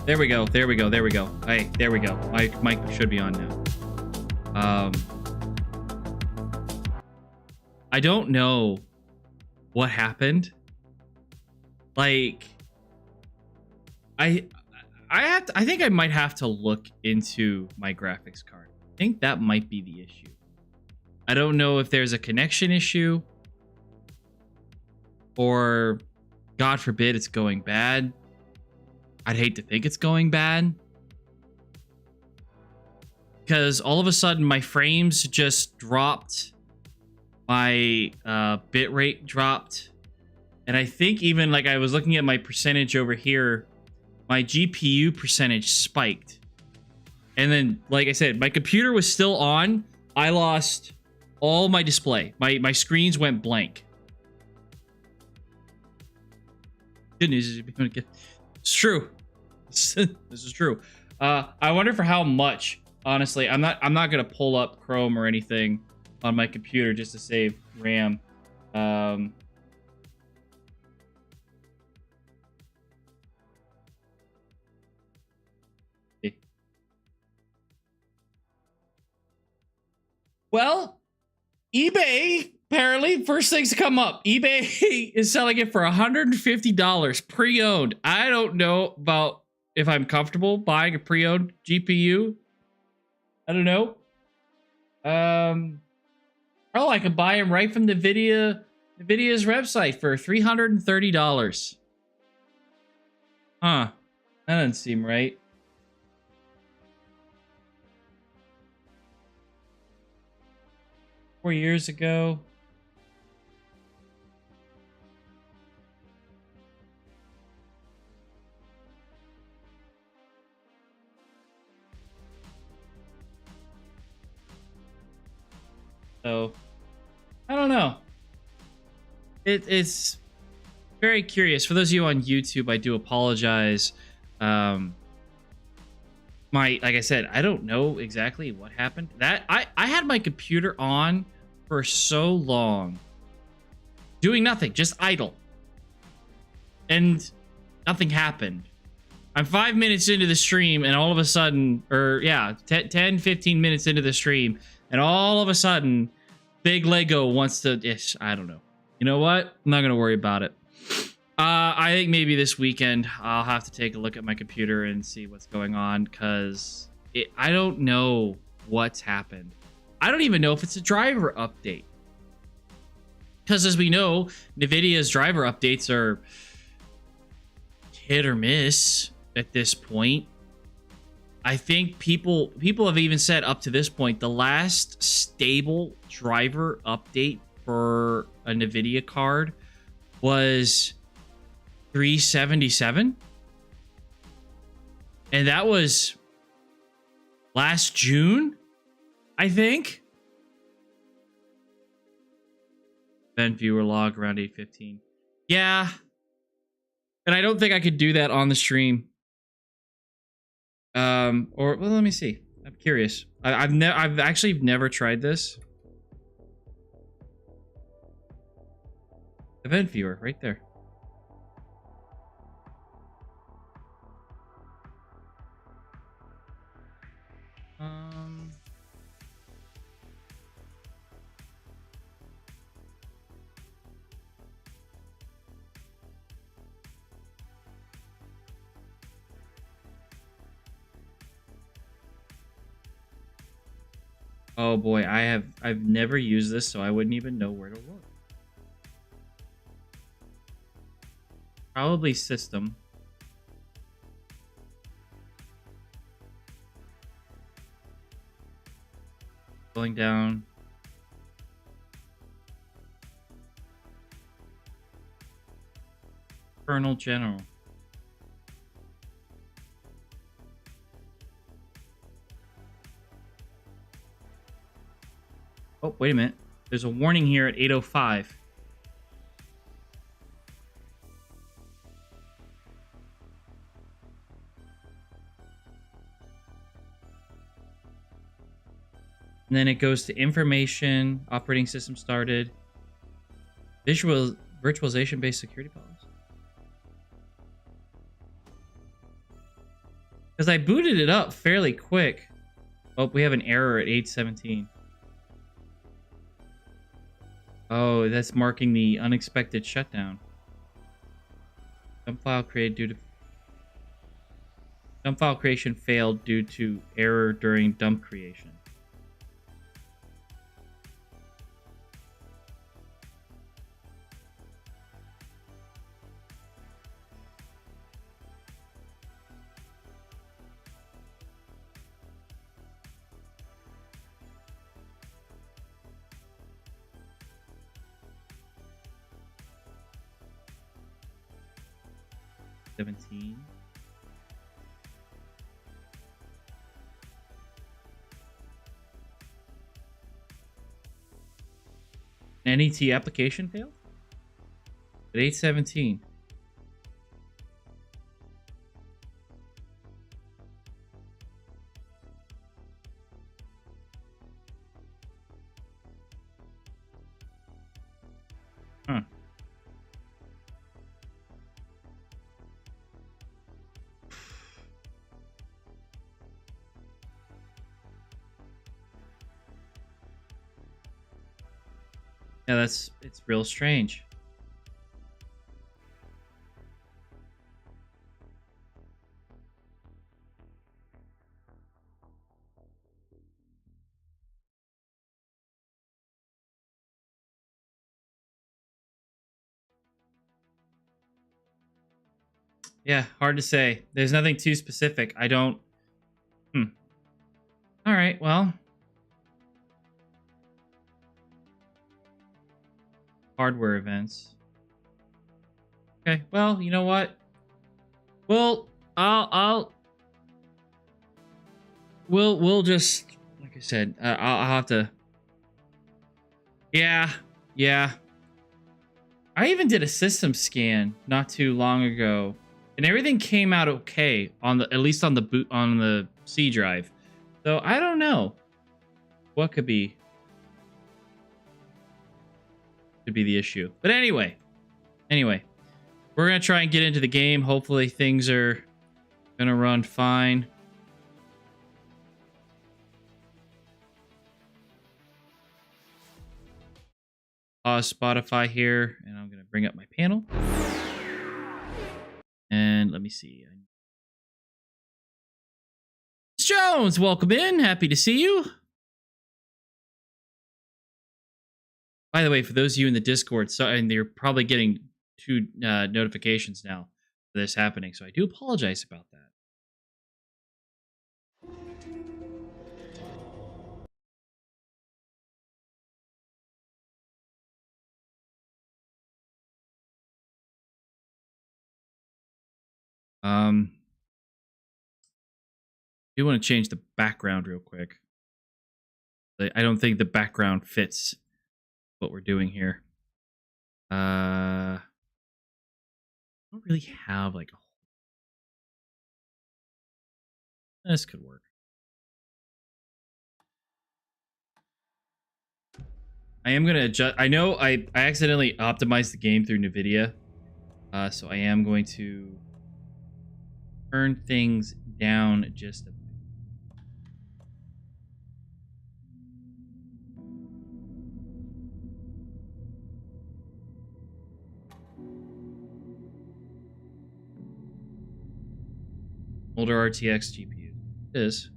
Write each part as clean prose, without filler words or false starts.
There we go. There we go. There we go. Hey, there we go. My mic should be on now. I don't know what happened. Like, I think I might have to look into my graphics card. I think that might be the issue. I don't know if there's a connection issue or, God forbid, it's going bad. I'd hate to think it's going bad, because all of a sudden my frames just dropped, my bitrate dropped, and I think even like I was looking at my percentage over here, my GPU percentage spiked. And then, like I said, my computer was still on. I lost all my display. My screens went blank. Good news is it's true. This is true. I wonder for how much. Honestly, I'm not gonna pull up Chrome or anything on my computer just to save RAM. Well, eBay, apparently, first things to come up. eBay is selling it for $150 pre-owned. I don't know about if I'm comfortable buying a pre-owned GPU. I don't know. Oh, I can buy them right from NVIDIA's website for $330. Huh. That doesn't seem right. $4 years ago. So, I don't know. It's very curious. For those of you on YouTube, I do apologize. Like I said, I don't know exactly what happened. That I had my computer on for so long, doing nothing, just idle, and nothing happened. I'm 5 minutes into the stream, and all of a sudden, or yeah, 10, 15 minutes into the stream, and all of a sudden, Big Lego wants to, I don't know. You know what? I'm not going to worry about it. I think maybe this weekend I'll have to take a look at my computer and see what's going on, because I don't know what's happened. I don't even know if it's a driver update. Because as we know, NVIDIA's driver updates are hit or miss at this point. I think people have even said up to this point, the last stable driver update for a NVIDIA card was 377, and that was last June, I think. Event viewer log around 8:15. Yeah, and I don't think I could do that on the stream. Or well, let me see. I'm curious. I've actually never tried this. Event viewer right there. Oh boy, I've never used this, so I wouldn't even know where to look. Probably system. Going down. Kernel general. Oh, wait a minute. There's a warning here at 8:05. And then it goes to information, operating system started, virtualization-based security policy. Because I booted it up fairly quick. Oh, we have an error at 8:17. Oh, that's marking the unexpected shutdown. Dump file creation failed due to error during dump creation. NET application failed? At 8:17. Huh. Yeah, it's real strange. Yeah, hard to say. There's nothing too specific. I don't... All right, well... Hardware events. Okay, well, you know what? Well, we'll just, like I said, I'll have to... Yeah. I even did a system scan not too long ago, and everything came out okay on the, at least on the C drive. So I don't know what could be the issue. But anyway, we're gonna try and get into the game. Hopefully things are gonna run fine. Pause Spotify here, and I'm gonna bring up my panel. And let me see. Jones, welcome in. Happy to see you. By the way, for those of you in the Discord, so and you're probably getting 2 notifications now for this happening, so I do apologize about that. I do want to change the background real quick. I don't think the background fits what we're doing here. I don't really have like a... This could work. I am going to adjust. I know I accidentally optimized the game through NVIDIA. So I am going to turn things down just a bit. Older RTX GPU. It is.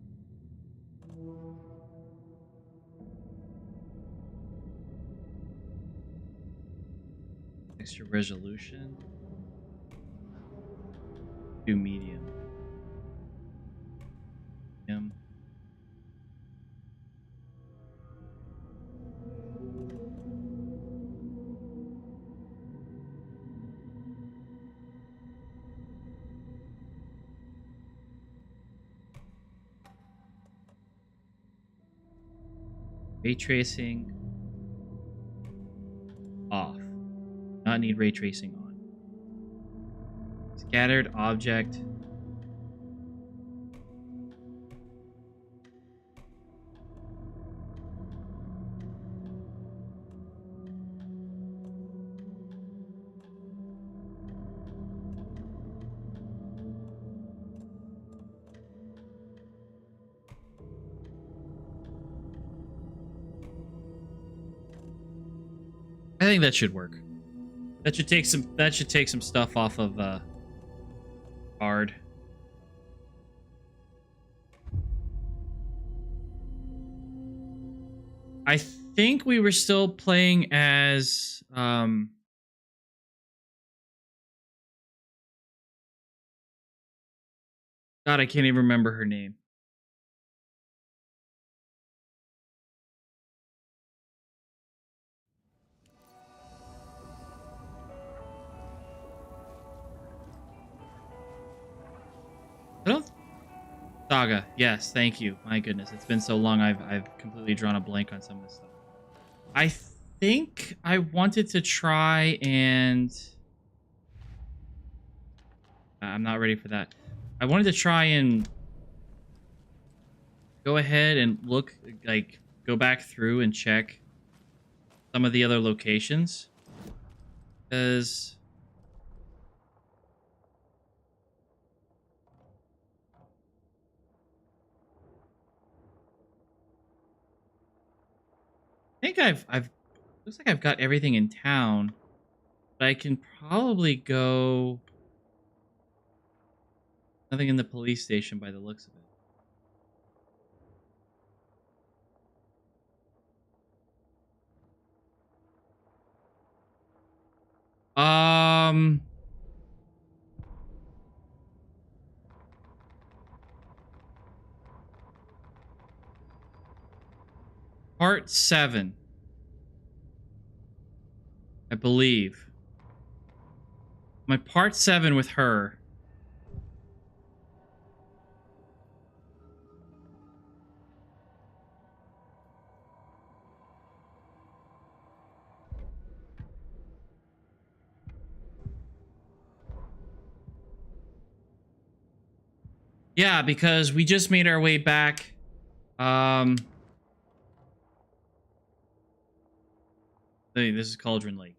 Extra resolution. Do medium. Ray tracing off. Not need ray tracing on. Scattered object. I think that should work. That should take some stuff off of hard. I think we were still playing as God, I can't even remember her name. I don't Saga. Yes, thank you. My goodness, it's been so long. I've completely drawn a blank on some of this stuff. I think I wanted to try and I'm not ready for that. I wanted to try and go ahead and look, like, go back through and check some of the other locations, because I think I've looks like I've got everything in town, but I can probably go. Nothing in the police station by the looks of it. Part 7, I believe. My part 7 with her. Yeah, because we just made our way back. Hey, this is Cauldron Lake.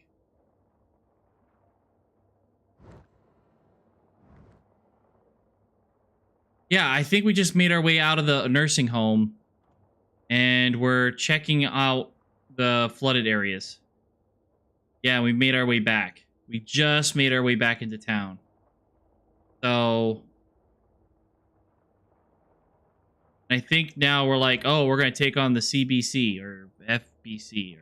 Yeah, I think we just made our way out of the nursing home, and we're checking out the flooded areas. Yeah, we made our way back. We just made our way back into town. So I think now we're like, oh, we're gonna take on the CBC or FBC or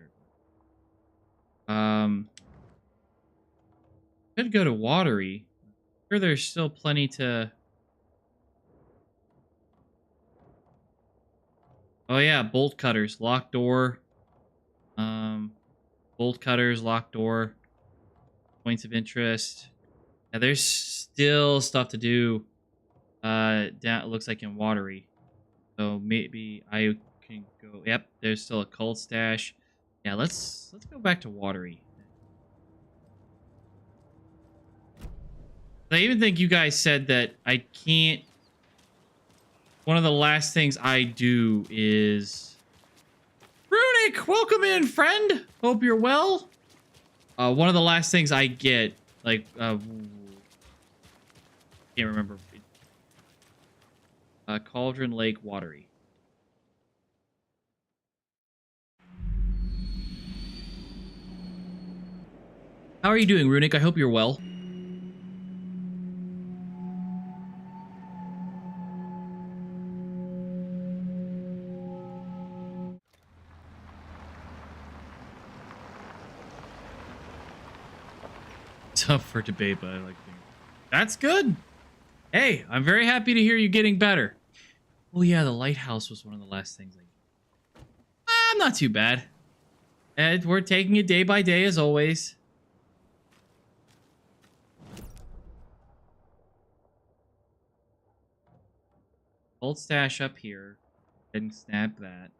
could go to Watery. I'm sure there's still plenty to. Oh yeah, bolt cutters, locked door. Bolt cutters, locked door. Points of interest. Yeah, there's still stuff to do. Down, it looks like in Watery. So maybe I can go. Yep, there's still a cold stash. Yeah, let's go back to Watery. I even think you guys said that I can't. One of the last things I do is Runic, welcome in, friend. Hope you're well. One of the last things I get, like, can't remember. Cauldron Lake Watery. How are you doing, Runic? I hope you're well. It's up for debate, but I like being... That's good. Hey, I'm very happy to hear you getting better. Oh yeah, the lighthouse was one of the last things I did. I'm not too bad. And we're taking it day by day as always. Old stash up here. And snap that.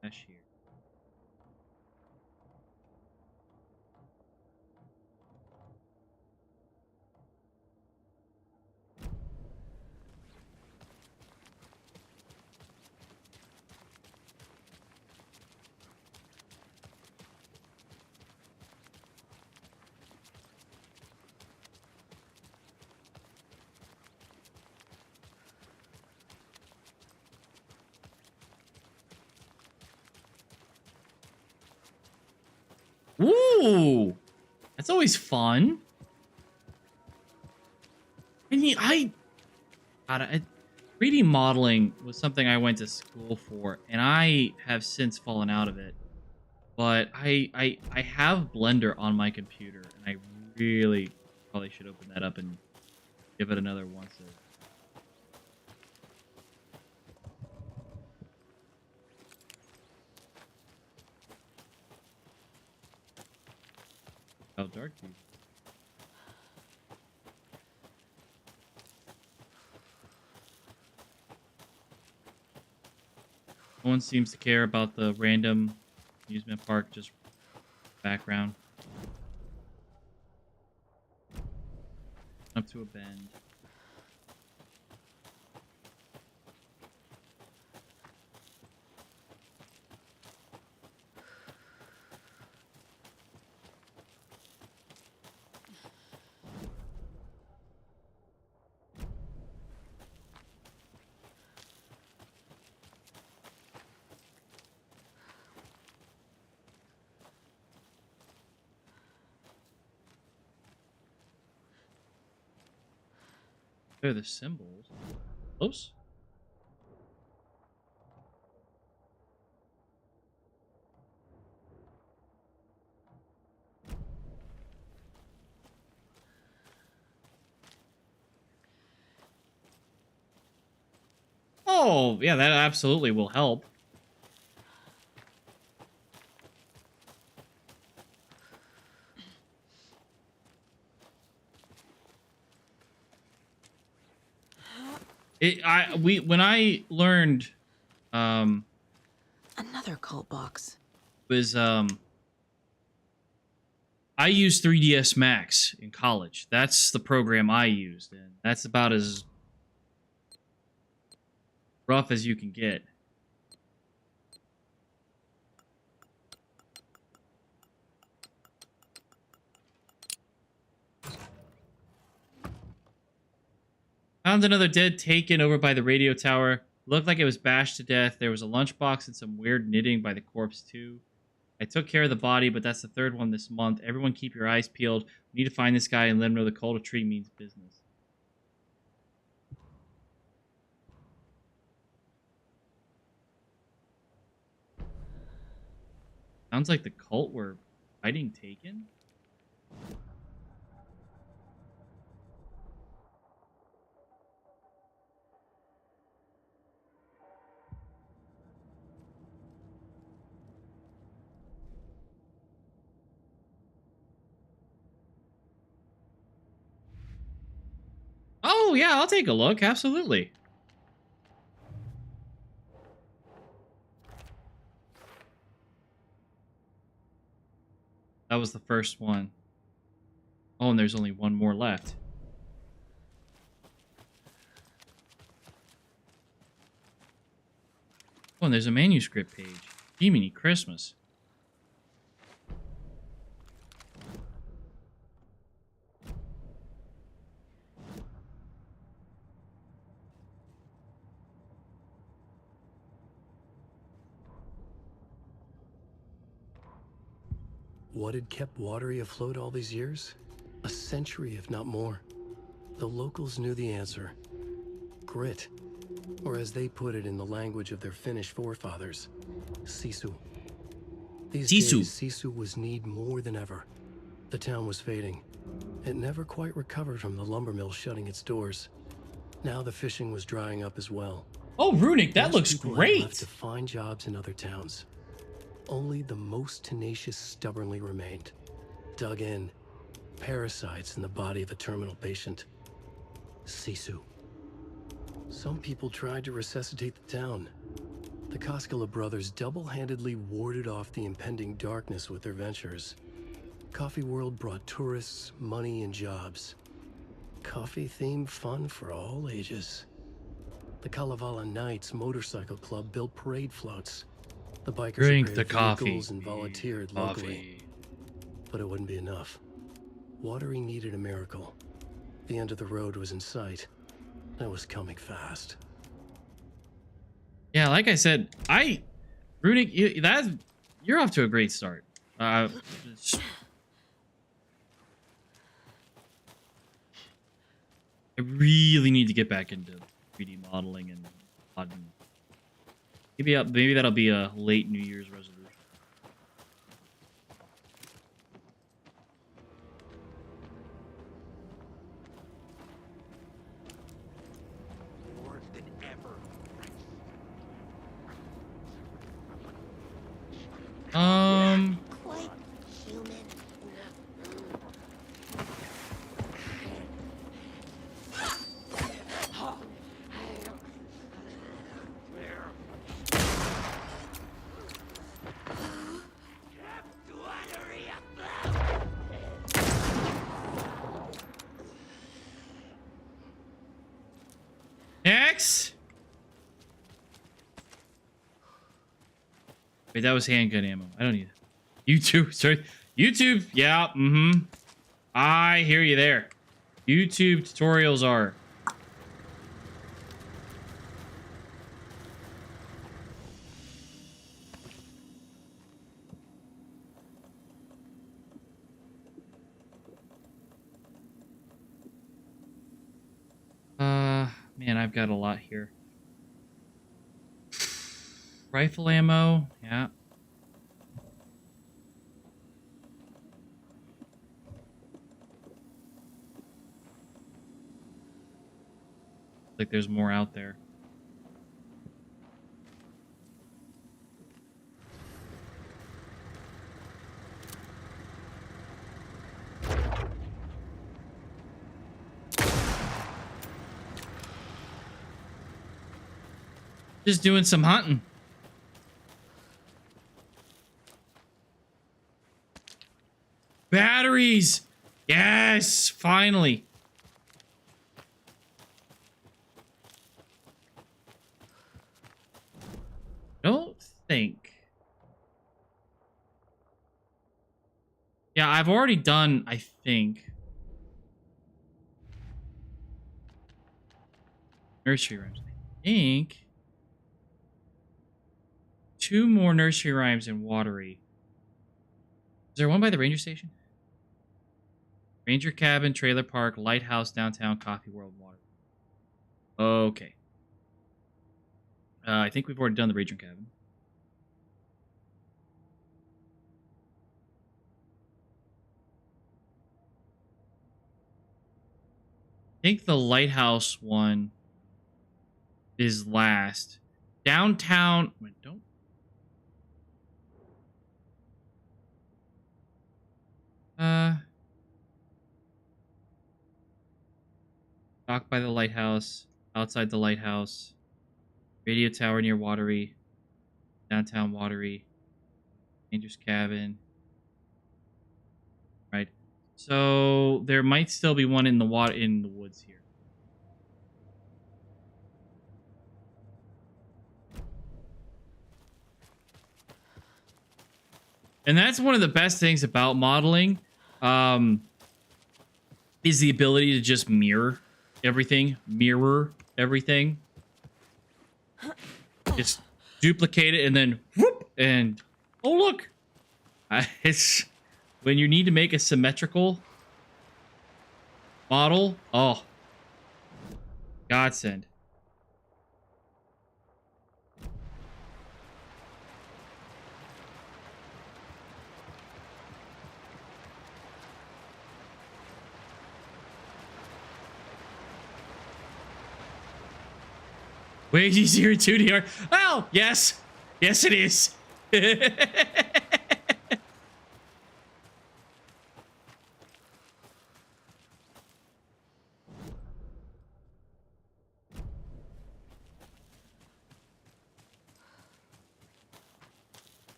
Stash here. Ooh, that's always fun. And God, 3D modeling was something I went to school for, and I have since fallen out of it. But I have Blender on my computer, and I really probably should open that up and give it another once. Oh, dark view. No one seems to care about the random amusement park, just background. Up to a bend. They're the symbols. Close. Oh, yeah, that absolutely will help. When I learned Another cult box. was I used 3ds Max in college. That's the program I used, and that's about as rough as you can get. Found another dead taken over by the radio tower. Looked like it was bashed to death. There was a lunchbox and some weird knitting by the corpse too. I took care of the body, but that's the third one this month. Everyone keep your eyes peeled. We need to find this guy and let him know the cult of tree means business. Sounds like the cult were fighting Taken. Oh, yeah, I'll take a look. Absolutely. That was the first one. Oh, and there's only one more left. Oh, and there's a manuscript page. Jiminy Christmas. What had kept Watery afloat all these years? A century, if not more. The locals knew the answer. Grit. Or as they put it in the language of their Finnish forefathers, sisu. These days, sisu was needed more than ever. The town was fading. It never quite recovered from the lumber mill shutting its doors. Now the fishing was drying up as well. Oh, Runic, that looks great! Left to find jobs in other towns. Only the most tenacious stubbornly remained. Dug in. Parasites in the body of a terminal patient. Sisu. Some people tried to resuscitate the town. The Koskela brothers double-handedly warded off the impending darkness with their ventures. Coffee World brought tourists, money, and jobs. Coffee-themed fun for all ages. The Kalevala Knights Motorcycle Club built parade floats. The bikers drink repaired the coffee vehicles and volunteered locally. But it wouldn't be enough. Watery needed a miracle. The end of the road was in sight. It was coming fast. Yeah, like I said, Runic, you're off to a great start. I really need to get back into 3D modeling and modding. Maybe that'll be a late New Year's resolution. More than ever. Quite human. Next. Wait, that was handgun ammo. I don't need it. YouTube, sorry. YouTube, yeah, I hear you there. YouTube tutorials are. Man, I've got a lot here. Rifle ammo, yeah. Like there's more out there. Just doing some hunting. Batteries! Yes! Finally! Don't think. Yeah, I've already done, I think. Nursery rhymes. I think. 2 more nursery rhymes in Watery. Is there one by the ranger station? Ranger cabin, trailer park, lighthouse, downtown, coffee world, water. Okay. I think we've already done the ranger cabin. I think the lighthouse one is last. Downtown. Wait, don't. Dock by the lighthouse. Outside the lighthouse. Radio tower near Watery. Downtown Watery. Ranger's cabin. Right. So there might still be one in the woods here. And that's one of the best things about modeling, is the ability to just mirror everything. Just duplicate it and then whoop, and oh look, it's when you need to make a symmetrical model. Oh, godsend. Way easier in 2DR. Well, yes. Yes, it is.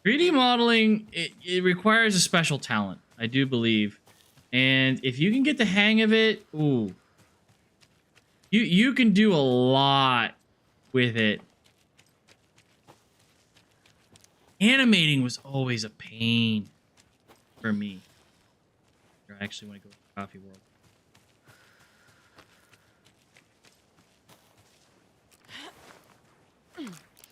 .3D modeling, it requires a special talent, I do believe. And if you can get the hang of it, ooh. You can do a lot with it. Animating was always a pain for me. I actually want to go to the coffee world.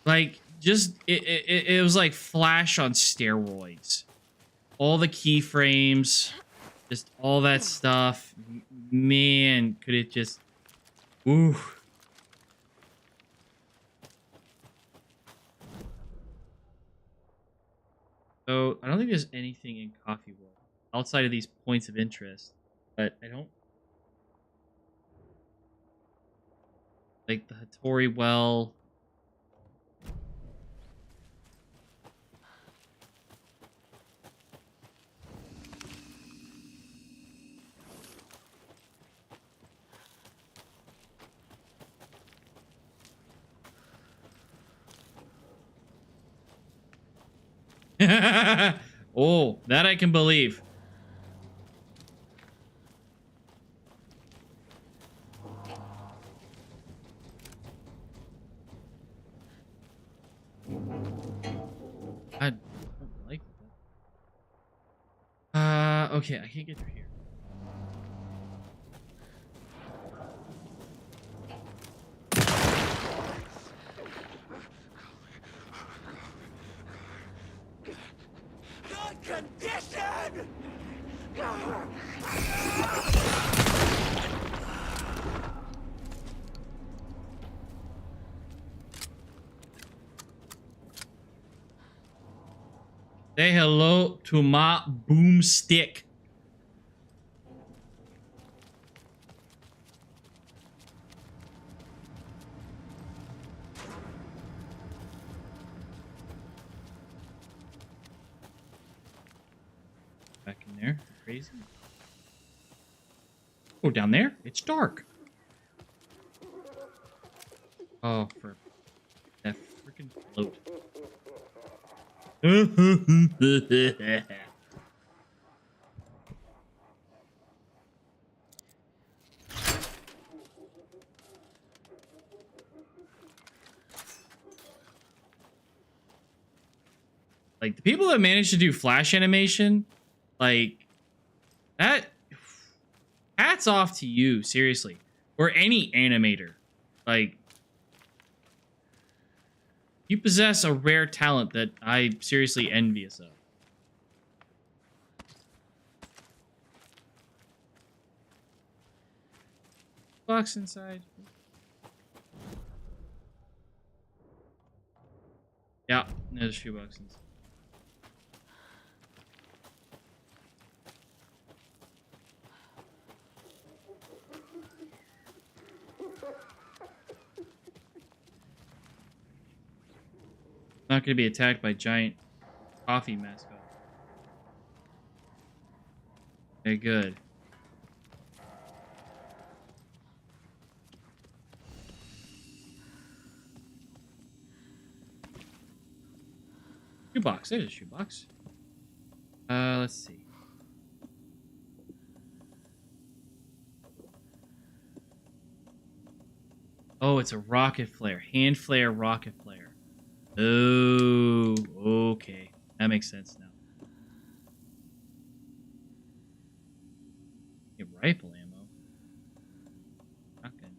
Like, just it was like Flash on steroids. All the keyframes, just all that stuff. Man, could it just... Ooh. So, I don't think there's anything in Coffee World outside of these points of interest. But I don't... Like the Hattori well... Oh, that I can believe. I don't like that. Okay, I can't get through here. Condition! Say hello to my boomstick. Back in there. Crazy. Oh, down there? It's dark. Oh, for that freaking float. Like, the people that managed to do flash animation, like, that, hats off to you, seriously. Or any animator. Like, you possess a rare talent that I'm seriously envious of. Box inside. Yeah, there's a shoebox inside. Not going to be attacked by giant coffee mascot. Okay, good. Shoebox. There's a shoebox. Let's see. Oh, it's a rocket flare. Hand flare, rocket flare. Oh, okay. That makes sense now. Get rifle ammo. Shotgun.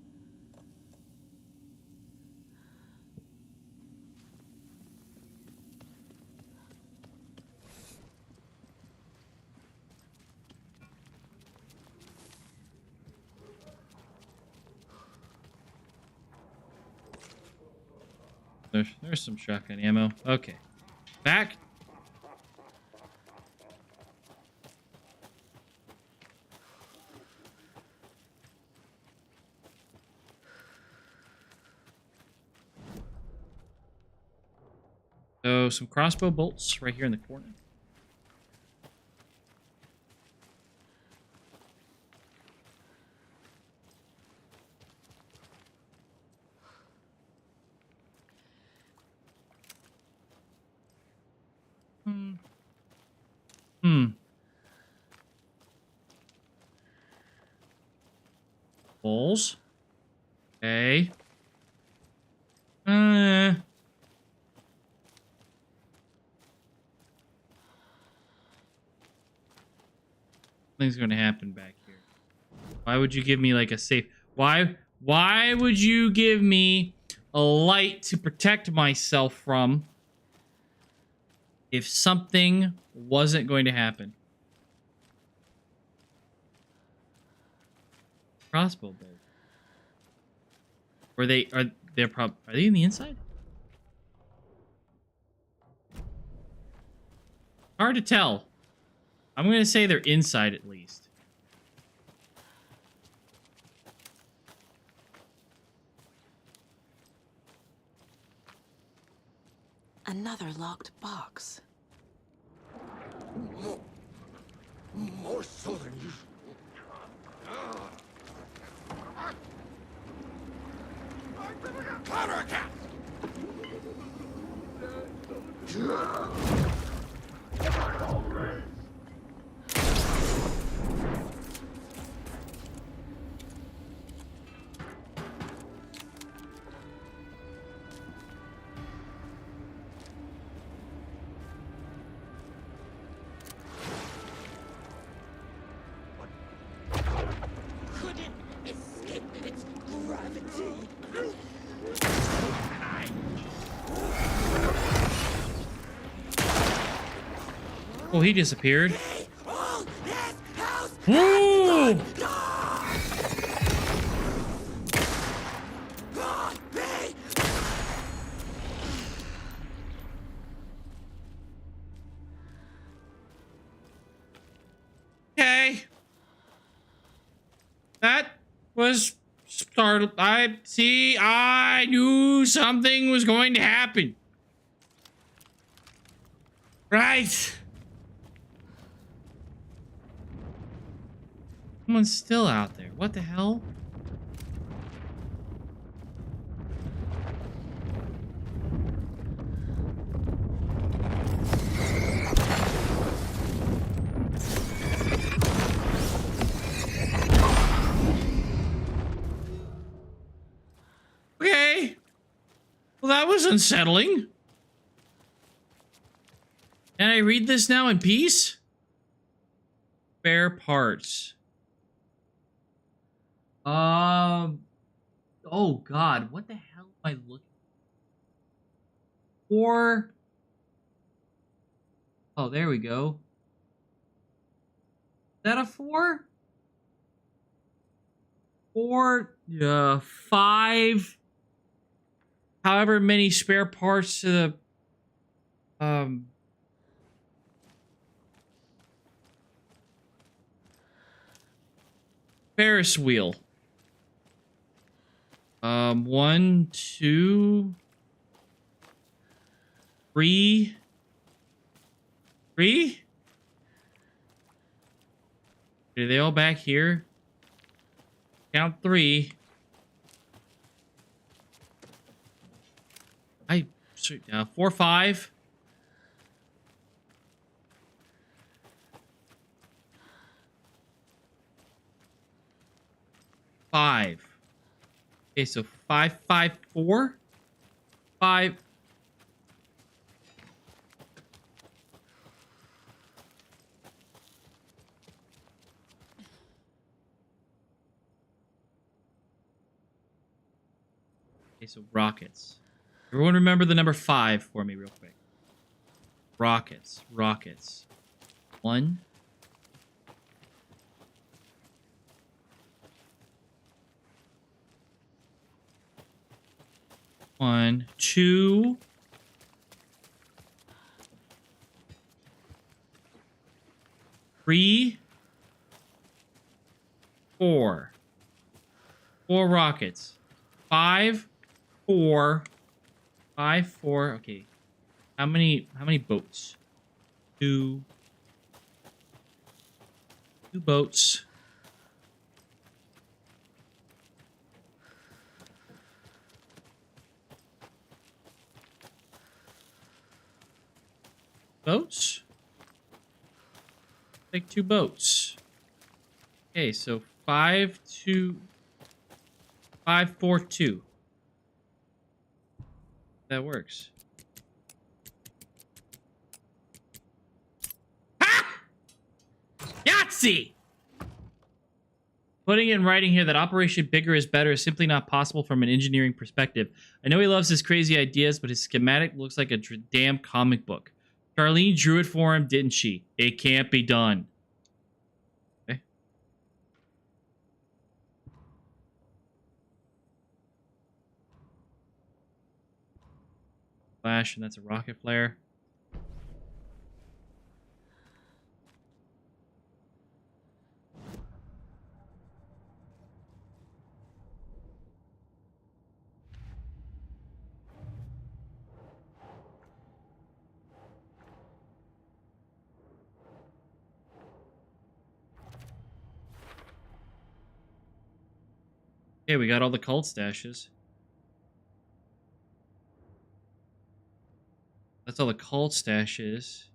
There's some shotgun ammo. Okay. Back. So, some crossbow bolts right here in the corner. Bowls. Okay. Nothing's gonna happen back here. Why would you give me like a safe? Why would you give me a light to protect myself from if something wasn't going to happen. Crossbow bolt. Are they in the inside? Hard to tell. I'm going to say they're inside at least. Another locked box. More so than you. Counterattack! Couldn't escape its gravity. Oh, he disappeared. Woo! Okay. That was startled. I knew something was going to happen. Right. Someone's still out there. What the hell? Okay. Well, that was unsettling. Can I read this now in peace? Spare parts. Oh God, what the hell am I looking for? Oh, there we go. Is that a 4? 4, 5. However many spare parts to the Ferris wheel. 1, 2, 3. 3? Are they all back here? Count 3. 4, 5. Okay, so 5, 5, 4. 5. Okay, so rockets. Everyone remember the number 5 for me real quick. Rockets. 1. 1, 2. 3. 4. 4 rockets. 5, 4. 5, 4. Okay. How many boats? 2. 2 boats. Boats? Take 2 boats. Okay, so 5, 2, 5, 4, 2. That works. Ha! Yahtzee! Putting it in writing here that Operation Bigger is Better is simply not possible from an engineering perspective. I know he loves his crazy ideas, but his schematic looks like a damn comic book. Charlene drew it for him, didn't she? It can't be done. Okay. Flash, and that's a rocket flare. Okay, we got all the cult stashes. That's all the cult stashes.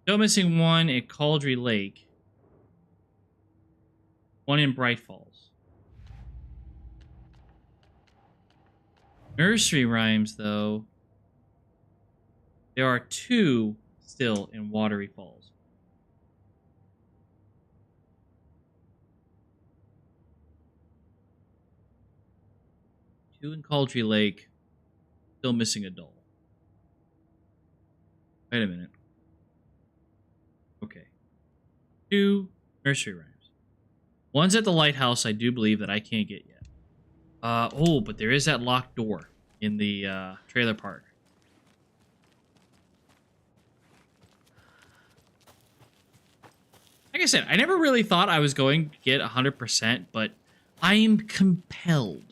Still missing one at Cauldry Lake. One in Bright Falls. Nursery rhymes, though. There are 2 still in Watery Falls. Two in Cauldry Lake. Still missing a doll. Wait a minute. Okay. 2 nursery rhymes. One's at the lighthouse, I do believe, that I can't get yet. Oh, but there is that locked door in the trailer park. Like I said, I never really thought I was going to get 100%, but I am compelled.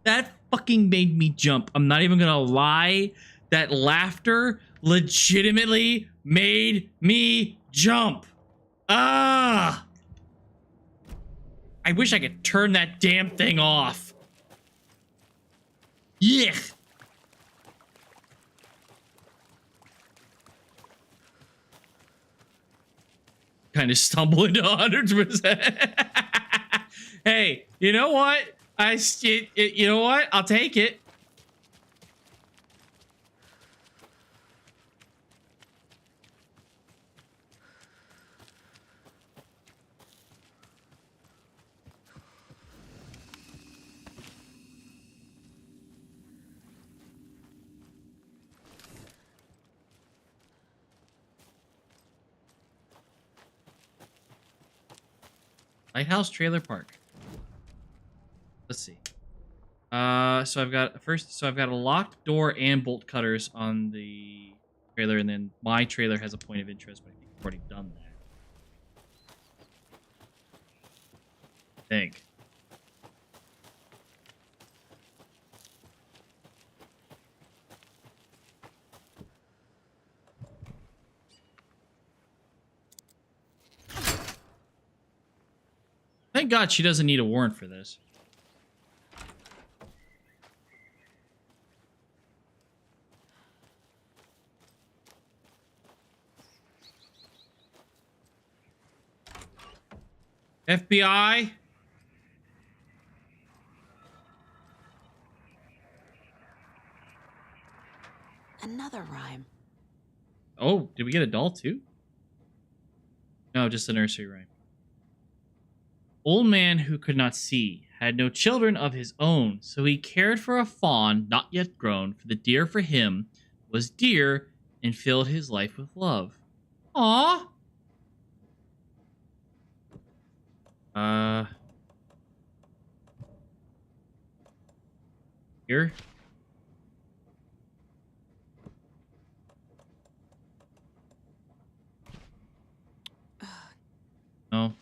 That fucking made me jump. I'm not even gonna lie. That laughter legitimately made me jump. Ah! I wish I could turn that damn thing off. Yeah. Kind of stumble into 100%. Hey, you know what? You know what? I'll take it. Lighthouse Trailer Park. Let's see. So I've got a locked door and bolt cutters on the trailer, and then my trailer has a point of interest, but I think I've already done that. I think. Thank God she doesn't need a warrant for this. FBI? Another rhyme. Oh, did we get a doll too? No, just a nursery rhyme. Old man who could not see had no children of his own, so he cared for a fawn not yet grown, for the deer for him was dear and filled his life with love. Aww. Here. No.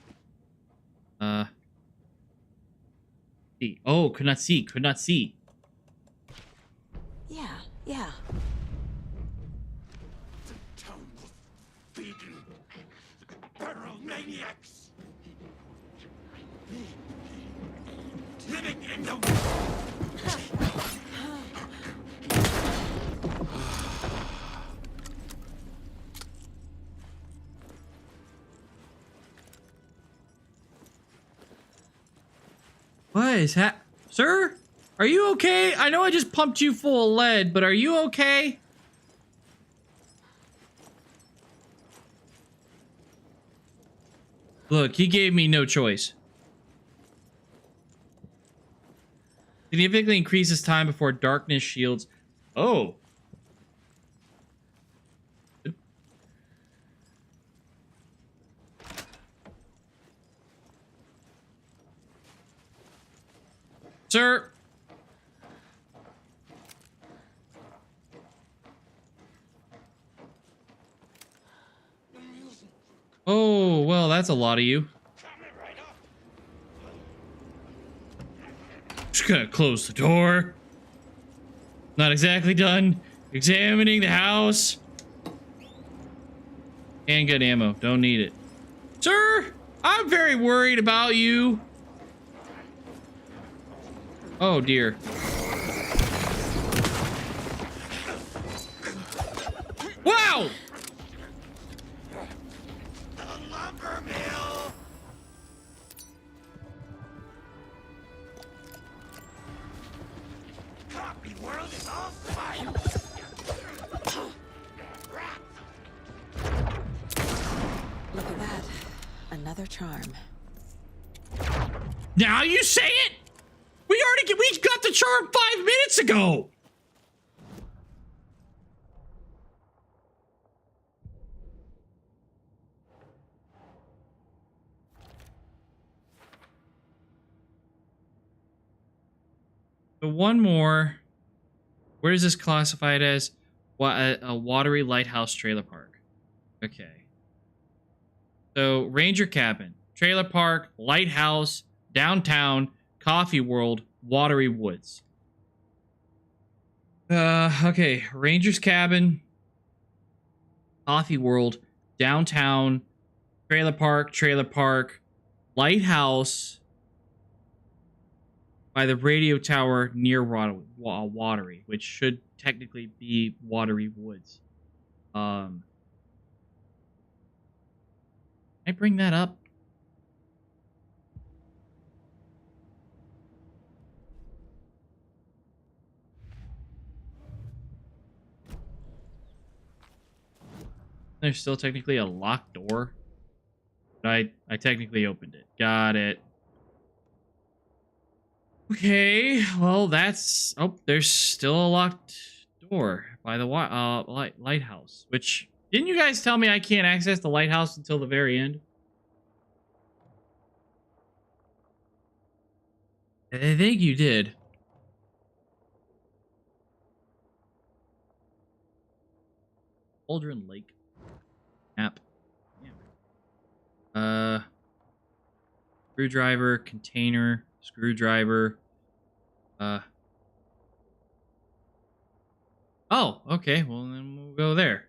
See. Oh, could not see. Could not see. Yeah. The town was feeding feral maniacs. Living in the... What is that? Sir? Are you okay? I know I just pumped you full of lead, but are you okay? Look, he gave me no choice. Significantly increases time before darkness shields. Oh. Sir. Oh, well, that's a lot of you. Just gonna close the door. Not exactly done examining the house. Handgun ammo. Don't need it. Sir, I'm very worried about you. Oh, dear. Wow! The lumber mill. Copy world is all fire. Look at that. Another charm. Now you say it? We got the charm 5 minutes ago. So one more. Where is this classified as? A watery lighthouse trailer park. Okay. So ranger cabin, trailer park, lighthouse, downtown, coffee world, watery woods. Okay. Ranger's cabin, coffee world, downtown, trailer park, lighthouse, by the radio tower near watery, which should technically be watery woods. Can I bring that up? There's still technically a locked door. But I technically opened it. Got it. Okay, well that's... Oh, there's still a locked door by the lighthouse. Which, didn't you guys tell me I can't access the lighthouse until the very end? I think you did. Cauldron Lake. Map. Yeah. Screwdriver, container, screwdriver. Oh, okay. Well, then we'll go there.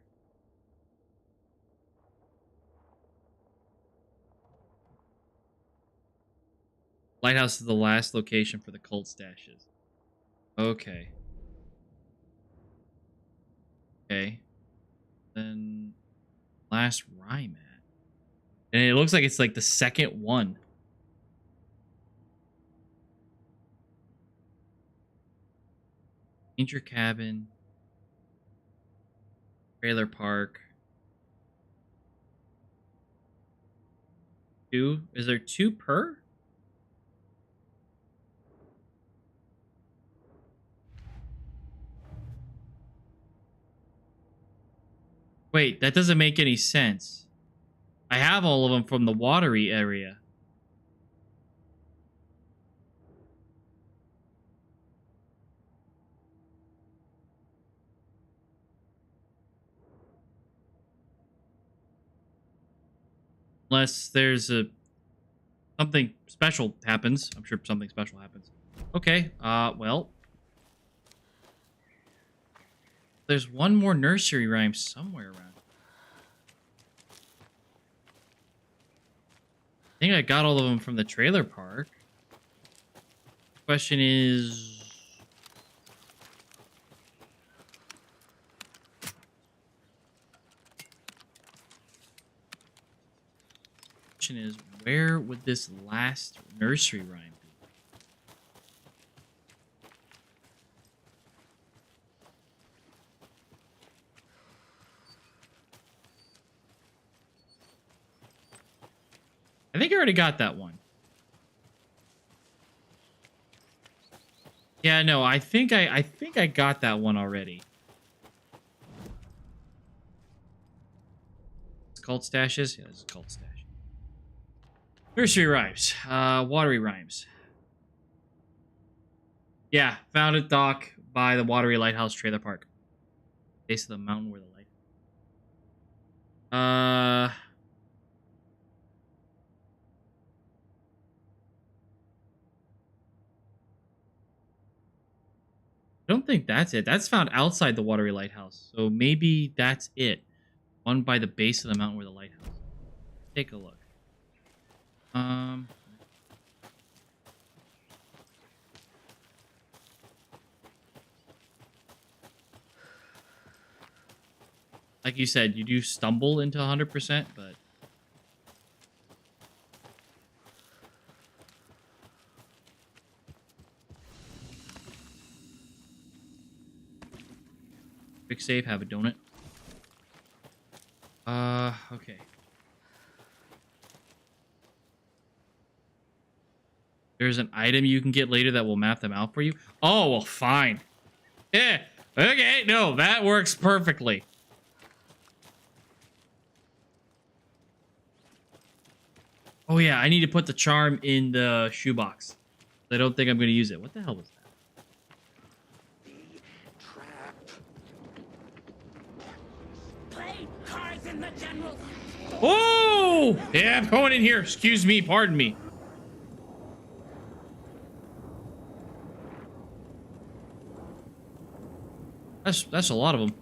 Lighthouse is the last location for the cult stashes. Okay. Okay. Then last rhyme at. And it looks like it's like the second one. Ranger cabin. Trailer park. Two? Is there two per? Wait, that doesn't make any sense. I have all of them from the watery area. Unless there's something special happens. I'm sure something special happens. Okay, well. There's one more nursery rhyme somewhere around. I think I got all of them from the trailer park. Question is... where would this last nursery rhyme be? think I already got that one. Yeah, no, I think I got that one already. It's called stashes? Yeah, this is called stash. Nursery rhymes. Watery rhymes. Yeah, found it, Doc, by the Watery Lighthouse Trailer Park. Base of the mountain where the light. I don't think that's it. That's found outside the Watery Lighthouse. So maybe that's it. One by the base of the mountain where the lighthouse. Take a look. Like you said, you do stumble into 100%, but quick save, have a donut. Okay. There's an item you can get later that will map them out for you. Oh, well, fine. Yeah. Okay, no, that works perfectly. Oh, yeah, I need to put the charm in the shoebox. I don't think I'm going to use it. What the hell was that? Trapped. Play cards in the general. Oh! Yeah, I'm going in here. Excuse me. Pardon me. That's a lot of them.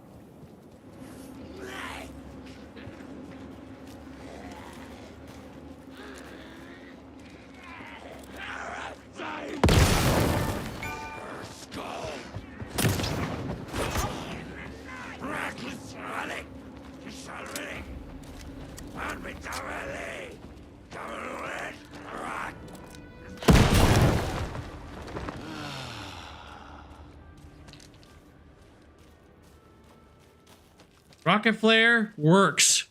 Rocket flare works.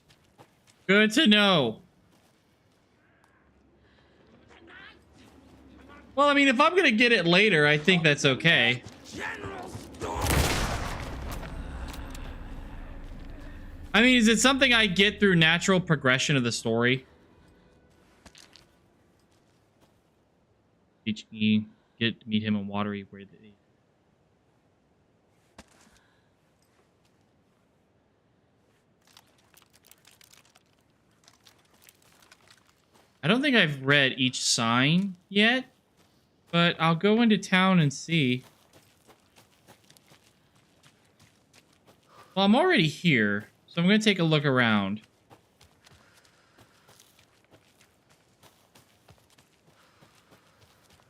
Good to know. Well, I mean, if I'm gonna get it later, I think that's okay. I mean, is it something I get through natural progression of the story? Teach me, meet him in Watery where they... I don't think I've read each sign yet, but I'll go into town and see. Well, I'm already here, so I'm going to take a look around.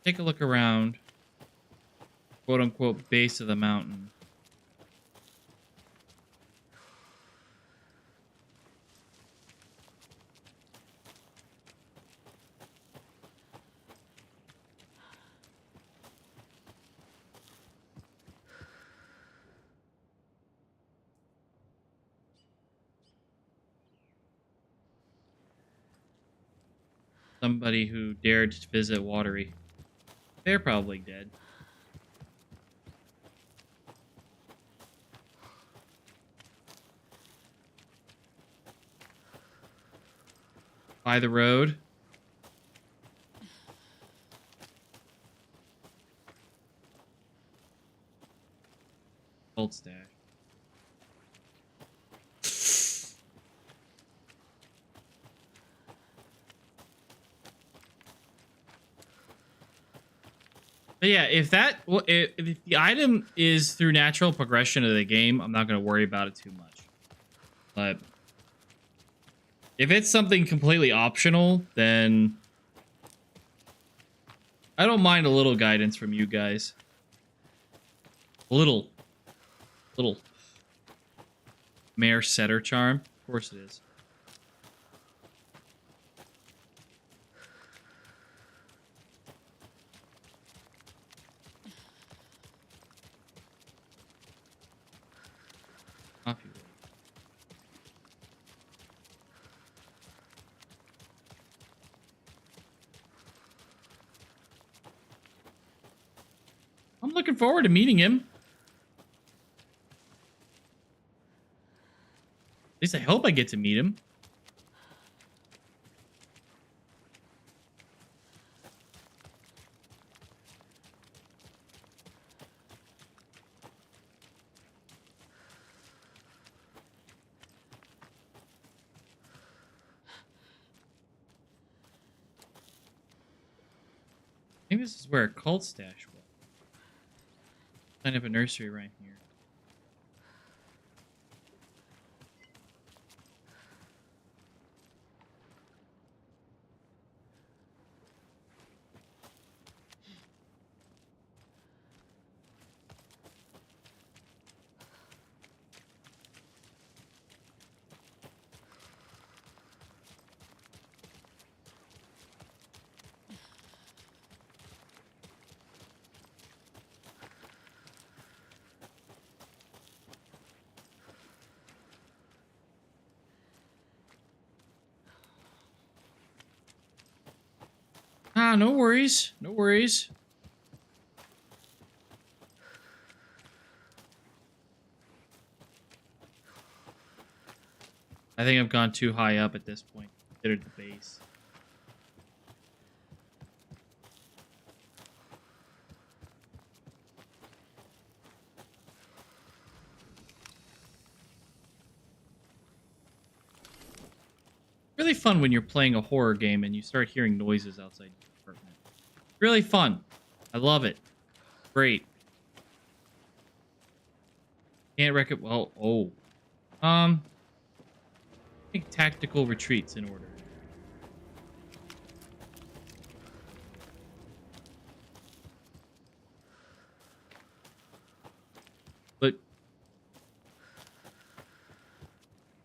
Take a look around. Quote unquote base of the mountain. Somebody who dared to visit Watery. They're probably dead. By the road. Old stash. But yeah, if the item is through natural progression of the game, I'm not going to worry about it too much. But if it's something completely optional, then I don't mind a little guidance from you guys. A little Mare Setter charm. Of course it is. Off you go. I'm looking forward to meeting him. At least I hope I get to meet him. I think this is where a cult stash was. Kind of a nursery right here. Ah, no worries. No worries. I think I've gone too high up at this point. Considered the base. Really fun when you're playing a horror game and you start hearing noises outside your apartment. Really fun. I love it. Great. Can't recommend. Well, oh. I think tactical retreats in order. But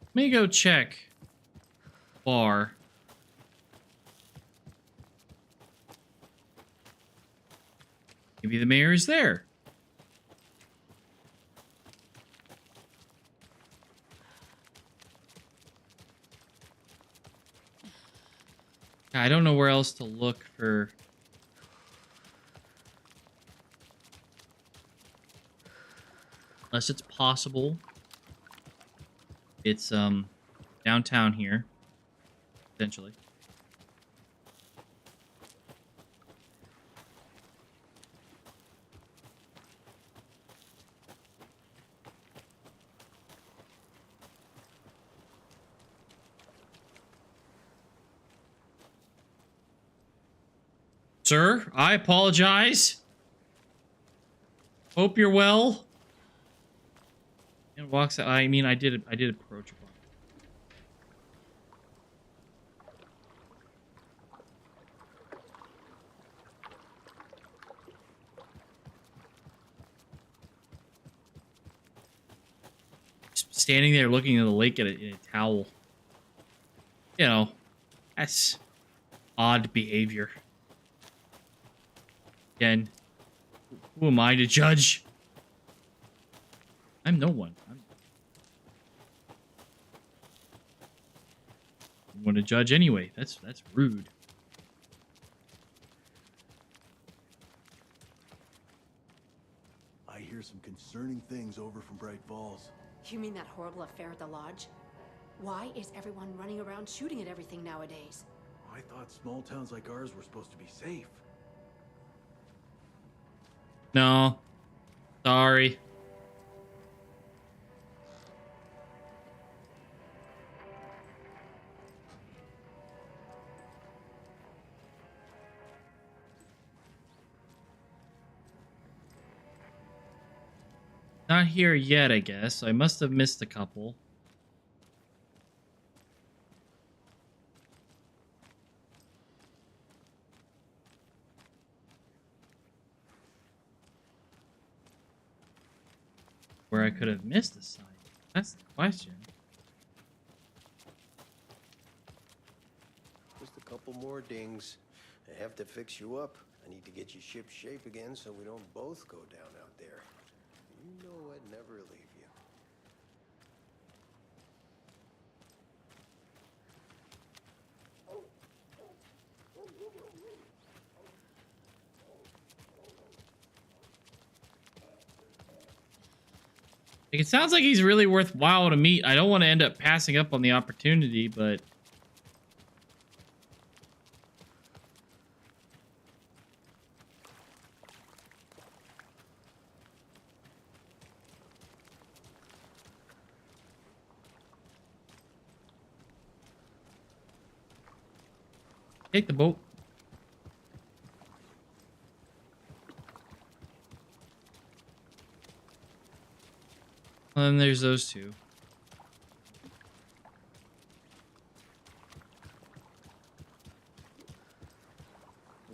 let me go check bar. Maybe the mayor is there. I don't know where else to look for. Unless it's possible. It's downtown here. Potentially. Sir, I apologize. Hope you're well. And walks out. I mean, I did approach him. Standing there looking at the lake in a towel. You know, that's odd behavior. Again, who am I to judge? I'm no one. I'm want to judge anyway. That's rude. I hear some concerning things over from Bright Falls. You mean that horrible affair at the lodge? Why is everyone running around shooting at everything nowadays? I thought small towns like ours were supposed to be safe. No. Sorry. Not here yet, I guess. I must have missed a couple. Where I could have missed a sign. That's the question. Just a couple more dings. I have to fix you up. I need to get you ship shape again so we don't both go down out there. You know I'd never leave you. Like, it sounds like he's really worthwhile to meet. I don't want to end up passing up on the opportunity, but... Take the boat. And then there's those two.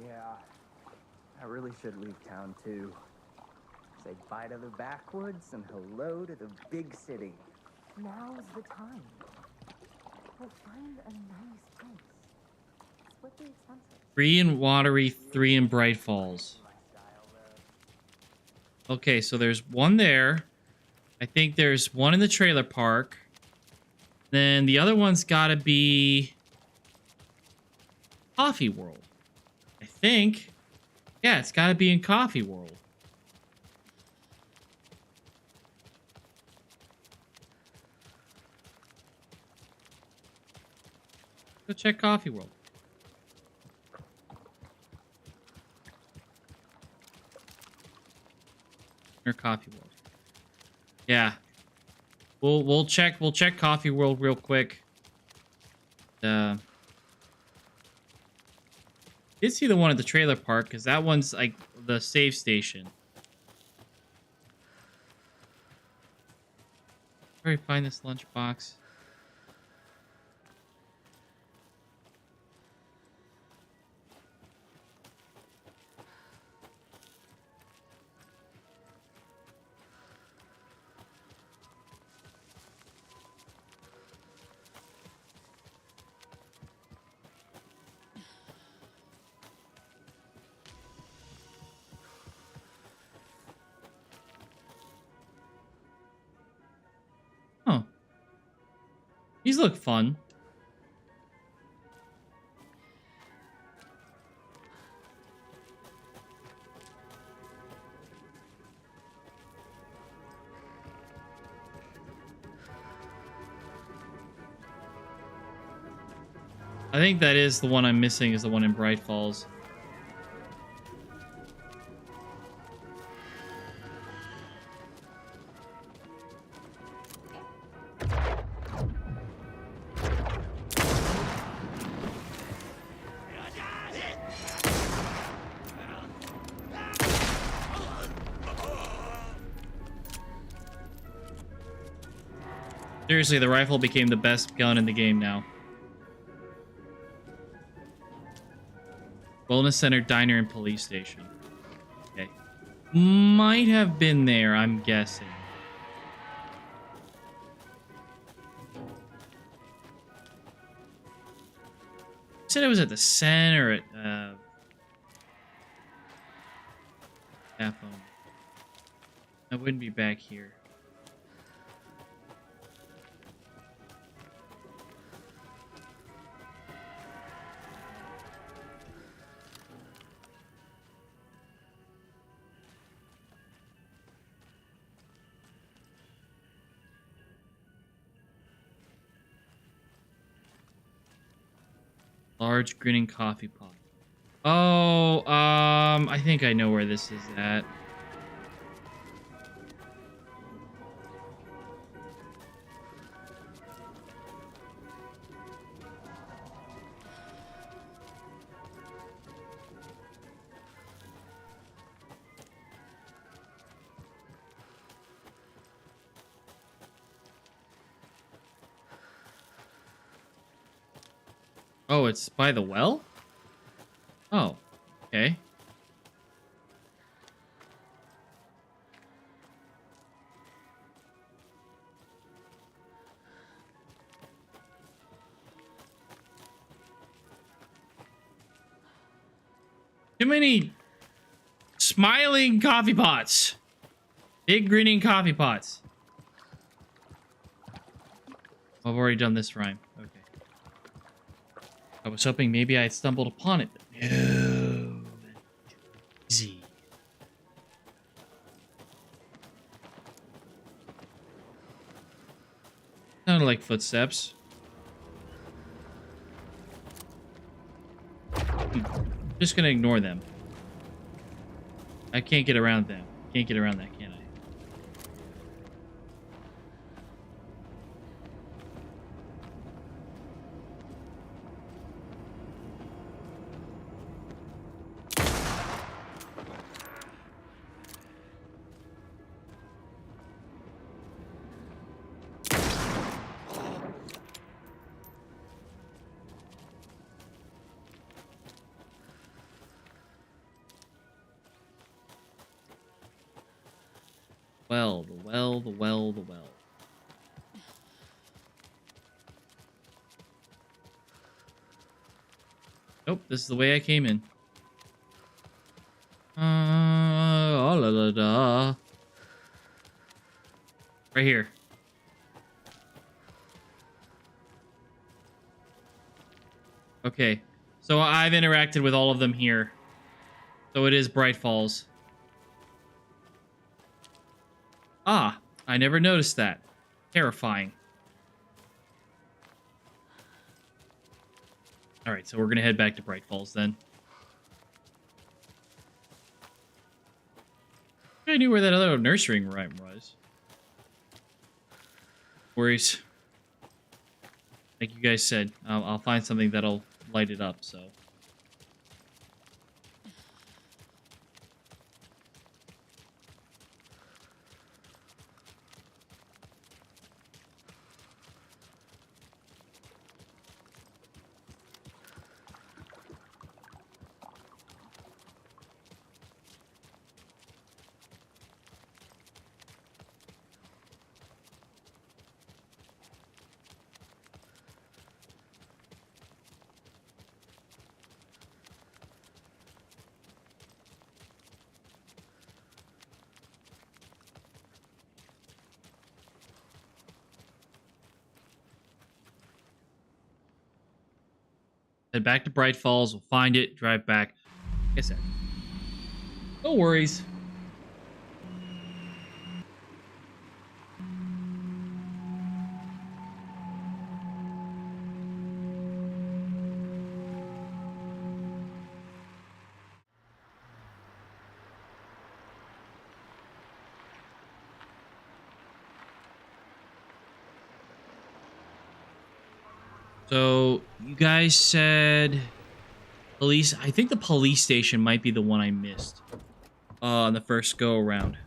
Yeah, I really should leave town too. Say bye to the backwoods and hello to the big city. Now's the time. We'll find a nice place. Split the expenses. 3 in Watery, 3 in Bright Falls. Okay, so there's one there. I think there's one in the trailer park. Then the other one's gotta be Coffee World. I think. Yeah, it's gotta be in Coffee World. Go check Coffee World. Or Coffee World. Yeah. We'll check Coffee World real quick. Did see the one at the trailer park because that one's like the save station. Where do I find this lunchbox? Huh. These look fun. I think that is the one I'm missing, is the one in Bright Falls. Seriously, the rifle became the best gun in the game now. Wellness Center, Diner, and Police Station. Okay. Might have been there, I'm guessing. Said it was at the center at that phone. That wouldn't be back here. Large grinning coffee pot. Oh, I think I know where this is at. Oh, it's by the well? Oh, okay. Too many smiling coffee pots. Big grinning coffee pots. I've already done this rhyme. Okay. I was hoping maybe I stumbled upon it. No. Easy. Sounded like footsteps. Just gonna ignore them. I can't get around them. Can't get around that, can I? Well, the well, the well, the well. Nope, this is the way I came in. Oh, la, la, da. Right here. Okay, so I've interacted with all of them here. So it is Bright Falls. Ah, I never noticed that. Terrifying. Alright, so we're gonna head back to Bright Falls then. I knew where that other nursery rhyme was. Worries. Like you guys said, I'll find something that'll light it up, so. Head back to Bright Falls. We'll find it. Drive back. Like I said, no worries. So, you guys said police. I think the police station might be the one I missed on the first go around.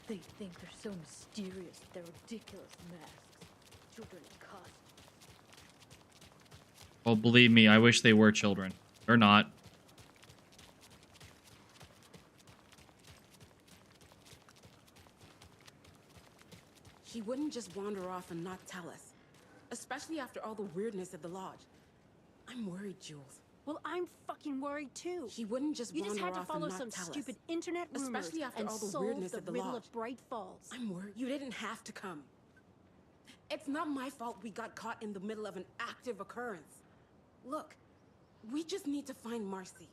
They think they're so mysterious with their ridiculous masks. Children in costumes. Well, believe me, I wish they were children. They're not. He wouldn't just wander off and not tell us. Especially after all the weirdness at the lodge. I'm worried, Jules. Well, I'm fucking worried too. He wouldn't just You wander just had to off follow and not some tell stupid us. internet rumors Especially after and all the solve weirdness the at the riddle lodge. of Bright Falls. I'm worried. You didn't have to come. It's not my fault we got caught in the middle of an active occurrence. Look, we just need to find Marcy.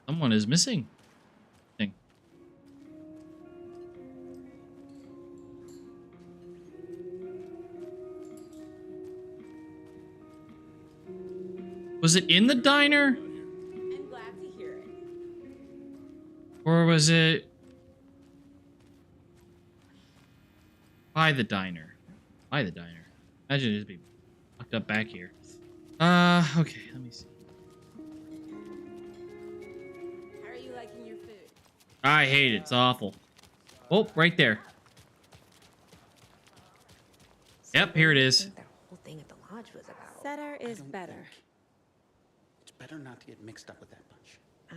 Someone is missing. Thing. Was it in the diner? I'm glad to hear it. Or was it by the diner? By the diner. Imagine it'd be locked up back here. Okay, let me see. How are you liking your food? I hate it. It's awful. Oh, right there. Yep, here it is. That whole thing at the lodge was about. Setter is don't better. think. It's better not to get mixed up with that bunch. Ah,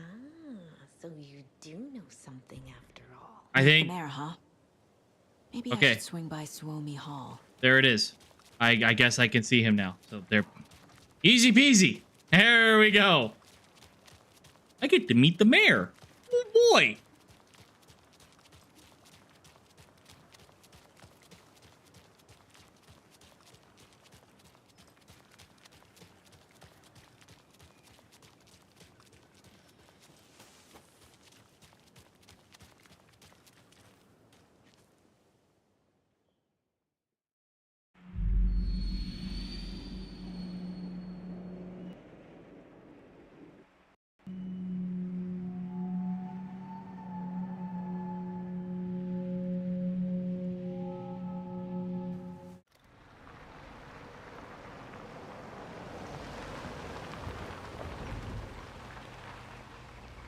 so you do know something after all. I think. The mayor, huh? Maybe Okay. I should swing by Suomi Hall. There it is. I guess I can see him now. So there. Easy peasy. There we go. I get to meet the mayor. Oh boy.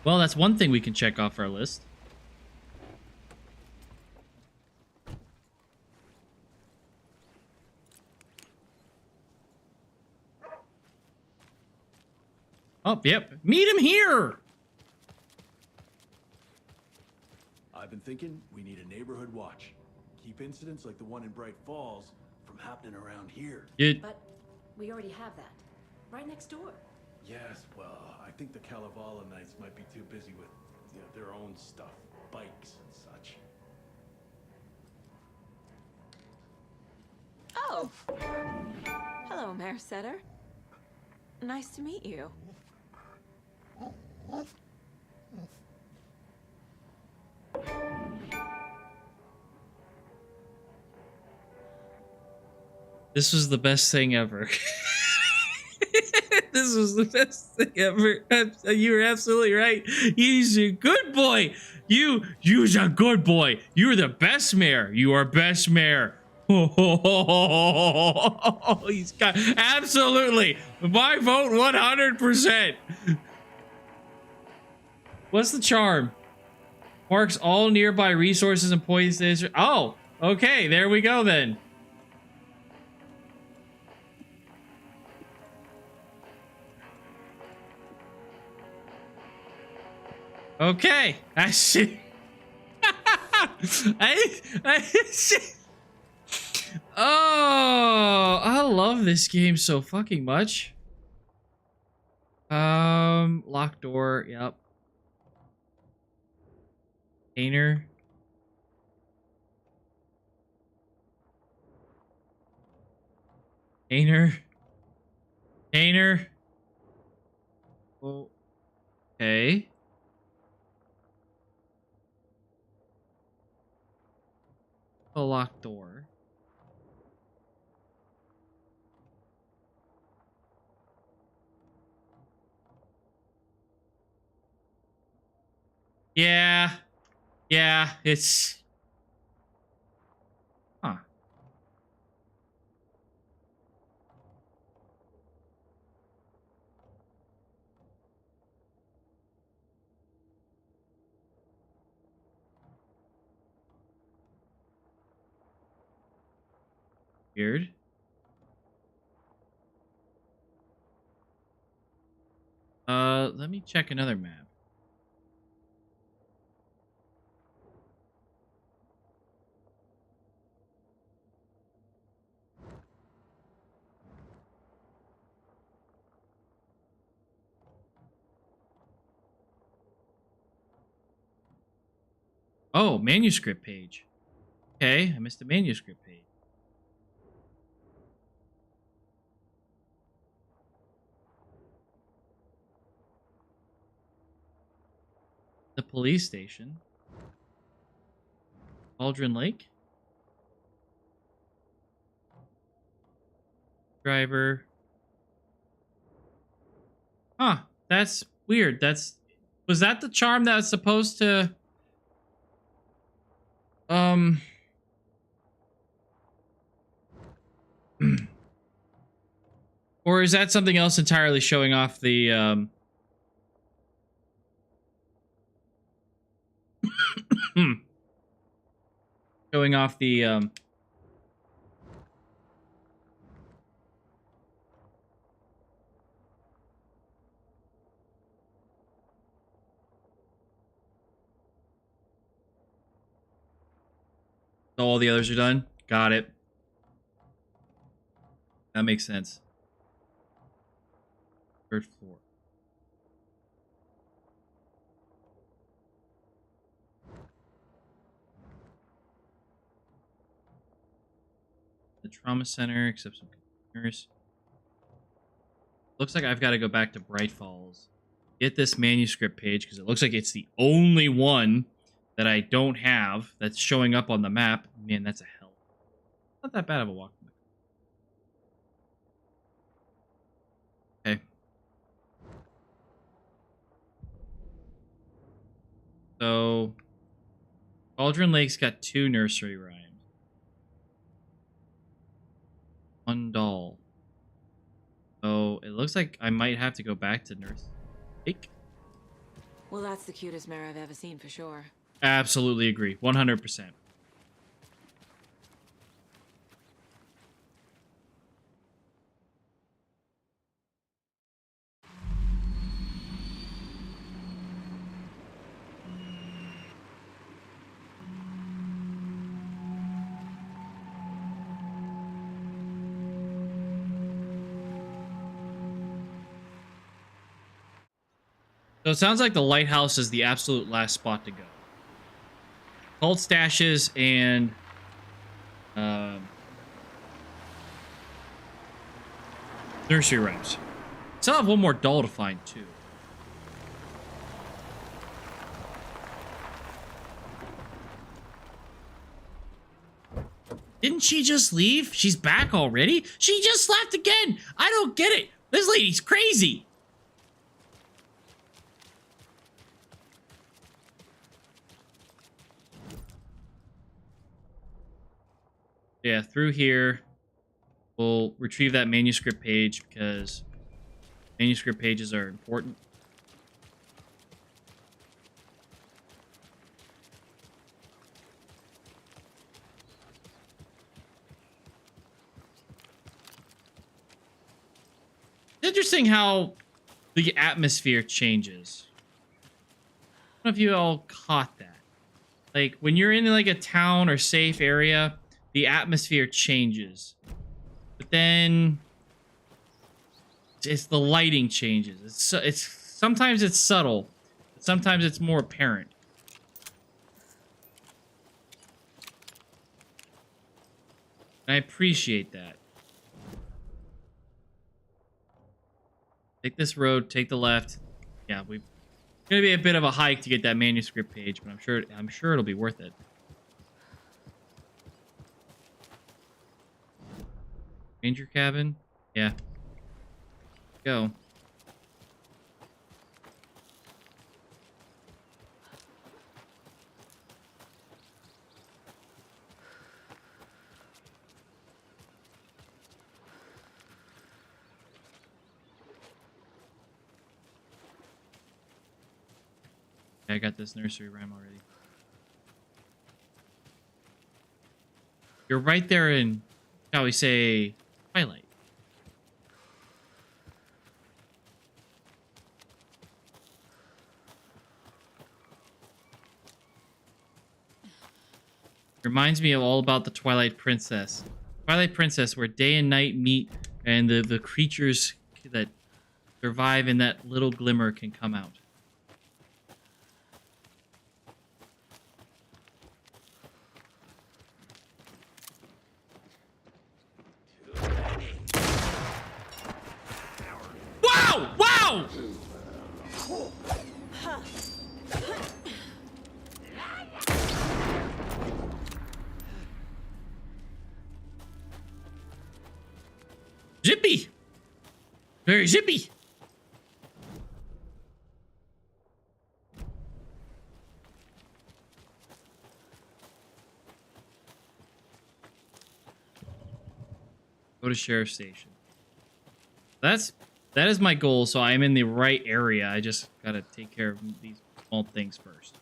Well, that's one thing we can check off our list. Oh, yep. Meet him here! I've been thinking we need a neighborhood watch. Keep incidents like the one in Bright Falls from happening around here. But we already have that. Right next door. Yes, well, I think the Kalevala Knights might be too busy with, you know, their own stuff, bikes and such. Oh! Hello, Mayor Setter. Nice to meet you. This was the best thing ever. This was the best thing ever. You were absolutely right. He's a good boy. You're a good boy. You're the best mayor. You are best mayor. Oh, he's got absolutely my vote 100%. What's the charm? Marks all nearby resources and points to Israel. Oh, okay. There we go then. Okay, I see. I see. Oh, I love this game so fucking much. Locked door. Yep. Painter. Painter. Oh. Okay. A locked door. Yeah. Yeah, it's... Huh. Weird. Let me check another map. Oh, manuscript page. Okay, I missed the manuscript page. The police station. Aldrin Lake. Driver. Huh, that's weird. Was that the charm that was supposed to... Or is that something else entirely showing off the, showing off the, So all the others are done? Got it. That makes sense. Third floor. The trauma center, except some computers. Looks like I've got to go back to Bright Falls. Get this manuscript page, because it looks like it's the only one that I don't have that's showing up on the map. Man, that's a hell. Not that bad of a walk. Okay. So, Cauldron Lake's got 2 nursery rhymes. 1 doll. So, it looks like I might have to go back to Nurse Lake. Well, that's the cutest mare I've ever seen for sure. Absolutely agree. 100%. So it sounds like the lighthouse is the absolute last spot to go. Cult stashes and nursery rhymes. Still have one more doll to find too. Didn't she just leave? She's back already? She just left again. I don't get it. This lady's crazy. Yeah, through here, we'll retrieve that manuscript page because manuscript pages are important. It's interesting how the atmosphere changes. I don't know if you all caught that. Like, when you're in like a town or safe area, the atmosphere changes. But then it's the lighting changes. It's sometimes it's subtle, but sometimes it's more apparent. And I appreciate that. Take this road, take the left. Yeah, it's gonna be a bit of a hike to get that manuscript page, but I'm sure it'll be worth it. Ranger cabin? Yeah. Go. I got this nursery rhyme already. You're right there in, shall we say, Twilight. Reminds me of all about the Twilight Princess. Twilight Princess, where day and night meet, and the creatures that survive in that little glimmer can come out. Wow! Wow! Zippy! Very zippy! Go to sheriff's station. That is my goal, so I'm in the right area. I just gotta take care of these small things first.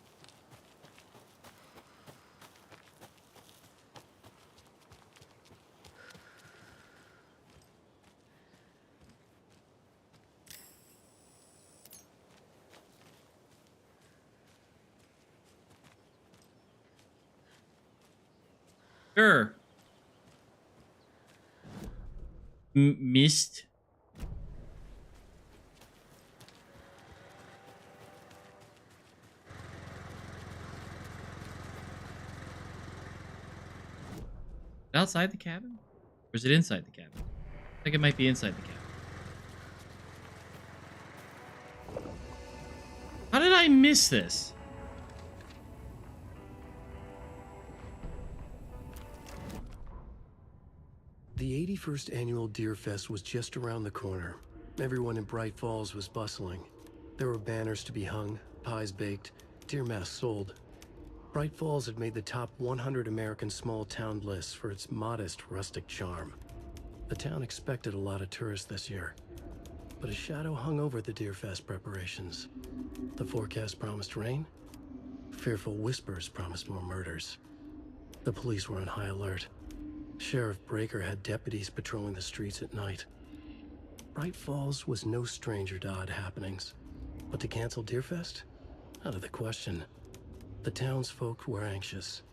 Sure. Mist. Outside the cabin? Or is it inside the cabin? I think it might be inside the cabin. How did I miss this? The 81st annual Deer Fest was just around the corner. Everyone in Bright Falls was bustling. There were banners to be hung, pies baked, deer masks sold. Bright Falls had made the top 100 American small town lists for its modest rustic charm. The town expected a lot of tourists this year. but a shadow hung over the Deerfest preparations. The forecast promised rain. Fearful whispers promised more murders. The police were on high alert. Sheriff Breaker had deputies patrolling the streets at night. Bright Falls was no stranger to odd happenings, but to cancel Deerfest? Out of the question. The townsfolk were anxious,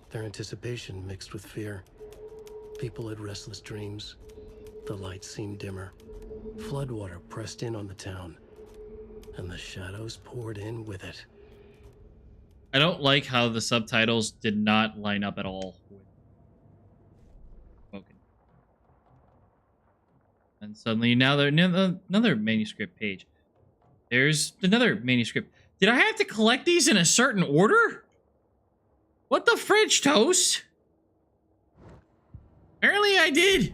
their anticipation mixed with fear. People had restless dreams. The lights seemed dimmer. Floodwater pressed in on the town, and the shadows poured in with it. I don't like how the subtitles did not line up at all with spoken. And suddenly now there's another manuscript page. There's another manuscript. Did I have to collect these in a certain order? What the French toast? Apparently I did.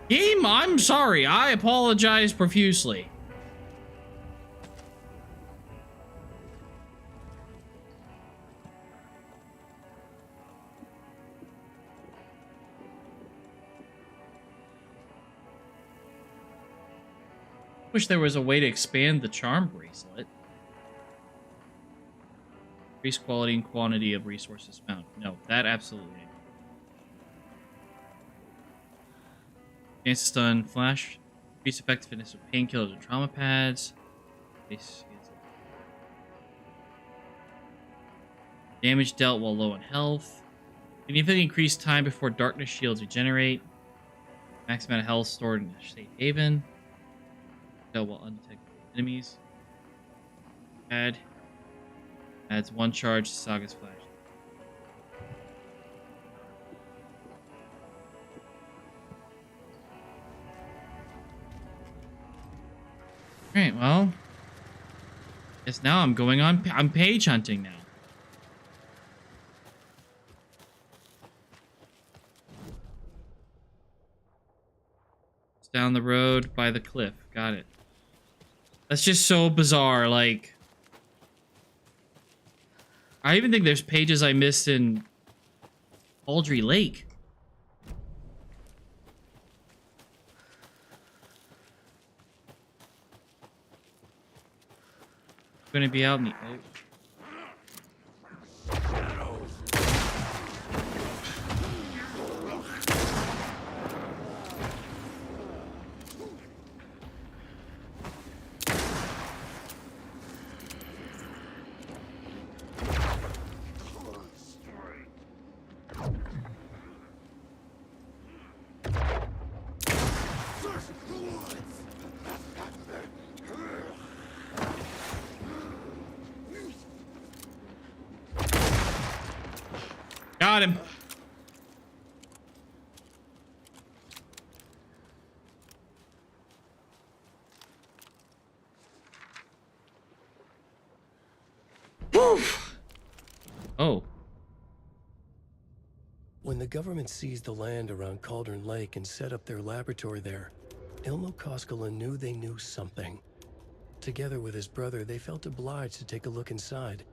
Game, I'm sorry. I apologize profusely. Wish there was a way to expand the charm bracelet. Increase quality and quantity of resources found. No, that absolutely. Chance to stun, flash, increase effectiveness of painkillers and trauma pads. Damage dealt while low on health. Significantly increased time before darkness shields regenerate. Max amount of health stored in a safe haven. Dealt while undetected enemies. Add. Adds 1 charge to Saga's flash. Alright, well. Guess now I'm going on. I'm page hunting now. It's down the road by the cliff. Got it. That's just so bizarre. Like, I even think there's pages I missed in Aldrey Lake. Going to be out in the open. Got him. Whew. Oh. When the government seized the land around Cauldron Lake and set up their laboratory there, Ilmo Koskela knew they knew something. Together with his brother, they felt obliged to take a look inside.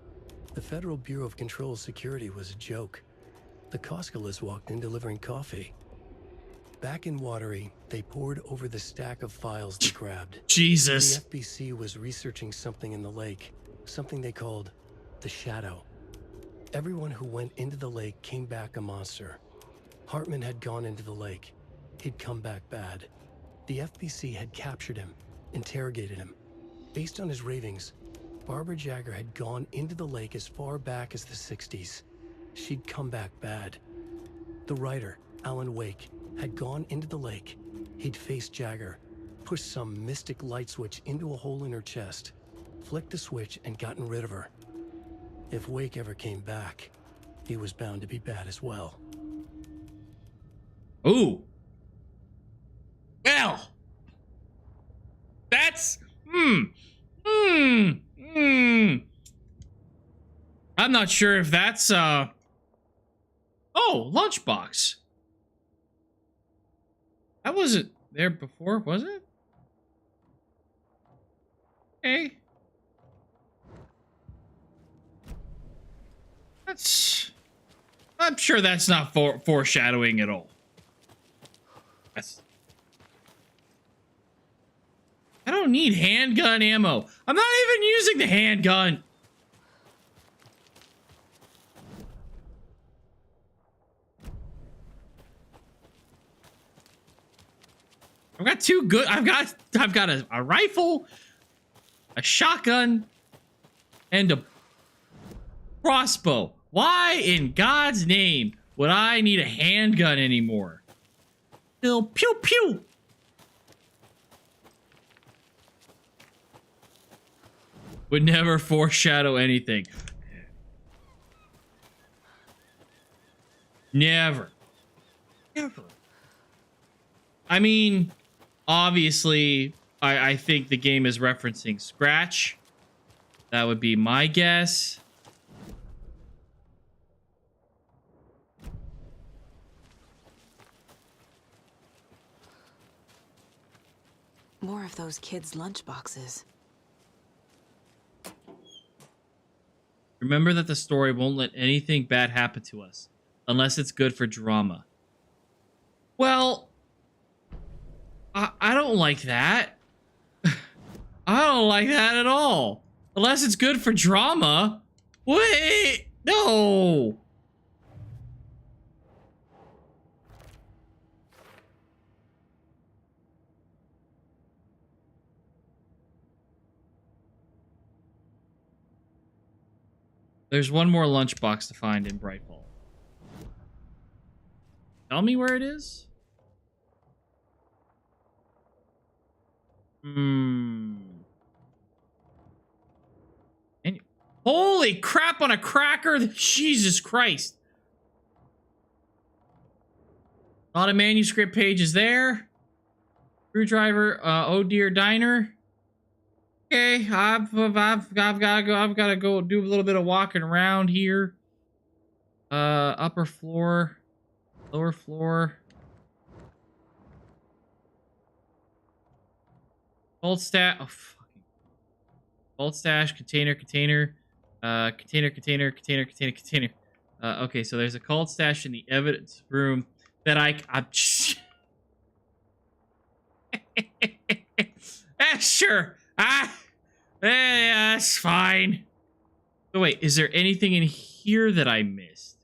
The Federal Bureau of Control Security was a joke. The Koskelas walked in delivering coffee. Back in Watery, they pored over the stack of files they grabbed. Jesus. The FBC was researching something in the lake, something they called the Shadow. Everyone who went into the lake came back a monster. Hartman had gone into the lake. He'd come back bad. The FBC had captured him, interrogated him. Based on his ravings, Barbara Jagger had gone into the lake as far back as the 60s. She'd come back bad. The writer, Alan Wake, had gone into the lake. He'd faced Jagger, pushed some mystic light switch into a hole in her chest, flicked the switch and gotten rid of her. If Wake ever came back, he was bound to be bad as well. Ooh. Well. That's... I'm not sure if that's, Oh, lunchbox. That wasn't there before, was it? Okay. That's... I'm sure that's not foreshadowing at all. That's... don't need handgun ammo. I'm not even using the handgun. I've got two good. I've got a rifle, a shotgun, and a crossbow. Why in God's name would I need a handgun anymore? Still pew pew. Would never foreshadow anything. Never. Never. I mean, obviously, I think the game is referencing Scratch. That would be my guess. More of those kids' lunchboxes. Remember that the story won't let anything bad happen to us, unless it's good for drama. Well, I don't like that. I don't like that at all. Unless it's good for drama. Wait, no. There's one more lunchbox to find in Brightfall. Tell me where it is? And holy crap on a cracker! Jesus Christ! A lot of manuscript pages there. Screwdriver, oh dear diner. Okay, I've gotta go do a little bit of walking around here. Upper floor, lower floor. Old stash. Oh, fucking. Old stash, container. Container. Okay, so there's a cold stash in the evidence room that I'm sure. That's fine. So wait, is there anything in here that I missed?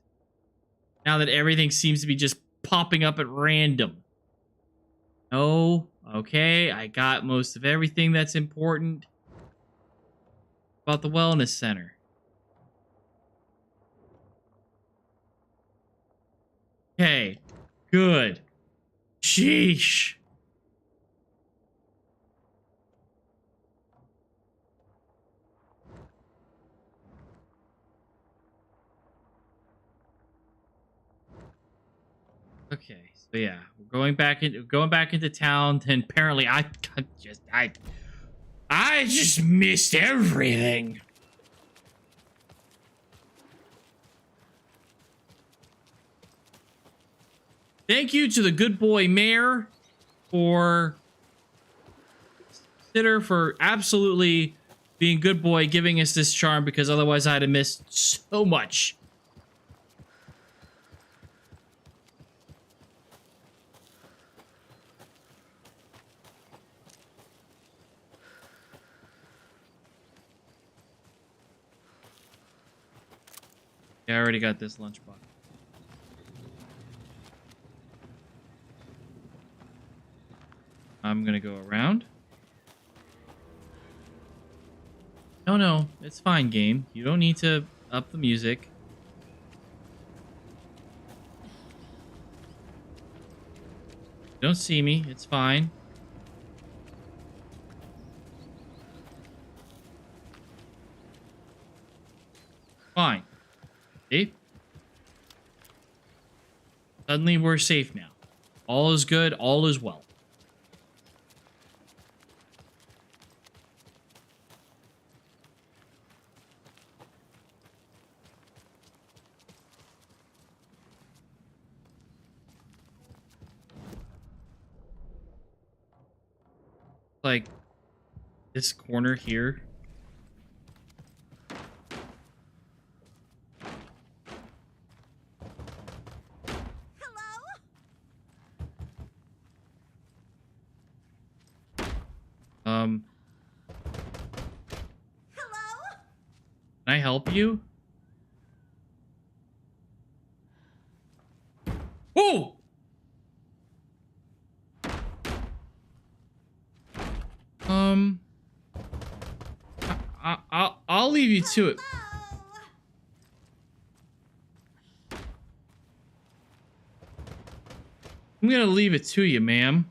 Now that everything seems to be just popping up at random. No. Okay, I got most of everything that's important about the wellness center. Okay, good. Sheesh. Okay, so yeah, we're going back into town. Then apparently I just missed everything. Thank you to the good boy mayor for absolutely being good boy, giving us this charm, because otherwise I'd have missed so much. I already got this lunchbox. I'm gonna go around. No, it's fine, game. You don't need to up the music. You don't see me. It's fine. Fine. See? Suddenly we're safe now. All is good. All is well. Like this corner here. Can I help you? Whoa! I'll leave you to it. I'm gonna leave it to you, ma'am.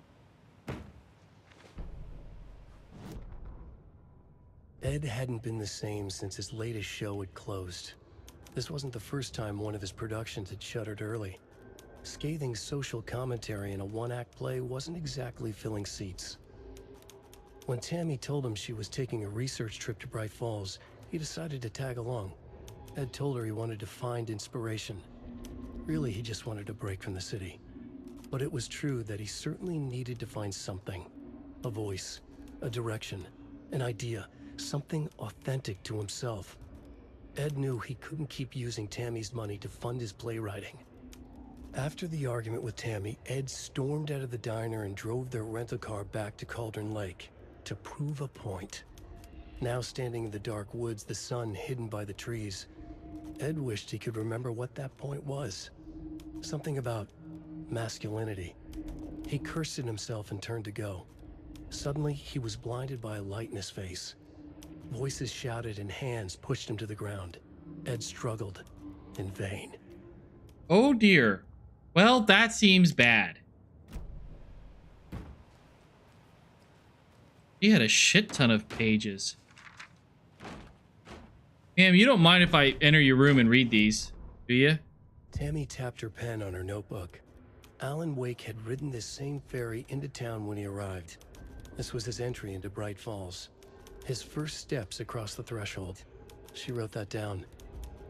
Ed hadn't been the same since his latest show had closed. This wasn't the first time one of his productions had shuttered early. Scathing social commentary in a one-act play wasn't exactly filling seats. When Tammy told him she was taking a research trip to Bright Falls, he decided to tag along. Ed told her he wanted to find inspiration. Really, he just wanted a break from the city. But it was true that he certainly needed to find something. A voice, a direction, an idea, something authentic to himself. Ed knew he couldn't keep using Tammy's money to fund his playwriting. After the argument with Tammy, Ed stormed out of the diner and drove their rental car back to Cauldron Lake to prove a point. Now standing in the dark woods, the sun hidden by the trees, Ed wished he could remember what that point was. Something about masculinity. He cursed at himself and turned to go. Suddenly, he was blinded by a light in his face. Voices shouted and hands pushed him to the ground. Ed struggled in vain. Oh dear. Well, that seems bad. He had a shit ton of pages. Ma'am, you don't mind if I enter your room and read these, do you? Tammy tapped her pen on her notebook. Alan Wake had ridden this same ferry into town when he arrived. This was his entry into Bright Falls. His first steps across the threshold. She wrote that down.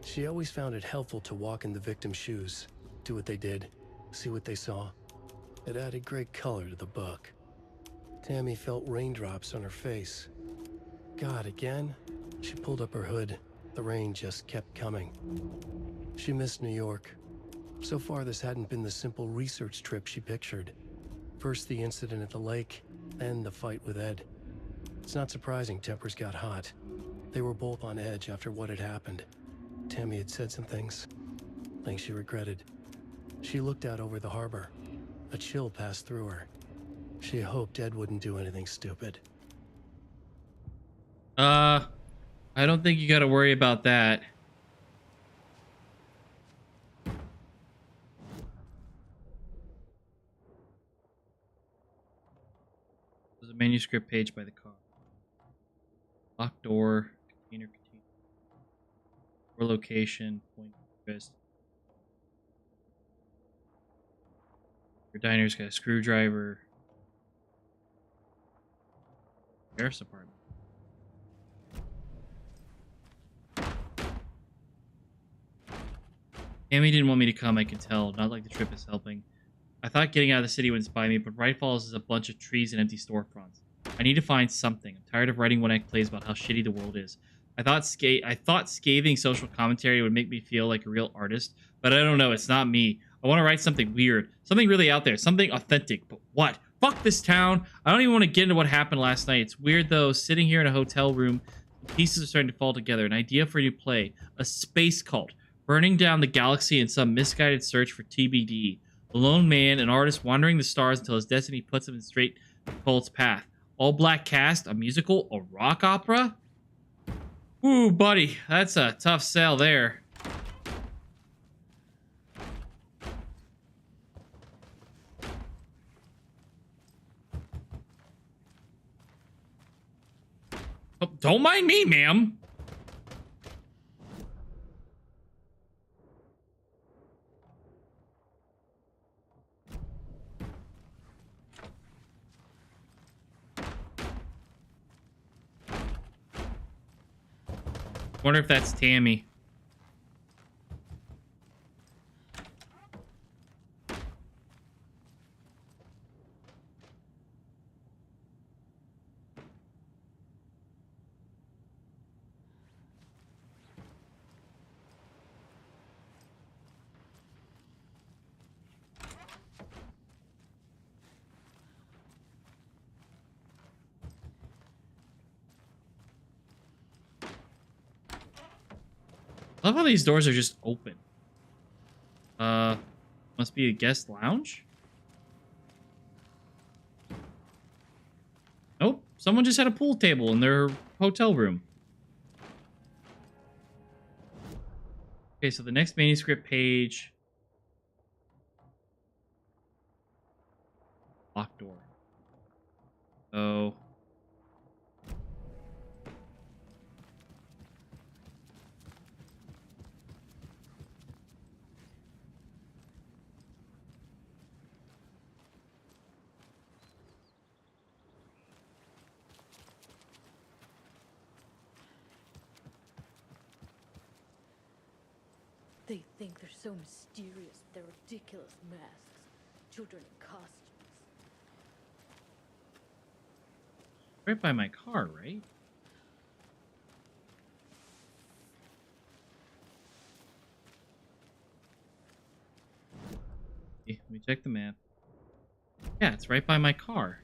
She always found it helpful to walk in the victim's shoes, do what they did, see what they saw. It added great color to the book. Tammy felt raindrops on her face. God, again? She pulled up her hood. The rain just kept coming. She missed New York. So far, this hadn't been the simple research trip she pictured. First the incident at the lake, then the fight with Ed. It's not surprising tempers got hot. They were both on edge after what had happened. Tammy had said some things she regretted. She looked out over the harbor. A chill passed through her. She hoped Ed wouldn't do anything stupid. I don't think you gotta worry about that. There's a manuscript page by the car. Locked door, container, or location, point of interest. Your diner's got a screwdriver. Sheriff's department. Tammy didn't want me to come, I can tell. Not like the trip is helping. I thought getting out of the city wouldn't inspire me, but Bright Falls is a bunch of trees and empty storefronts. I need to find something. I'm tired of writing one-act plays about how shitty the world is. I thought scathing social commentary would make me feel like a real artist, but I don't know. It's not me. I want to write something weird, something really out there, something authentic. But what? Fuck this town. I don't even want to get into what happened last night. It's weird though. Sitting here in a hotel room, the pieces are starting to fall together. An idea for a new play: a space cult burning down the galaxy in some misguided search for TBD. A lone man, an artist wandering the stars until his destiny puts him in straight cult's path. All black cast, a musical, a rock opera? Ooh, buddy, that's a tough sell there. Oh, don't mind me, ma'am. Wonder if that's Tammy. I love how these doors are just open. Must be a guest lounge? Nope. Someone just had a pool table in their hotel room. Okay, so the next manuscript page. Locked door. Oh. They think they're so mysterious, their ridiculous masks. Children in costumes. Right by my car, right? Okay, let me check the map. Yeah, it's right by my car.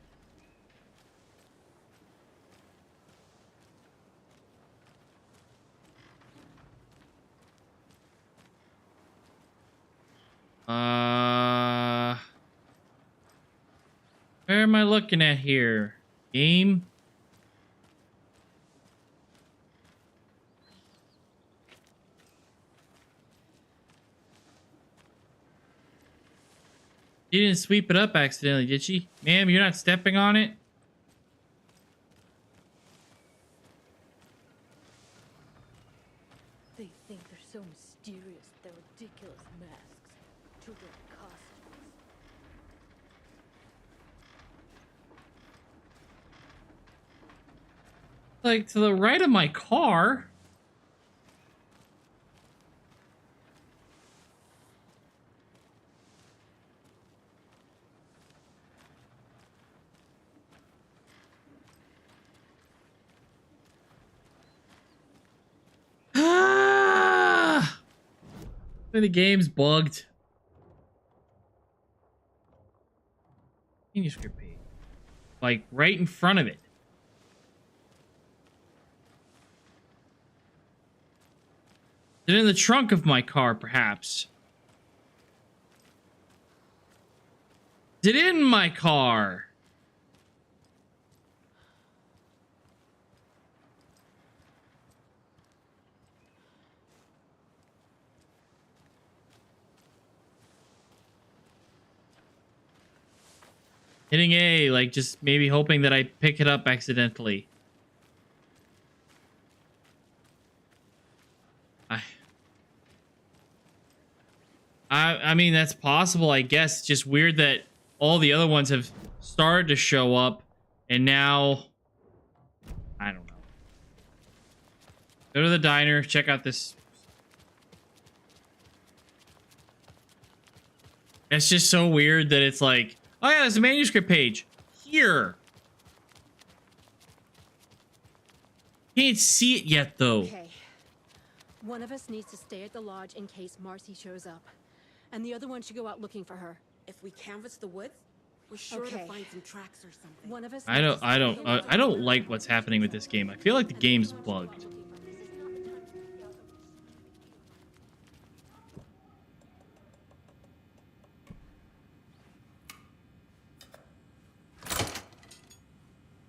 Where am I looking at here? Game? She didn't sweep it up accidentally, did she? Ma'am, you're not stepping on it? They think they're so mysterious, their ridiculous masks. Children in costumes. Like, to the right of my car? Ah! The game's bugged. Manuscript page. Like, right in front of it. Is it in the trunk of my car, perhaps? Is it in my car? Hitting A, like just maybe hoping that I pick it up accidentally. I mean, that's possible, I guess. It's just weird that all the other ones have started to show up, and now... I don't know. Go to the diner, check out this... It's just so weird that it's like, oh yeah, there's a manuscript page. Here. Can't see it yet, though. Okay. One of us needs to stay at the lodge in case Marcy shows up. And the other one should go out looking for her. If we canvass the woods, we're sure to Okay. find some tracks or something. One of us I don't like what's happening with this game. I feel like the game's bugged.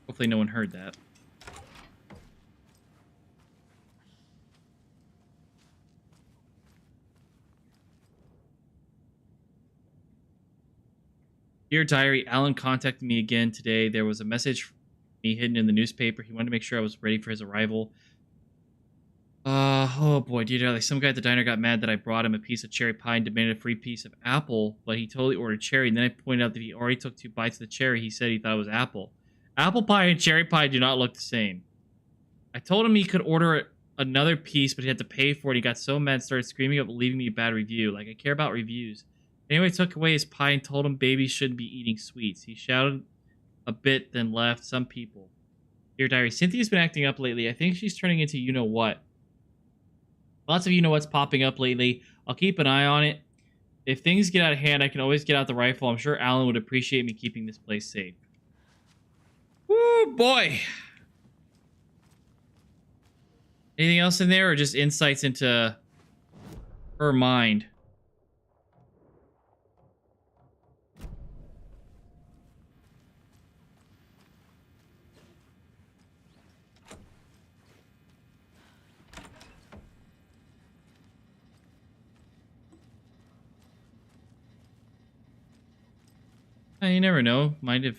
Hopefully no one heard that. Dear Diary, Alan contacted me again today. There was a message from me hidden in the newspaper. He wanted to make sure I was ready for his arrival. Oh boy, dear Diary, some guy at the diner got mad that I brought him a piece of cherry pie and demanded a free piece of apple, but he totally ordered cherry. And then I pointed out that he already took 2 bites of the cherry. He said he thought it was apple. Apple pie and cherry pie do not look the same. I told him he could order another piece, but he had to pay for it. He got so mad, started screaming up, leaving me a bad review. Like, I care about reviews. Anyway, took away his pie and told him babies shouldn't be eating sweets. He shouted a bit, then left. Some people. Dear Diary, Cynthia's been acting up lately. I think she's turning into you-know-what. Lots of you-know-what's popping up lately. I'll keep an eye on it. If things get out of hand, I can always get out the rifle. I'm sure Alan would appreciate me keeping this place safe. Woo, boy. Anything else in there, or just insights into Her mind. You never know. Might have.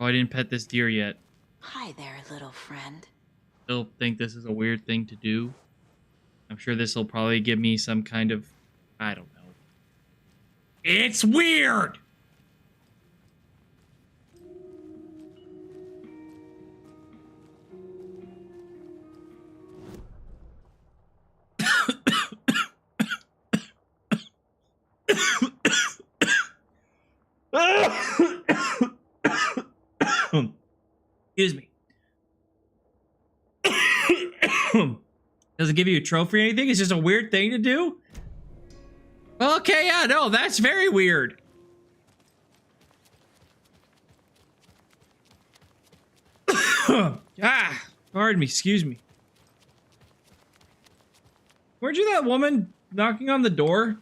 Oh, I didn't pet this deer yet. Hi there, little friend. Still think this is a weird thing to do. I'm sure this will probably give me some kind of... I don't know. It's weird! Excuse me. Doesn't give you a trophy or anything? It's just a weird thing to do? Okay, yeah, no, that's very weird. Pardon me, excuse me. Weren't you that woman knocking on the door?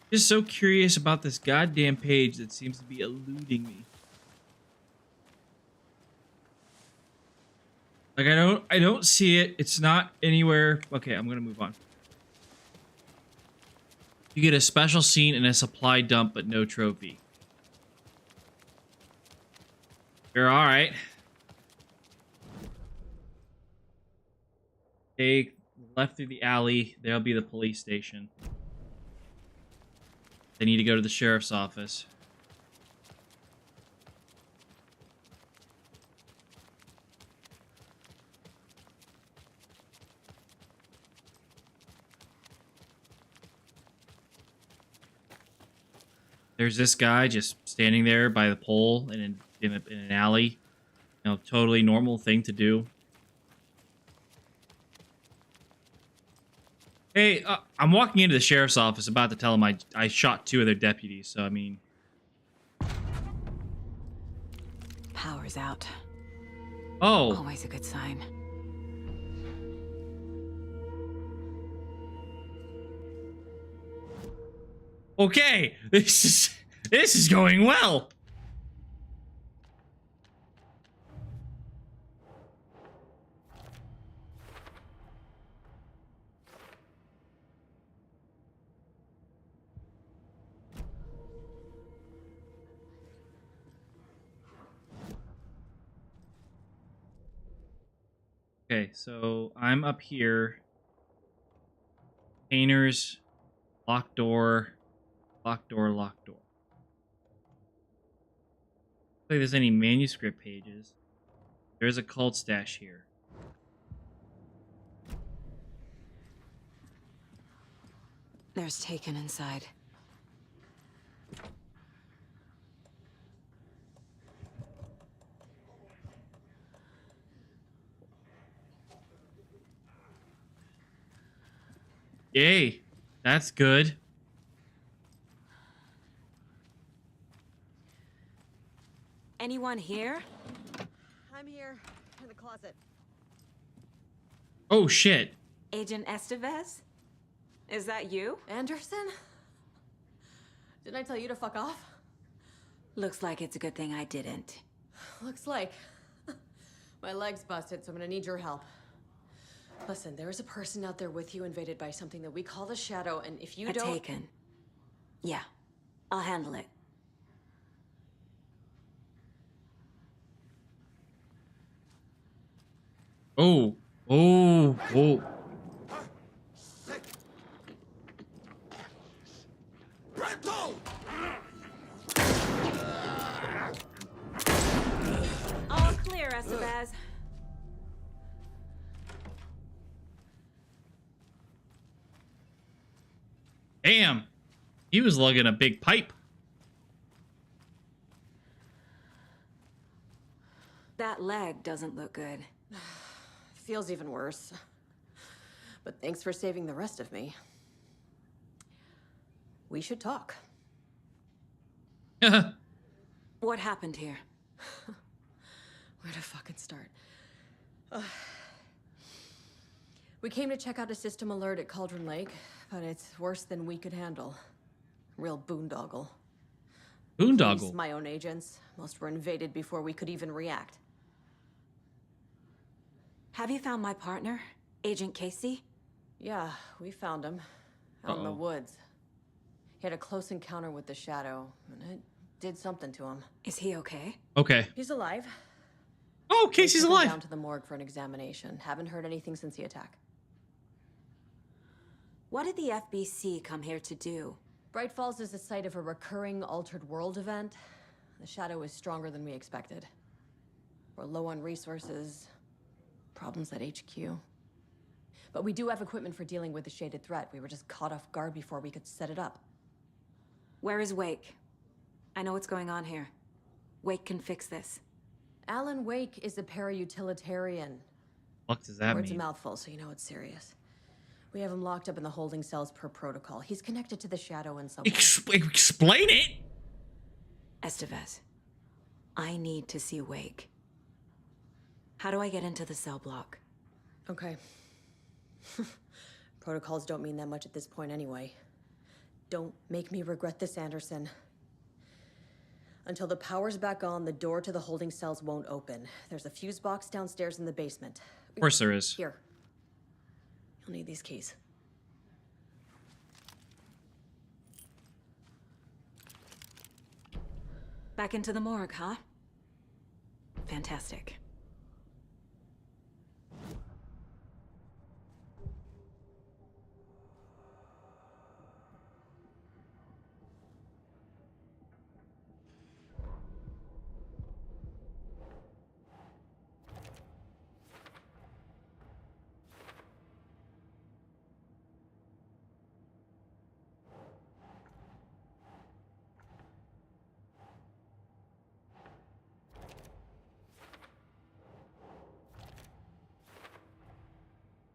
Just so curious about this goddamn page that seems to be eluding me. Like I don't see it. It's not anywhere. Okay, I'm gonna move on. You get a special scene in a supply dump, but no trophy. You're all right. Take left through the alley. There'll be the police station. They need to go to the sheriff's office. There's this guy just standing there by the pole in an alley. You know, totally normal thing to do. Hey, I'm walking into the sheriff's office about to tell him I shot 2 of their deputies, so I mean... Power's out. Oh. Always a good sign. Okay, this is going well. Okay, so I'm up here. Painters, locked door, locked door, locked door. Looks like there's any manuscript pages. There's a cult stash here. There's Taken inside. Yay, that's good. Anyone here? I'm here, in the closet. Oh shit. Agent Estevez? Is that you? Anderson? Didn't I tell you to fuck off? Looks like it's a good thing I didn't. Looks like. My leg's busted, so I'm gonna need your help. Listen, there is a person out there with you invaded by something that we call the Shadow, and if you don't... Taken. Yeah, I'll handle it. Oh. Oh. Oh. All clear, Estevez. Damn. He was lugging a big pipe. That leg doesn't look good. feels even worse. But thanks for saving the rest of me. We should talk. What happened here? Where to fucking start? We came to check out a system alert at Cauldron Lake, but it's worse than we could handle. Real boondoggle. Boondoggle? Police, my own agents. Most were invaded before we could even react. Have you found my partner, Agent Casey? Yeah, we found him. Out in the woods. He had a close encounter with the Shadow, and it did something to him. Is he okay? Okay. He's alive. Oh, Casey's They took him alive. down to the morgue for an examination. Haven't heard anything since the attack. What did the FBC come here to do? Bright Falls is the site of a recurring altered world event. The Shadow is stronger than we expected. We're low on resources. Problems at HQ. But we do have equipment for dealing with the shaded threat. We were just caught off guard before we could set it up. Where is Wake? I know what's going on here. Wake can fix this. Alan Wake is a para-utilitarian. What does that Word's a mean? mouthful, so you know it's serious. We have him locked up in the holding cells per protocol. He's connected to the Shadow in some way. Explain it. Estevez, I need to see Wake. How do I get into the cell block? Okay. Protocols don't mean that much at this point anyway. Don't make me regret this, Anderson. Until the power's back on, the door to the holding cells won't open. There's a fuse box downstairs in the basement. Of course there is. Here. You'll need these keys. Back into the morgue, huh? Fantastic.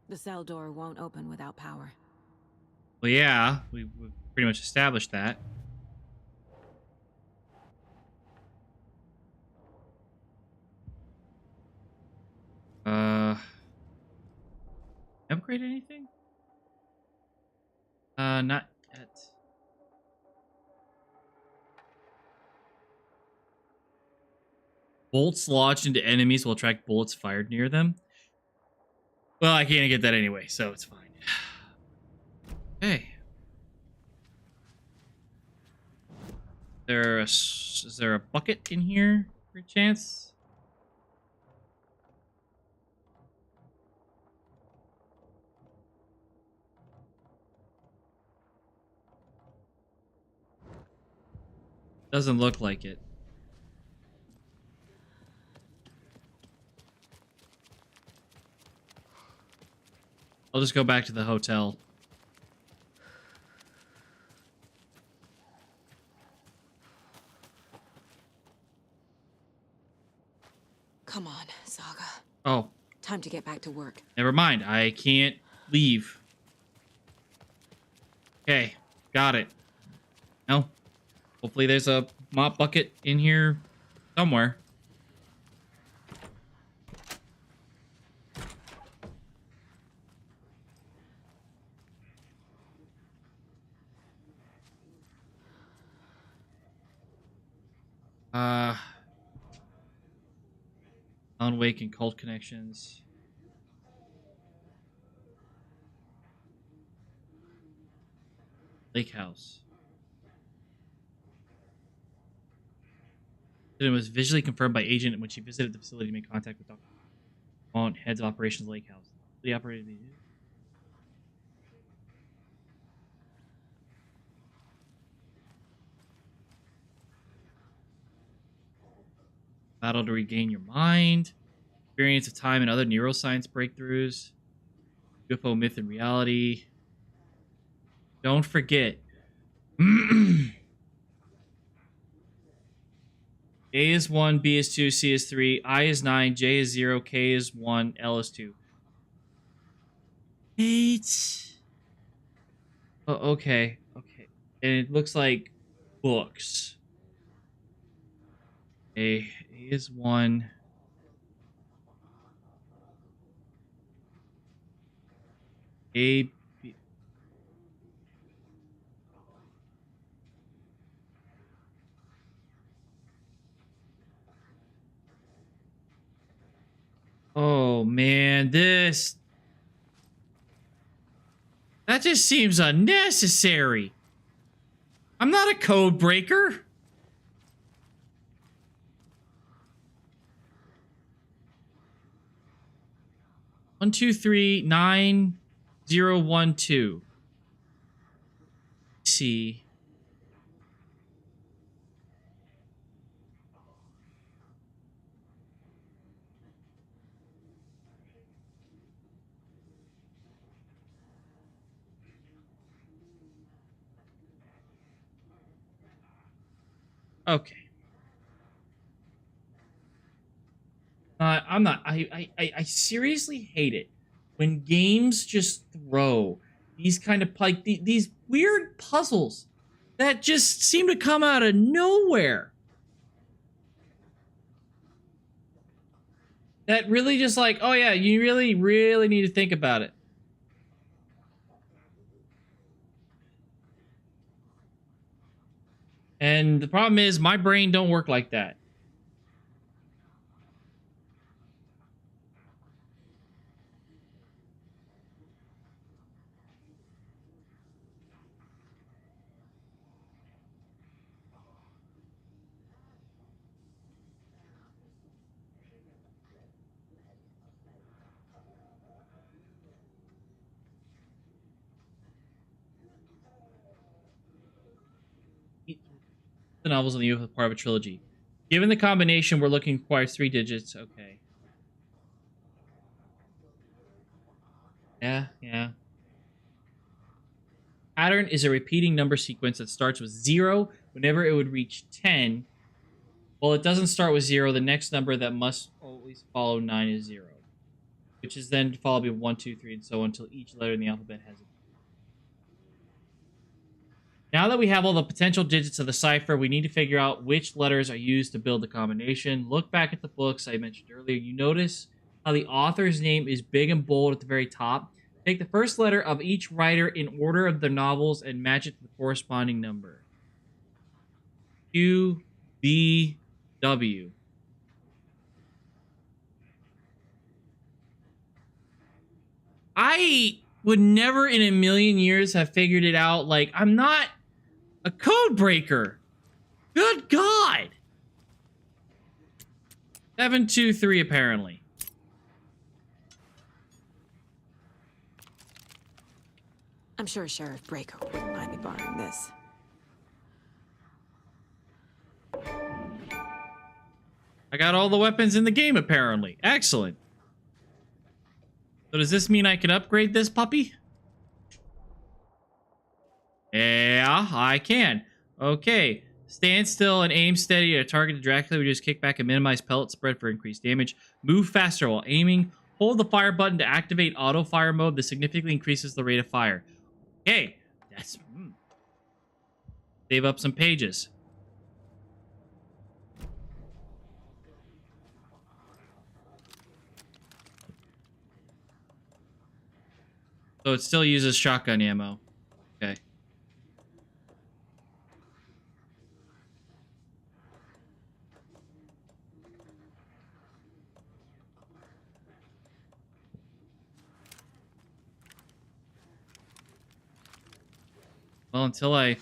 The cell door won't open without power. Well, yeah, we've pretty much established that. Upgrade anything? Not yet. Bolts lodged into enemies will attract bullets fired near them. Well, I can't get that anyway, so it's fine. Okay. Is there a bucket in here for a chance? Doesn't look like it. I'll just go back to the hotel. Come on, Saga. Oh, Time to get back to work. never mind. I can't leave. Okay, got it. No. Hopefully there's a mop bucket in here somewhere. Alan Wake and Cult Connections. Lake House. It was visually confirmed by agent when she visited the facility to make contact with Dr. Mount, heads of operations Lake House. The operated the battle to regain your mind, experience of time and other neuroscience breakthroughs, UFO myth and reality. Don't forget. A is 1, B is 2, C is 3, I is 9, J is 0, K is 1, L is 2. 8. Oh, okay. Okay. And it looks like books. A is 1. A, B. Oh man, that just seems unnecessary. I'm not a code breaker. One, 2, 3, 9, 0, 1, 2. See. Okay. I'm not. I seriously hate it when games just throw these kind of like these weird puzzles that just seem to come out of nowhere. That really just like, oh yeah, you really, really need to think about it. And the problem is my brain don't work like that. The novels in the youth part of a trilogy. Given the combination we're looking requires 3 digits. Okay. Yeah. Pattern is a repeating number sequence that starts with 0 whenever it would reach 10. Well, it doesn't start with 0. The next number that must always follow 9 is 0, which is then followed by 1, 2, 3, and so on until each letter in the alphabet has a. Now that we have all the potential digits of the cipher, we need to figure out which letters are used to build the combination. Look back at the books I mentioned earlier. You notice how the author's name is big and bold at the very top. Take the first letter of each writer in order of their novels and match it to the corresponding number. Q, B, W. I would never in a million years have figured it out. Like, I'm not a code breaker. Good God. 723 apparently. I'm sure Sheriff Breaker wouldn't mind me borrowing this. I got all the weapons in the game apparently. Excellent. So does this mean I can upgrade this puppy? Yeah, I can. Okay. Stand still and aim steady at a target to directly reduce kickback and minimize pellet spread for increased damage. Move faster while aiming. Hold the fire button to activate auto fire mode. This significantly increases the rate of fire. Okay. That's... Save up some pages. So it still uses shotgun ammo. Okay. Well, until I...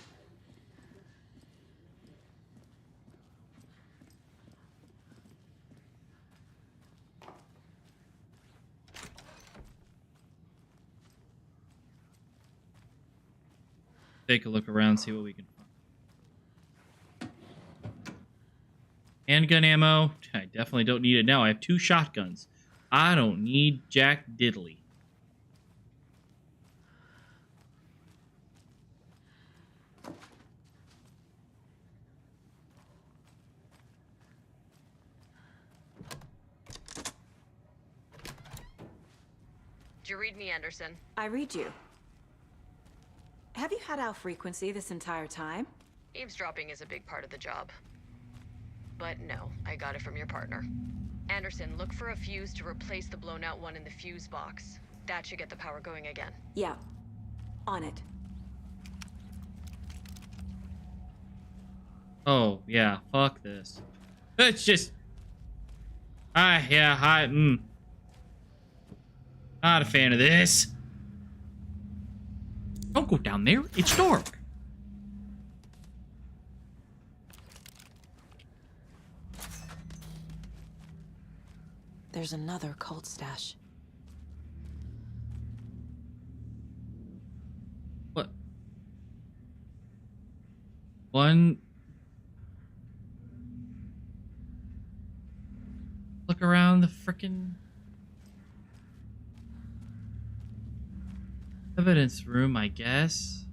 take a look around, see what we can find. Handgun ammo. I definitely don't need it now. I have 2 shotguns. I don't need jack diddly. you read me, Anderson? I read you. Have you had our frequency this entire time? Eavesdropping is a big part of the job. But no, I got it from your partner. Anderson, look for a fuse to replace the blown out one in the fuse box. That should get the power going again. Yeah. On it. Oh, yeah. Fuck this. It's just... Not a fan of this. Don't go down there. It's dark. There's another cult stash. What? One... Look around the frickin' evidence room, I guess.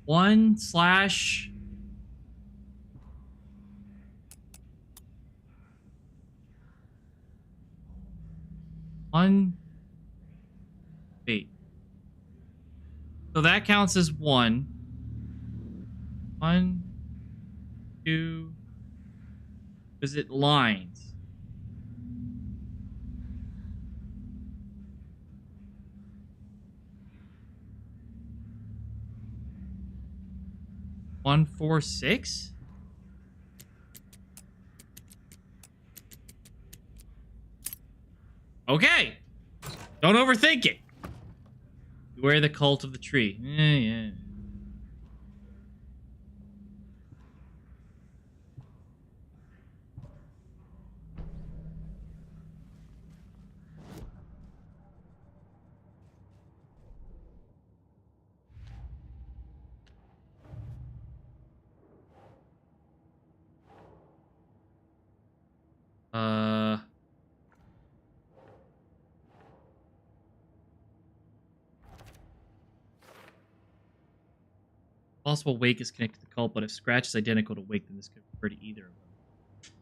One slash... One... Wait. So that counts as one. 1, 2... Is it lines? One, 4, 6? Okay. Don't overthink it. Beware the cult of the tree. Yeah. Possible Wake is connected to the cult, but if Scratch is identical to Wake, then this could refer to either of them.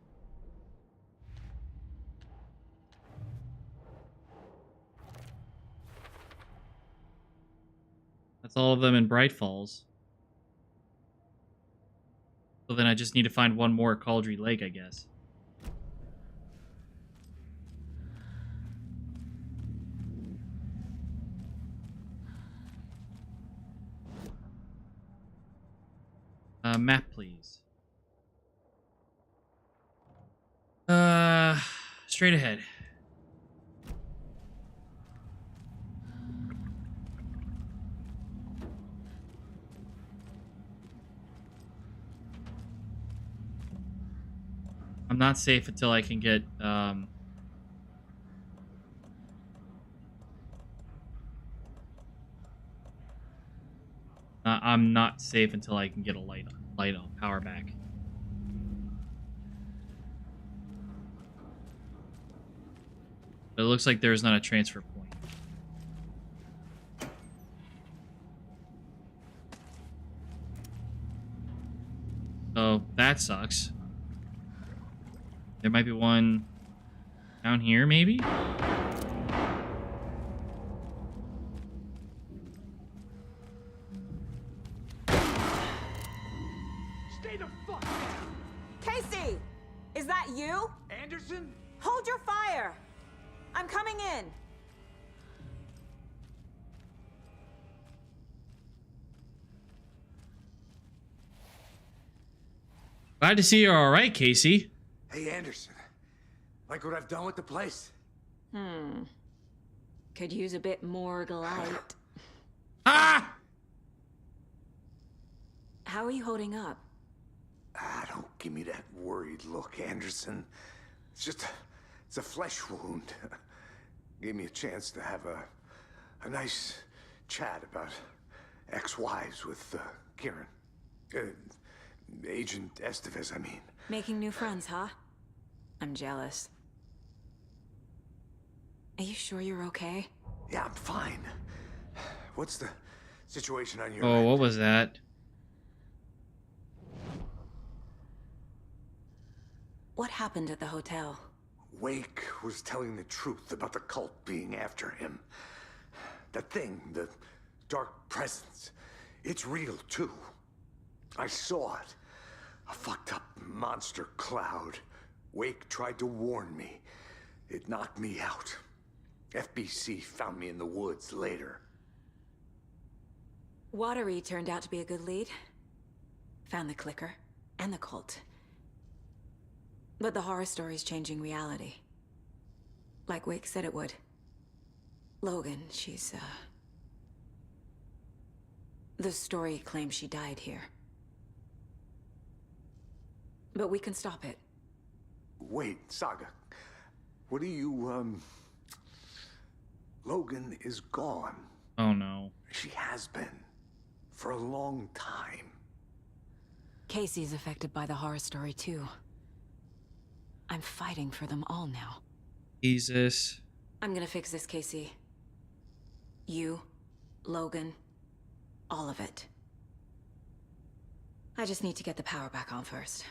That's all of them in Bright Falls. So then I just need to find one more at Cauldry Lake, I guess. Map, please. Straight ahead. I'm not safe until I can get, I'm not safe until I can get a light on power back. But it looks like there's not a transfer point. So that sucks. There might be one down here, maybe? Stay the fuck down! Casey! Is that you? Anderson? Hold your fire! I'm coming in! Glad to see you're alright, Casey. Hey, Anderson. Like what I've done with the place? Could use a bit more light. Ah! How are you holding up? Don't give me that worried look, Anderson. It's a flesh wound. Gave me a chance to have a nice chat about ex-wives with Kieran. Agent Estevez, I mean. Making new friends, huh? I'm jealous. Are you sure you're okay? Yeah, I'm fine. What's the situation on your Oh, end? what was that? What happened at the hotel? Wake was telling the truth about the cult being after him. That thing, the dark presence, it's real too. I saw it. A fucked up monster cloud. Wake tried to warn me. It knocked me out. FBC found me in the woods later. Watery turned out to be a good lead. Found the clicker and the cult. But the horror story's changing reality. Like Wake said it would. Logan, she's, the story claims she died here. But we can stop it. Wait, Saga. What do you, Logan is gone. Oh no. She has been. For a long time. Casey's affected by the horror story too. I'm fighting for them all now. Jesus. I'm gonna fix this, Casey. You, Logan, all of it. I just need to get the power back on first.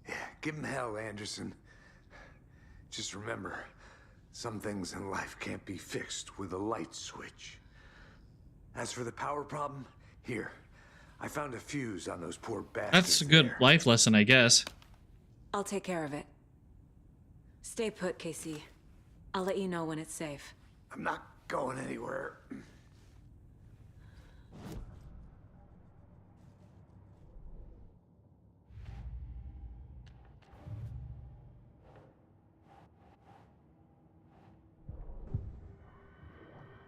Yeah, give him hell, Anderson. Just remember, some things in life can't be fixed with a light switch. As for the power problem, here, I found a fuse on those poor bastards. That's a good life lesson, I guess. I'll take care of it. Stay put, Casey. I'll let you know when it's safe. I'm not going anywhere.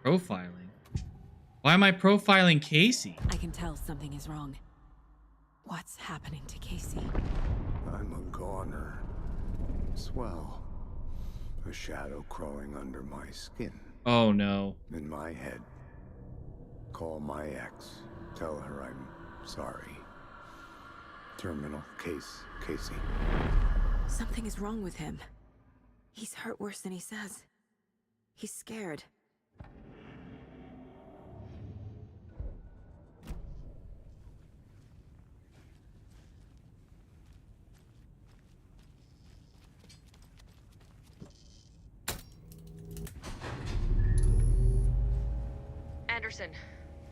Profiling? Why am I profiling Casey? I can tell something is wrong. What's happening to Casey? I'm a goner. Swell. A shadow crawling under my skin. Oh no. In my head. Call my ex. Tell her I'm sorry. Terminal case, Casey. Something is wrong with him. He's hurt worse than he says. He's scared. Anderson,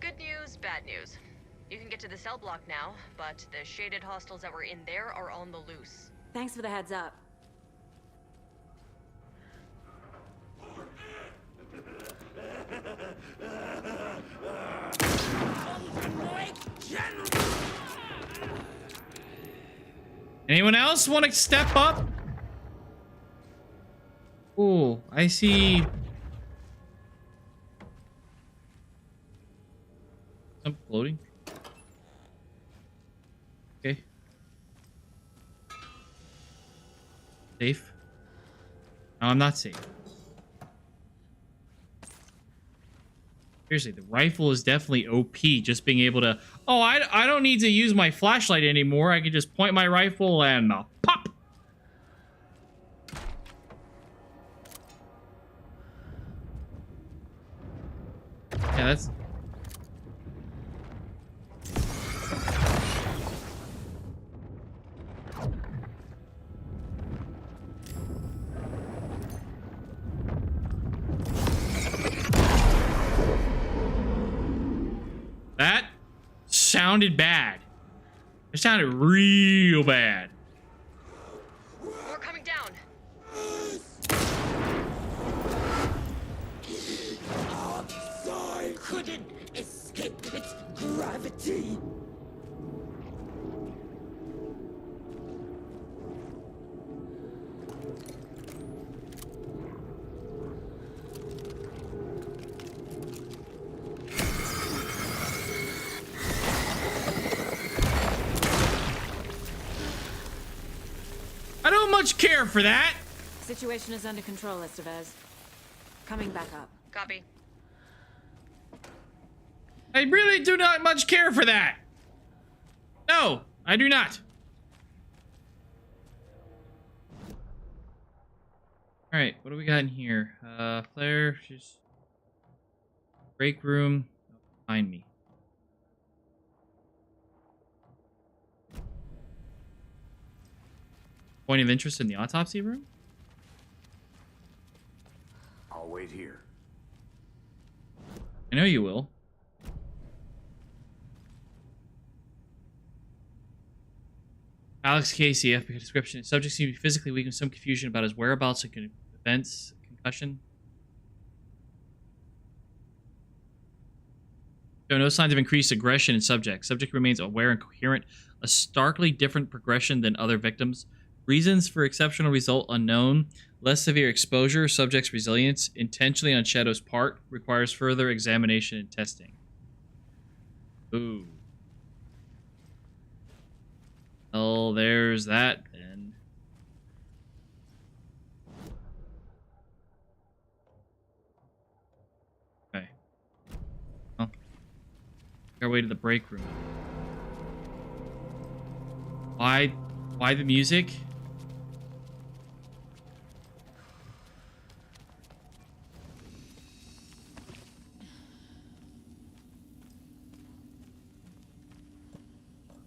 good news, bad news. You can get to the cell block now, but the shaded hostiles that were in there are on the loose. Thanks for the heads up. Anyone else want to step up? Ooh, I see. Some floating. Okay. Safe. No, I'm not safe. Seriously, the rifle is definitely OP. Just being able to... Oh, I don't need to use my flashlight anymore. I can just point my rifle and pop! Yeah, that's... That sounded bad. It sounded real bad. We're coming down. I couldn't escape its gravity. I don't much care for that. Situation is under control, Estevez. Coming back up. Copy. I really do not much care for that. No, I do not. All right, what do we got in here? Flare, just break room. Find me. Point of interest in the autopsy room? I'll wait here. I know you will. Alex Casey, FBI description. Subject seemed to be physically weak with some confusion about his whereabouts and events, concussion. There are no signs of increased aggression in subject. Subject remains aware and coherent, a starkly different progression than other victims. Reasons for exceptional result unknown. Less severe exposure, subject's resilience, intentionally on Shadow's part, requires further examination and testing. Ooh. Well, there's that then. Okay. Well, our way to the break room. Why the music?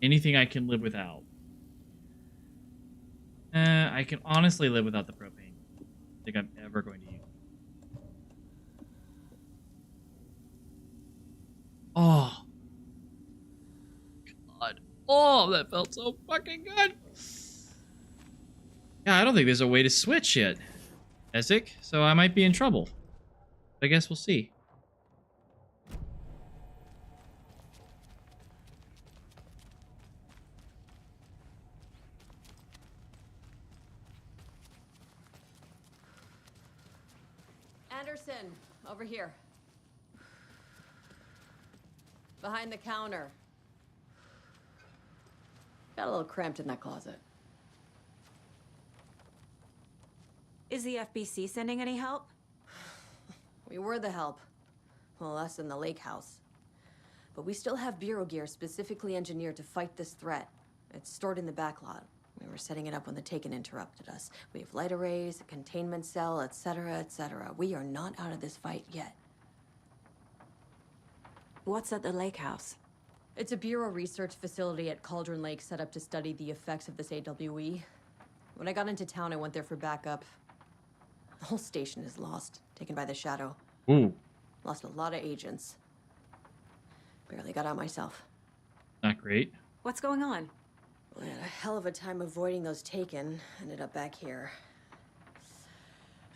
Anything I can live without. I can honestly live without the propane. I think I'm ever going to use it. Oh. God. Oh, that felt so fucking good. Yeah, I don't think there's a way to switch yet, Ezek, so I might be in trouble. I guess we'll see. Anderson, over here. Behind the counter. Got a little cramped in that closet. Is the FBC sending any help? We were the help. Well, us in the lake house. But we still have Bureau gear specifically engineered to fight this threat. It's stored in the back lot. We were setting it up when the Taken interrupted us. We have light arrays, a containment cell, etc., etc. We are not out of this fight yet. What's at the lake house? It's a Bureau research facility at Cauldron Lake set up to study the effects of this AWE. When I got into town, I went there for backup. The whole station is lost, taken by the Shadow. Ooh. Lost a lot of agents. Barely got out myself. Not great. What's going on? We had a hell of a time avoiding those Taken. Ended up back here.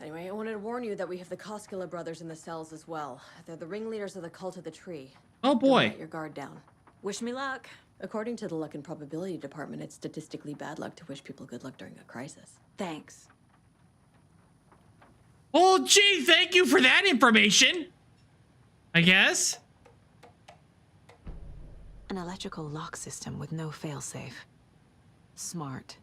Anyway, I wanted to warn you that we have the Koskela brothers in the cells as well. They're the ringleaders of the Cult of the Tree. Oh boy. Don't let your guard down. Wish me luck. According to the Luck and Probability Department, it's statistically bad luck to wish people good luck during a crisis. Thanks. Oh, gee, thank you for that information. I guess. An electrical lock system with no failsafe. Smart.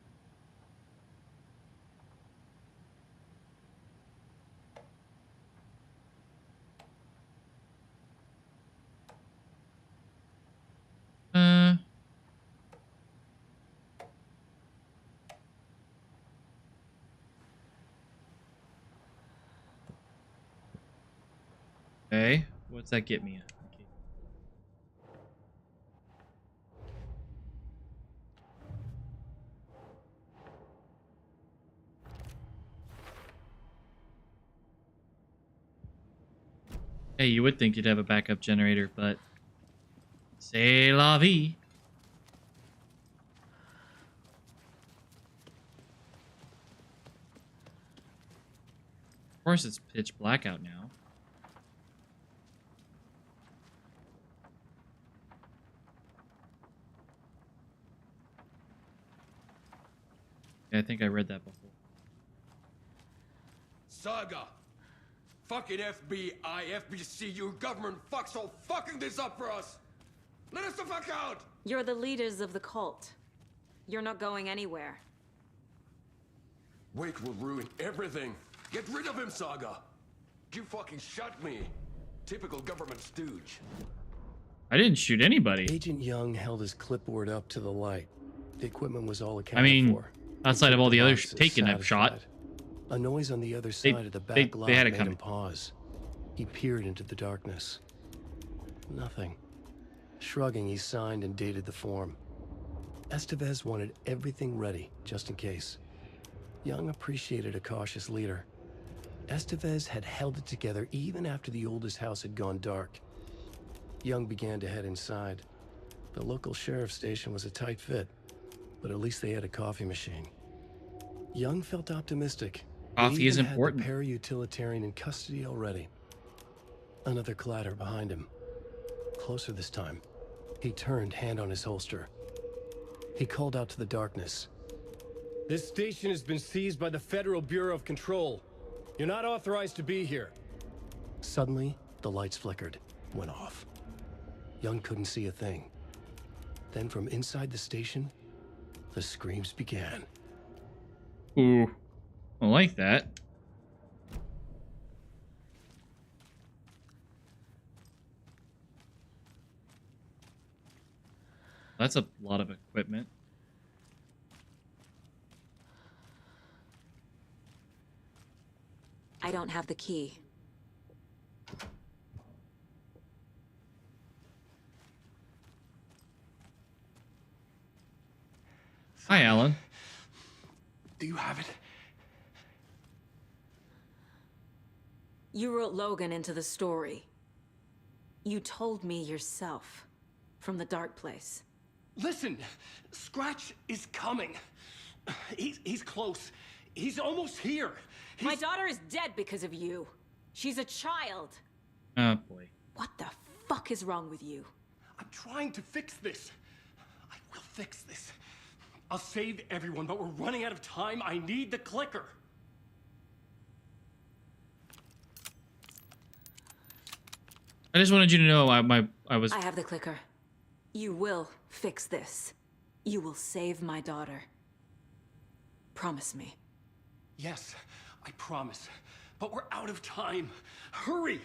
Okay, what's that get me? Okay. Hey, you would think you'd have a backup generator, but c'est la vie. Of course, it's pitch black out now. Yeah, I think I read that before. Saga! Fucking FBI, FBC, your government fucks all fucking this up for us! Let us the fuck out! You're the leaders of the cult. You're not going anywhere. Wake will ruin everything. Get rid of him, Saga! You fucking shot me. Typical government stooge. I didn't shoot anybody. Agent Young held his clipboard up to the light. The equipment was all I accounted mean, for. outside of all the other Boxes Taken I've shot. satisfied. A noise on the other side of the back lot they had it made coming. him pause. He peered into the darkness. Nothing. Shrugging, he signed and dated the form. Estevez wanted everything ready, just in case. Young appreciated a cautious leader. Estevez had held it together even after the oldest house had gone dark. Young began to head inside. The local sheriff's station was a tight fit, but at least they had a coffee machine. Young felt optimistic. Coffee is They even important. had the para-utilitarian in custody already. Another clatter behind him. Closer this time. He turned, hand on his holster. He called out to the darkness. This station has been seized by the Federal Bureau of Control. You're not authorized to be here. Suddenly, the lights flickered, went off. Young couldn't see a thing. Then from inside the station, the screams began. Ooh, I like that. That's a lot of equipment. I don't have the key. Hi, Alan. Do you have it? You wrote Logan into the story. You told me yourself. From the dark place. Listen, Scratch is coming. He's close. He's almost here. My daughter is dead because of you. She's a child. Oh, boy. What the fuck is wrong with you? I'm trying to fix this. I will fix this. I'll save everyone, but we're running out of time. I need the clicker. I just wanted you to know I was... I have the clicker. You will fix this. You will save my daughter. Promise me. Yes, I promise. But we're out of time. Hurry!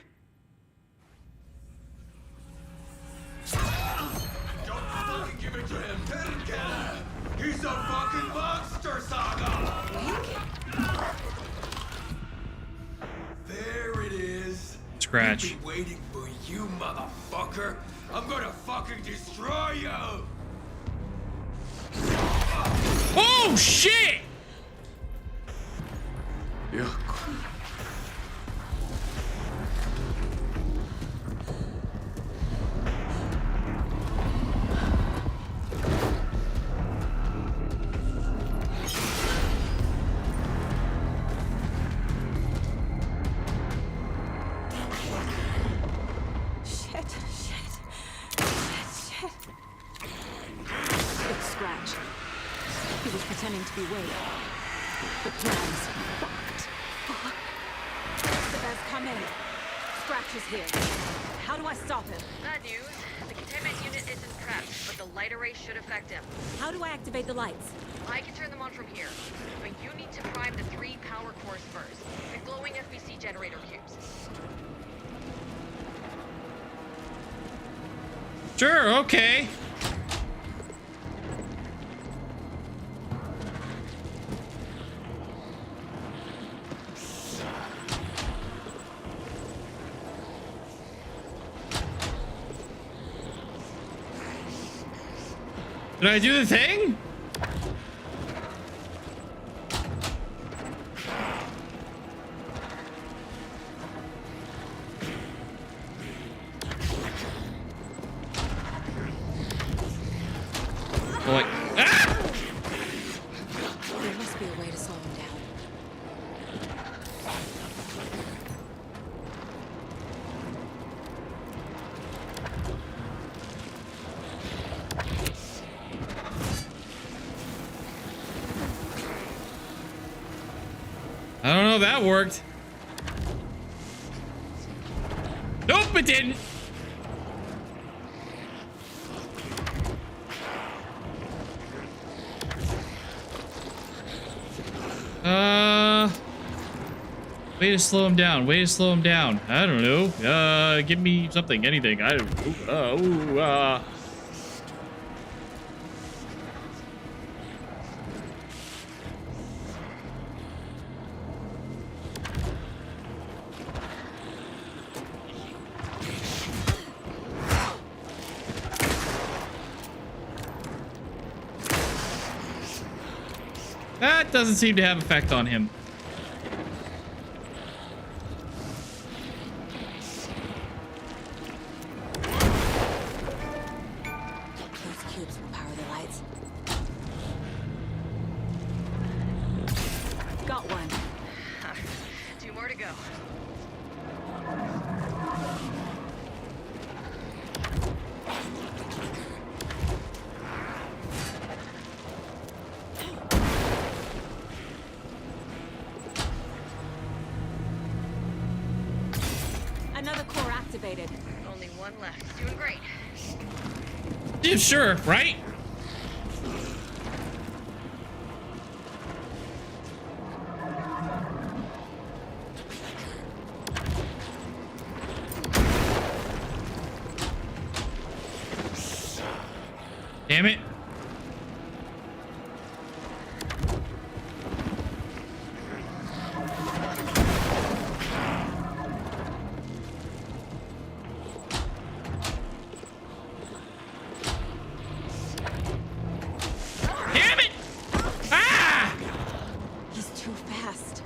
Don't fucking give it to him! Let him kill him! He's a fucking monster, Saga! There it is. Scratch. I've been waiting for you, motherfucker! I'm gonna fucking destroy you! Oh, shit! Yeah. Pretending to be Wade. The plan's fucked. Estevez, come in. Scratch is here. How do I stop him? Bad news. The containment unit isn't prepped, but the light array should affect him. How do I activate the lights? I can turn them on from here, but you need to prime the 3 power cores first. The glowing FBC generator cubes. Sure, okay. Did I do the thing? Boy. Ah! There must be a way to slow him down. I don't know if that worked. Nope, it didn't. Way to slow him down. Way to slow him down. I don't know. Give me something, anything. I don't know. Ah! That doesn't seem to have effect on him. Those cubes will power the lights. Got one. 2 more to go. Another core activated. Only 1 left. Doing great. Yeah, sure, right? Damn it. Damn it! Ah! He's too fast.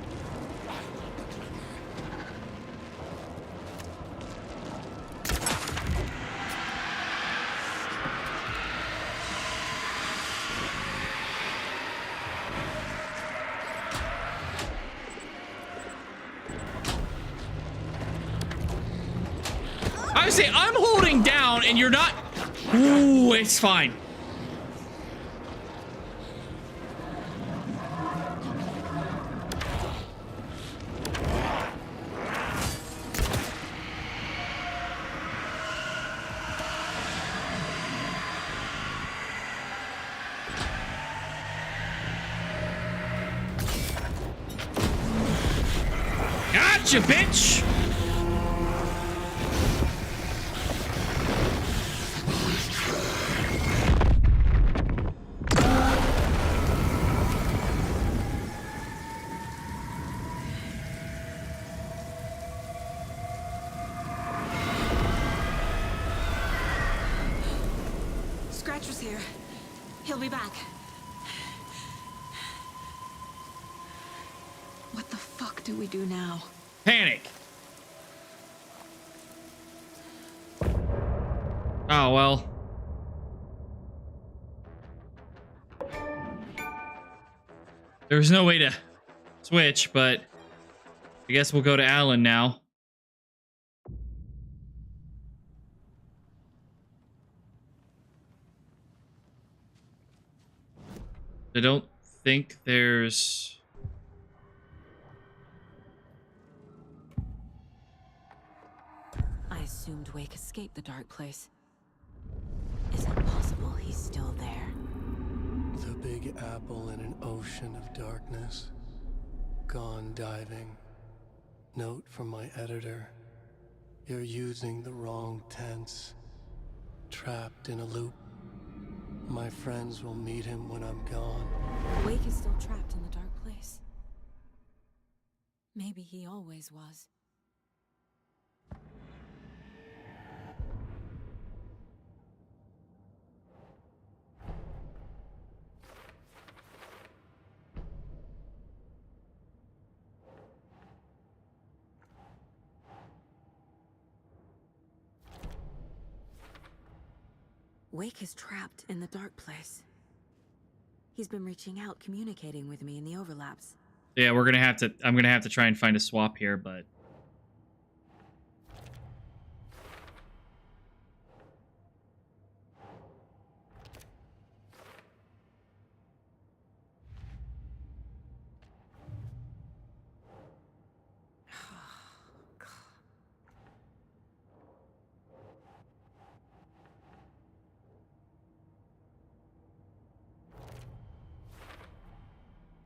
I say I'm holding down and you're not. Ooh, it's fine. Gotcha, bitch! Scratcher's here. He'll be back. What the fuck do we do now? Panic. Oh, well. There's no way to switch, but I guess we'll go to Alan now. I don't think there's... I assumed Wake escaped the dark place. Is it possible he's still there? The Big Apple in an ocean of darkness. Gone diving. Note from my editor. You're using the wrong tense. Trapped in a loop. My friends will meet him when I'm gone. Wake is still trapped in the dark place. Maybe he always was. Wake is trapped in the dark place. He's been reaching out, communicating with me in the overlaps. Yeah, we're gonna have to... I'm gonna have to try and find a swap here, but...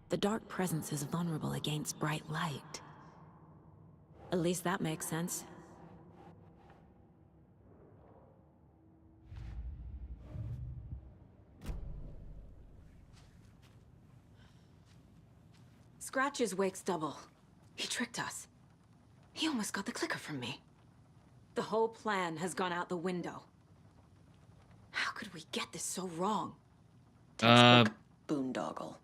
The dark presence is vulnerable against bright light. At least that makes sense. Scratch is Wake's double. He tricked us. He almost got the clicker from me. The whole plan has gone out the window. How could we get this so wrong? Textbook boondoggle.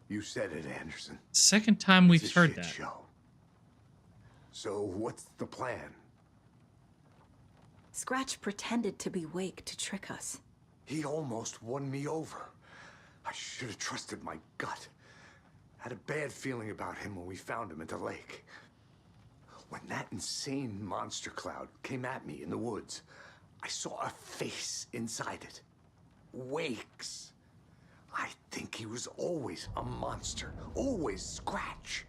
You said it, Anderson. Second time we've It's a heard shit that. show. So what's the plan? Scratch pretended to be Wake to trick us. He almost won me over. I should have trusted my gut. Had a bad feeling about him when we found him at the lake. When that insane monster cloud came at me in the woods, I saw a face inside it. Wake's. I think he was always a monster. Always Scratch.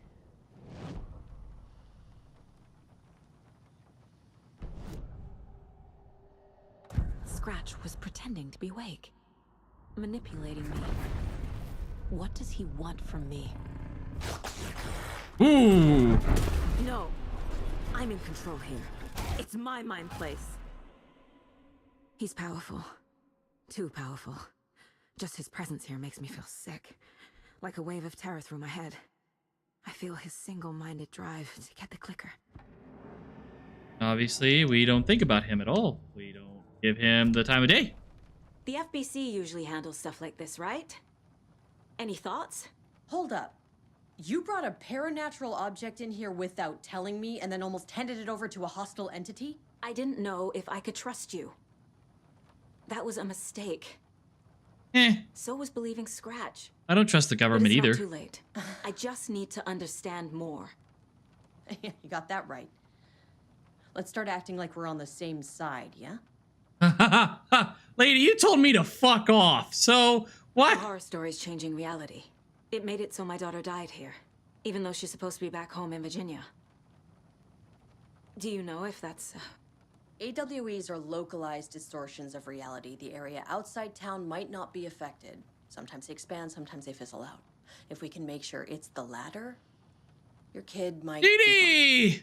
Scratch was pretending to be Wake. Manipulating me. What does he want from me? Ooh. No. I'm in control here. It's my mind place. He's powerful. Too powerful. Just his presence here makes me feel sick. Like a wave of terror through my head. I feel his single-minded drive to get the clicker. Obviously, we don't think about him at all. We don't give him the time of day. The FBC usually handles stuff like this, right? Any thoughts? Hold up. You brought a paranatural object in here without telling me and then almost handed it over to a hostile entity? I didn't know if I could trust you. That was a mistake. So was believing Scratch. I don't trust the government But either. it's not too late. I just need to understand more. You got that right. Let's start acting like we're on the same side, yeah? Lady, you told me to fuck off, so what? The horror story's changing reality. It made it so my daughter died here, even though she's supposed to be back home in Virginia. Do you know if that's... AWEs are localized distortions of reality. The area outside town might not be affected. Sometimes they expand, sometimes they fizzle out. If we can make sure it's the latter, your kid might... Dee!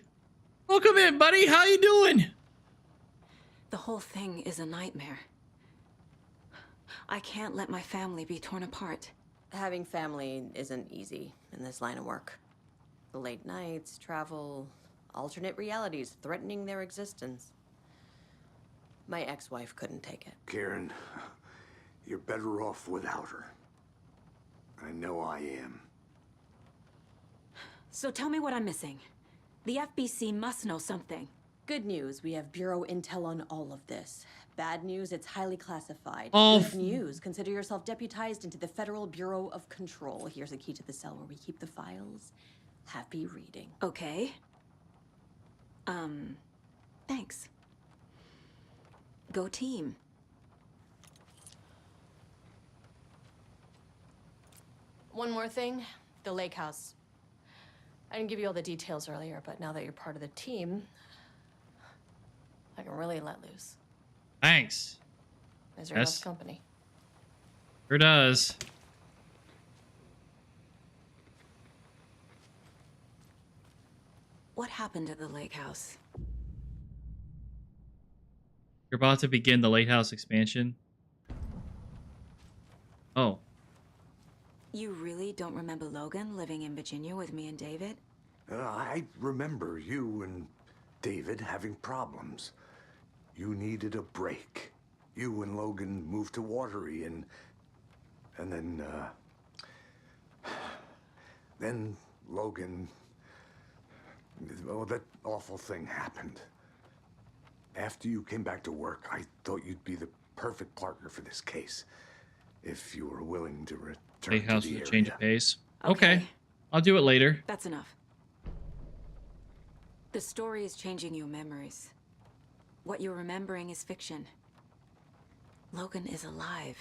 Welcome in, buddy. How you doing? The whole thing is a nightmare. I can't let my family be torn apart. Having family isn't easy in this line of work. The late nights, travel, alternate realities threatening their existence. My ex-wife couldn't take it. Karen, you're better off without her. I know I am. So tell me what I'm missing. The FBC must know something. Good news, we have Bureau intel on all of this. Bad news, it's highly classified. Oh. Good news, consider yourself deputized into the Federal Bureau of Control. Here's a key to the cell where we keep the files. Happy reading. Okay. Thanks. Go team. One more thing, the lake house. I didn't give you all the details earlier, but now that you're part of the team, I can really let loose. Thanks. Is there enough company? Sure does. What happened at the lake house? You're about to begin the Lake House expansion. Oh. You really don't remember Logan living in Virginia with me and David? I remember you and David having problems. You needed a break. You and Logan moved to Watery and then Logan, well, that awful thing happened. After you came back to work, I thought you'd be the perfect partner for this case. If you were willing to return Lake House to the with a area. change of pace. Okay. I'll do it later. That's enough. The story is changing your memories. What you're remembering is fiction. Logan is alive.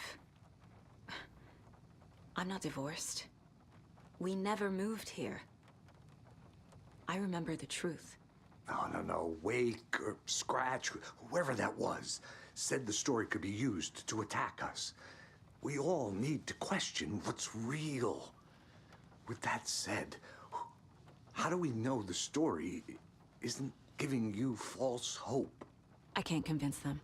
I'm not divorced. We never moved here. I remember the truth. No. Wake or Scratch, whoever that was, said the story could be used to attack us. We all need to question what's real. With that said, how do we know the story isn't giving you false hope? I can't convince them.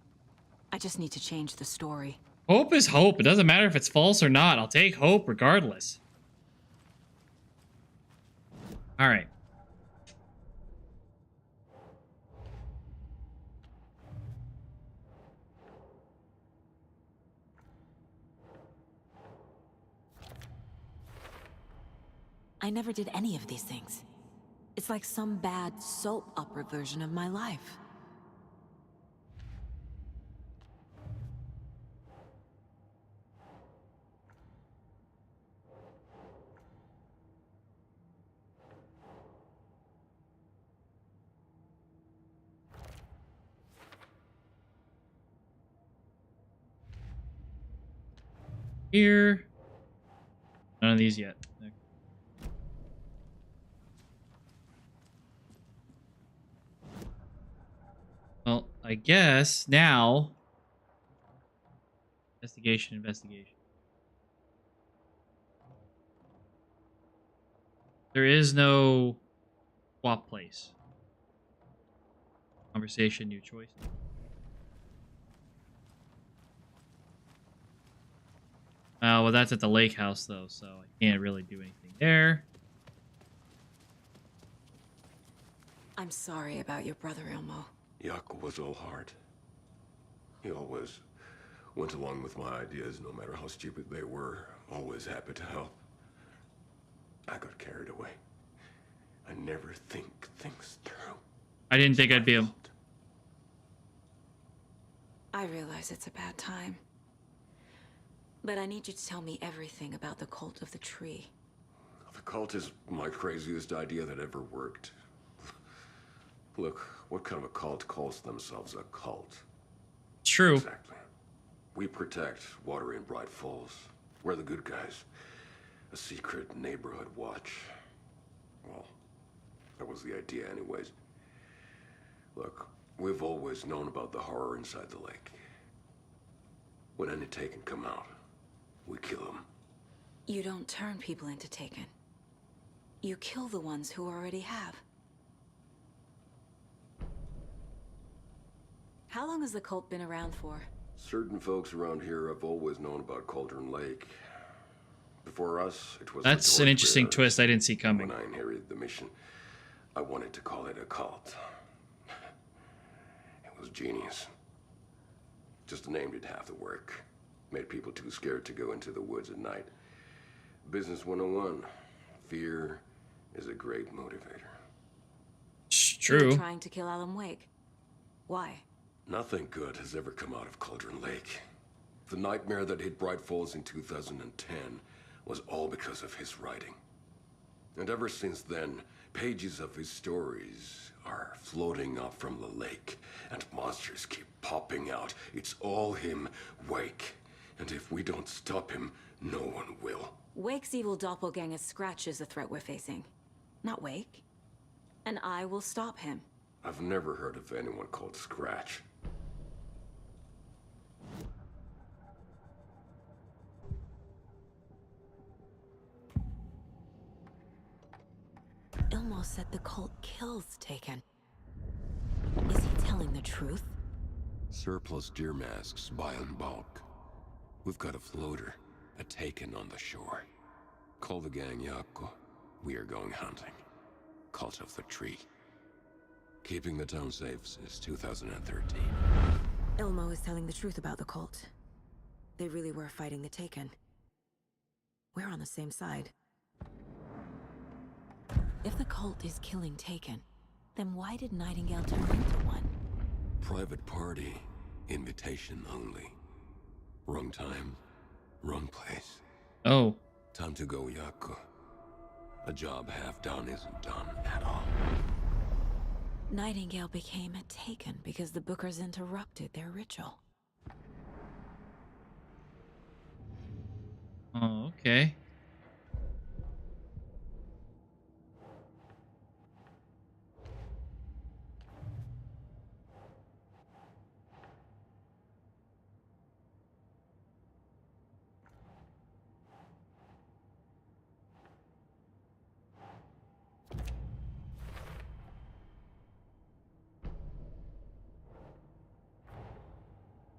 I just need to change the story. Hope is hope. It doesn't matter if it's false or not. I'll take hope regardless. All right. I never did any of these things. It's like some bad soap opera version of my life. Here. None of these yet. Okay. Well, I guess now. Investigation. There is no swap place. Conversation, new choice. Well, that's at the lake house, though, so I can't really do anything there. I'm sorry about your brother, Ilmo. Jaakko was all heart. He always went along with my ideas, no matter how stupid they were. Always happy to help. I got carried away. I never think things through. I didn't think I'd be able. I realize it's a bad time. But I need you to tell me everything about the cult of the tree. The cult is my craziest idea that ever worked. Look, what kind of a cult calls themselves a cult? It's true. Exactly. We protect water in Bright Falls. We're the good guys. A secret neighborhood watch. Well, that was the idea anyways. Look, we've always known about the horror inside the lake. When any Taken come out, we kill them. You don't turn people into Taken. You kill the ones who already have. How long has the cult been around for? Certain folks around here have always known about Cauldron Lake. Before us, it was... That's an interesting twist I didn't see coming. When I inherited the mission, I wanted to call it a cult. It was genius. Just a name did half the work. Made people too scared to go into the woods at night. Business 101. Fear is a great motivator. It's true. You're trying to kill Alan Wake. Why? Nothing good has ever come out of Cauldron Lake. The nightmare that hit Bright Falls in 2010 was all because of his writing. And ever since then, pages of his stories are floating up from the lake, and monsters keep popping out. It's all him, Wake. And if we don't stop him, no one will. Wake's evil doppelganger Scratch is the threat we're facing, not Wake. And I will stop him. I've never heard of anyone called Scratch. Ilmo said the cult kills Taken. Is he telling the truth? Surplus deer masks buy in bulk. We've got a floater, a Taken on the shore. Call the gang Jaakko. We are going hunting. Cult of the Tree. Keeping the town safe since 2013. Ilmo is telling the truth about the cult. They really were fighting the Taken. We're on the same side. If the cult is killing Taken, then why did Nightingale turn into one? Private party. Invitation only. Wrong time, wrong place. Oh. Time to go, Jaakko. A job half done isn't done at all. Nightingale became a Taken because the Bookers interrupted their ritual. Oh, okay.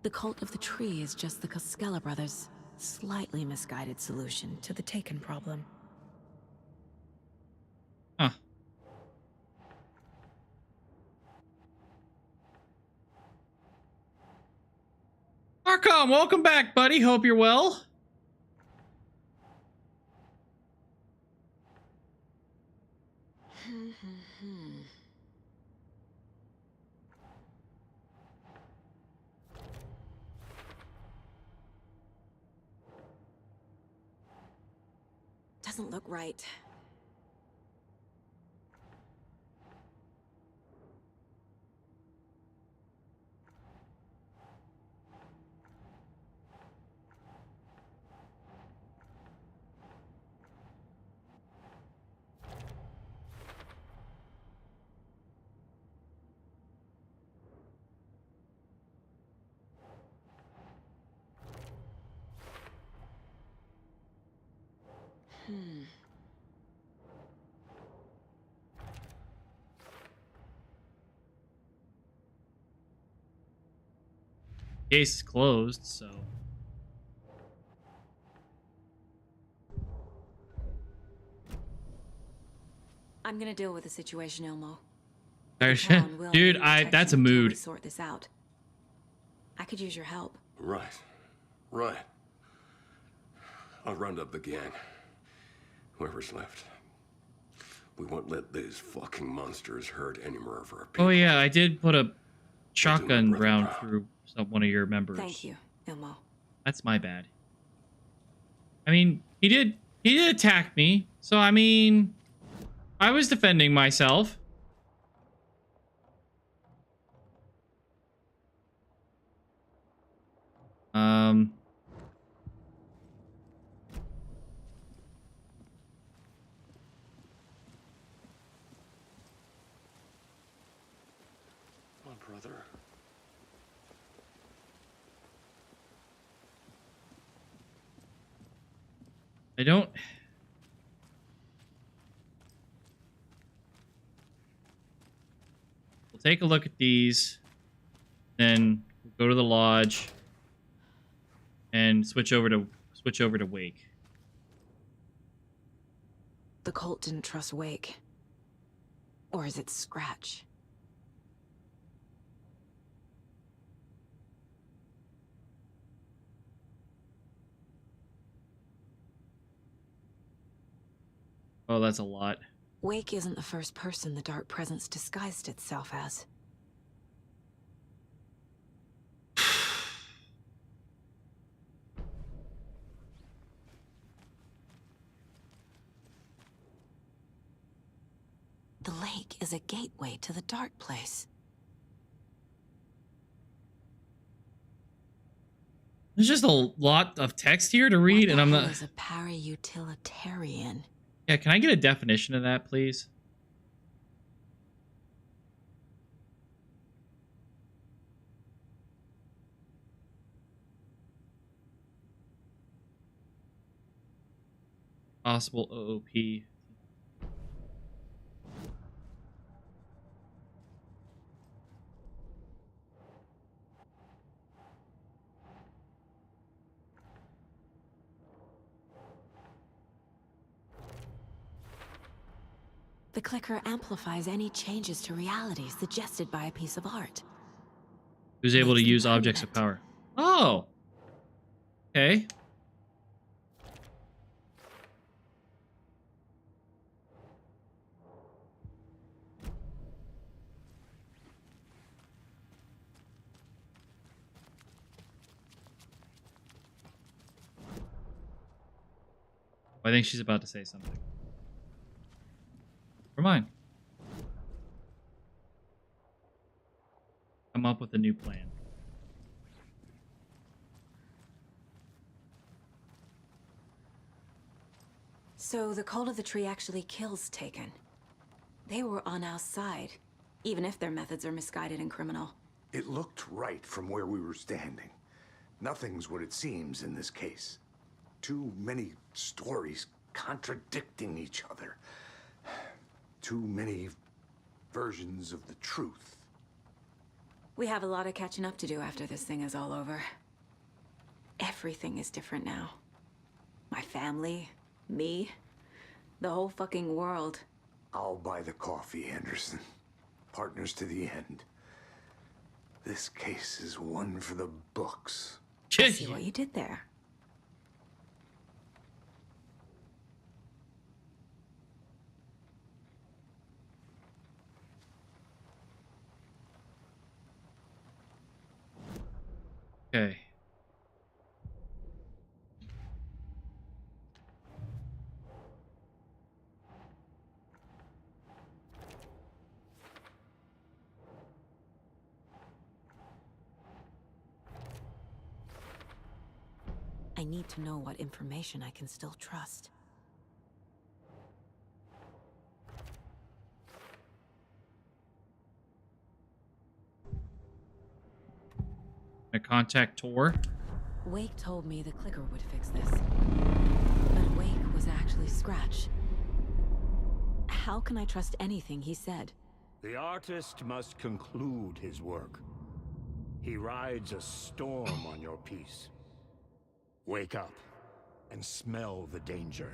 The cult of the tree is just the Koskela brothers' slightly misguided solution to the Taken problem. Huh. Archon, welcome back, buddy. Hope you're well. doesn't look right. Case is closed, so. I'm gonna deal with the situation, Ilmo. Dude, that's a mood. Sort this out. I could use your help. Right. I'll round up the gang. Whoever's left. We won't let these fucking monsters hurt any more of our people. Oh yeah, I did put a shotgun round through one of your members. Thank you, Ilmo. That's my bad. I mean, he did attack me, so I mean, I was defending myself. My brother. I don't. We'll take a look at these, then we'll go to the lodge and switch over to Wake. The cult didn't trust Wake. Or is it Scratch? Oh, that's a lot. Wake isn't the first person the Dark Presence disguised itself as. The lake is a gateway to the dark place. There's just a lot of text here to read, and I'm not. Is a para-utilitarian. Yeah, can I get a definition of that, please? Possible OOP. The clicker amplifies any changes to reality suggested by a piece of art. Who's able to use objects of power? Oh! Okay. I think she's about to say something. Never mind. Come up with a new plan. So the Cult of the Tree actually kills Taken. They were on our side, even if their methods are misguided and criminal. It looked right from where we were standing. Nothing's what it seems in this case. Too many stories contradicting each other. Too many versions of the truth. We have a lot of catching up to do after this thing is all over. Everything is different now. My family, me, the whole fucking world. I'll buy the coffee, Anderson. Partners to the end. This case is one for the books. I see what you did there. Okay. I need to know what information I can still trust. I contact Tor. Wake told me the clicker would fix this. But Wake was actually Scratch. How can I trust anything he said? The artist must conclude his work. He rides a storm on your piece. Wake up and smell the danger.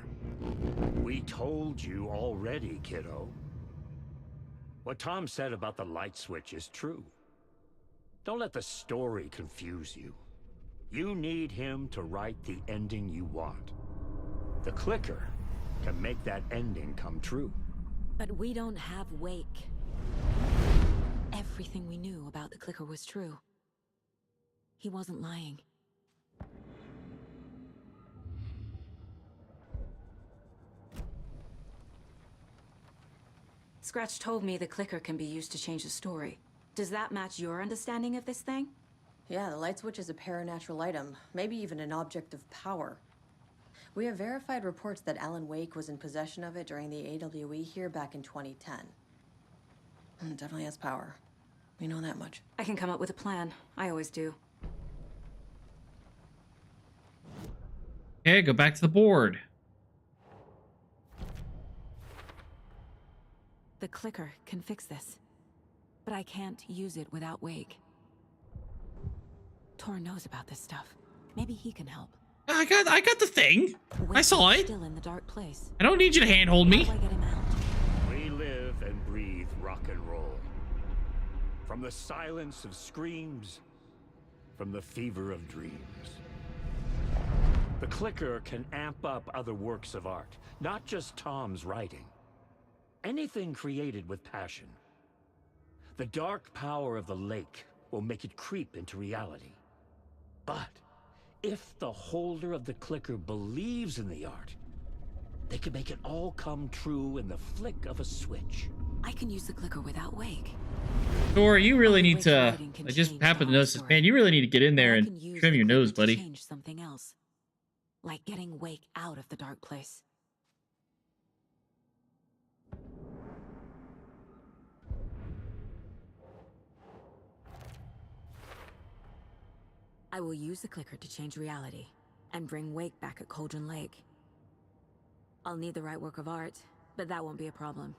We told you already, kiddo. What Tom said about the light switch is true. Don't let the story confuse you. You need him to write the ending you want. The clicker can make that ending come true. But we don't have Wake. Everything we knew about the clicker was true. He wasn't lying. Scratch told me the clicker can be used to change the story. Does that match your understanding of this thing? Yeah, the light switch is a paranatural item, maybe even an object of power. We have verified reports that Alan Wake was in possession of it during the AWE here back in 2010. It definitely has power. We know that much. I can come up with a plan. I always do. Okay, go back to the board. The clicker can fix this. But I can't use it without Wake. Tor knows about this stuff. Maybe he can help. I got the thing. Wake I saw is it. Still in the dark place. I don't need you to handhold me. How do I get him out? We live and breathe rock and roll. From the silence of screams, from the fever of dreams. The clicker can amp up other works of art, not just Tom's writing. Anything created with passion. The dark power of the lake will make it creep into reality. But if the holder of the clicker believes in the art, they can make it all come true in the flick of a switch. I can use the clicker without Wake. Thor, you really need Wake's to. writing can I just change happened to the notice this, story. man. You really need to get in But there I and can use trim the your clicker nose, to buddy. change something else. Like getting Wake out of the dark place. I will use the clicker to change reality and bring Wake back at Cauldron Lake. I'll need the right work of art, but that won't be a problem.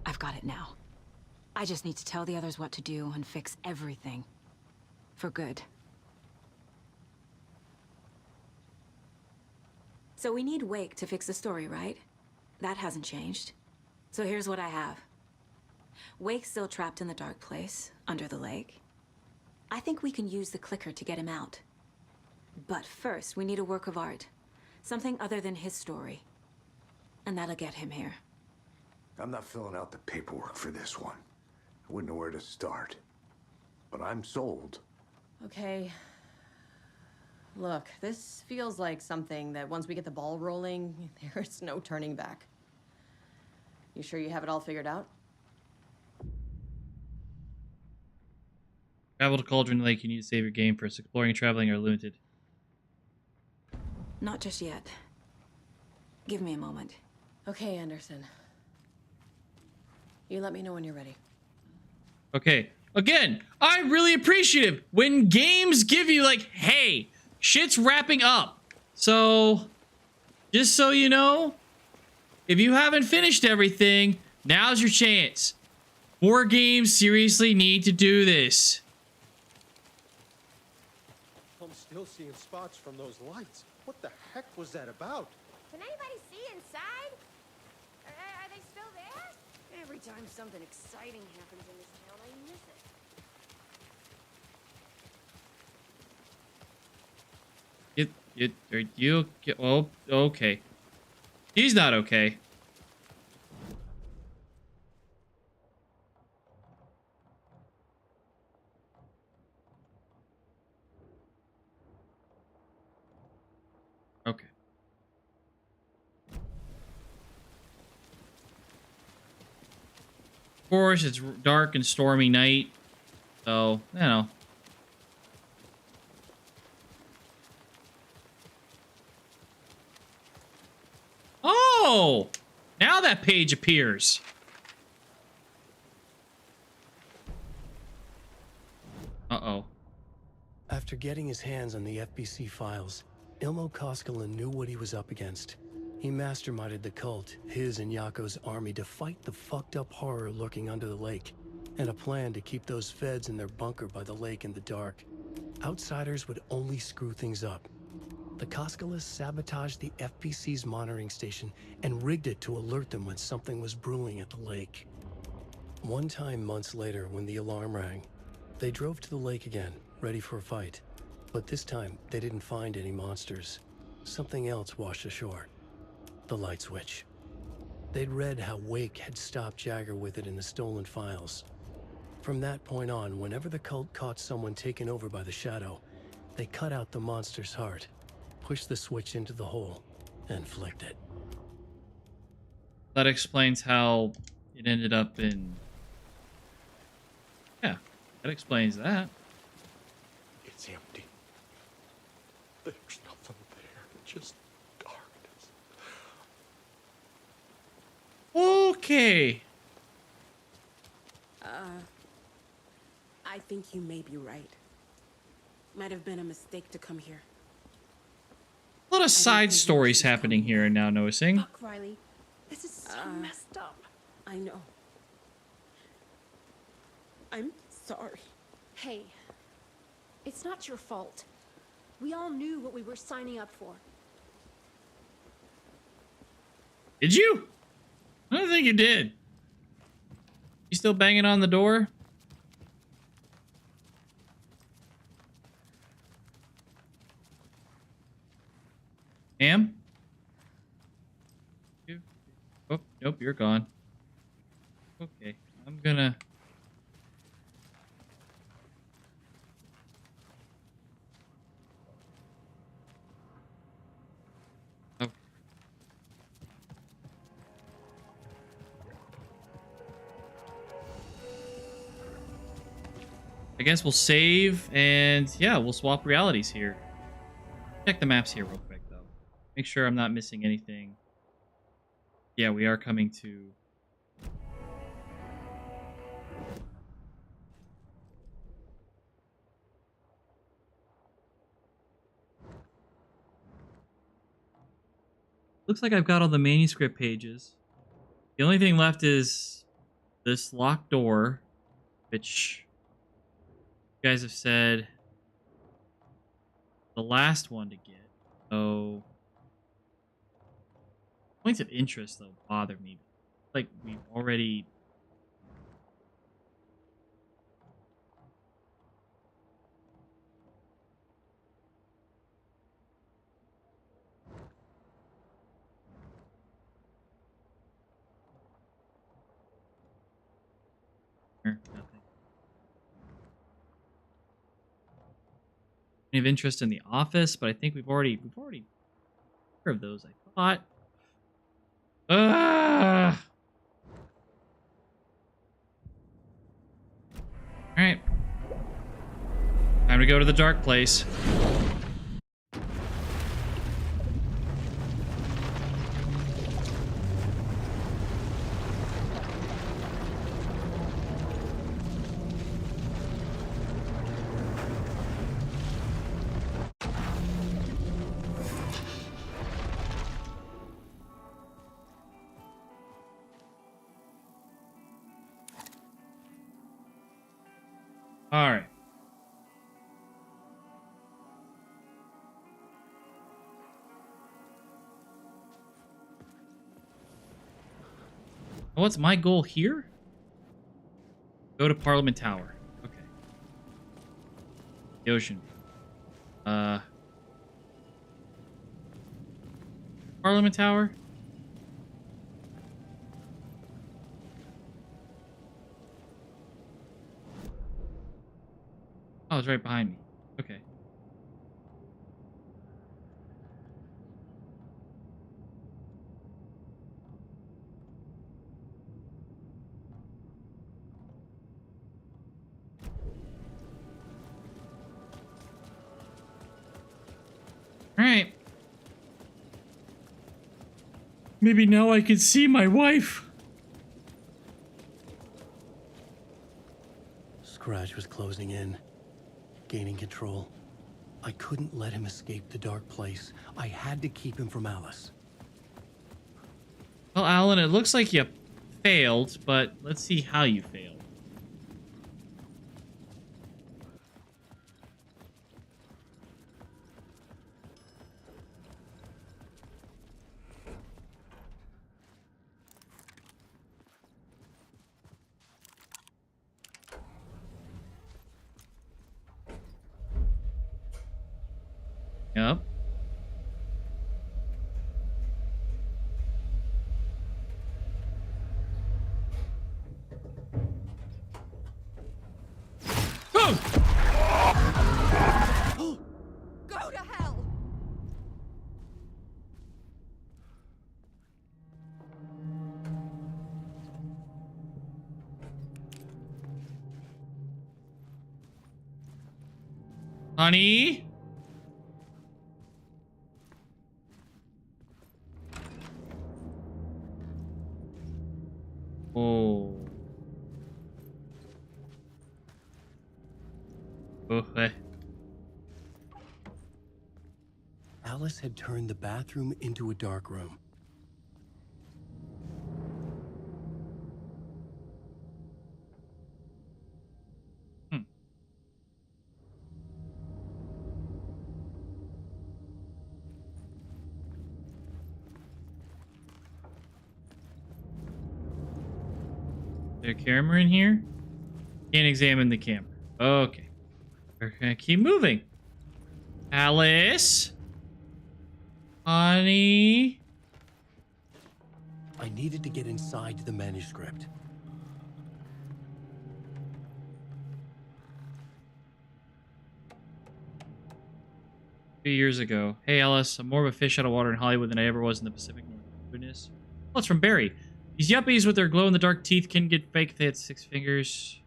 I've got it now. I just need to tell the others what to do and fix everything. For good. So we need Wake to fix the story, right? That hasn't changed. So here's what I have. Wake's still trapped in the dark place, under the lake. I think we can use the clicker to get him out. But first, we need a work of art. Something other than his story. And that'll get him here. I'm not filling out the paperwork for this one. I wouldn't know where to start. But I'm sold. Okay. Look, this feels like something that once we get the ball rolling, there's no turning back. You sure you have it all figured out? Travel to Cauldron Lake. You need to save your game first. Exploring and traveling are limited. Not just yet. Give me a moment. Okay, Anderson. You let me know when you're ready. Okay. Again, I'm really appreciative when games give you like, hey, shit's wrapping up. So, just so you know, if you haven't finished everything, now's your chance. More games seriously need to do this. I'm still seeing spots from those lights. What the heck was that about? Can anybody see inside? Are they still there? Every time something exciting happens in this town, I miss Are you, oh, okay. He's not okay. Okay. course, it's dark and stormy night. So, you know. Oh! Now that page appears. Uh-oh. After getting his hands on the FBC files, Ilmo Koskela knew what he was up against. He masterminded the cult, his and Yako's army, to fight the fucked up horror lurking under the lake, and a plan to keep those feds in their bunker by the lake in the dark. Outsiders would only screw things up. The Koskelas sabotaged the FBC's monitoring station and rigged it to alert them when something was brewing at the lake. One time months later, when the alarm rang, they drove to the lake again, ready for a fight. But this time, they didn't find any monsters. Something else washed ashore. The light switch. They'd read how Wake had stopped Jagger with it in the stolen files. From that point on, whenever the cult caught someone taken over by the Shadow, they cut out the monster's heart, pushed the switch into the hole, and flicked it. That explains how it ended up in... Yeah, that explains that. It's empty. There's nothing there. Just darkness. Okay. I think you may be right. Might have been a mistake to come here. A lot of side stories happening here now, noticing. Fuck, Riley. This is so messed up. I know. I'm sorry. Hey, it's not your fault. We all knew what we were signing up for. Did you? I don't think you did. You still banging on the door? Am? Oh, nope, you're gone. Okay, I'm gonna... Oh. I guess we'll save and yeah, we'll swap realities here. Check the maps here real quick though. Make sure I'm not missing anything. Yeah, we are coming to... Looks like I've got all the manuscript pages. The only thing left is this locked door, which you guys have said the last one to get. So points of interest though bother me. Like we've already... Nothing. Any of interest in the office, but I think we've already heard of those, I thought. Alright. Time to go to the dark place. All right. What's my goal here? Go to Parliament Tower. Okay. The ocean. Parliament Tower? Oh, it's right behind me. Okay. Maybe now I can see my wife. Scratch was closing in, gaining control. I couldn't let him escape the dark place. I had to keep him from Alice. Well, Alan, it looks like you failed, but let's see how you failed. Yep. Go to hell! Honey? Oh. Okay. Alice had turned the bathroom into a dark room. Is there a camera in here? Can't examine the camera. Okay. We're gonna keep moving. Alice? Honey? I needed to get inside the manuscript. Few years ago. Hey, Alice, I'm more of a fish out of water in Hollywood than I ever was in the Pacific Northwest. Well, it's from Barry. These yuppies with their glow-in-the-dark teeth can get fake if they had 6 fingers.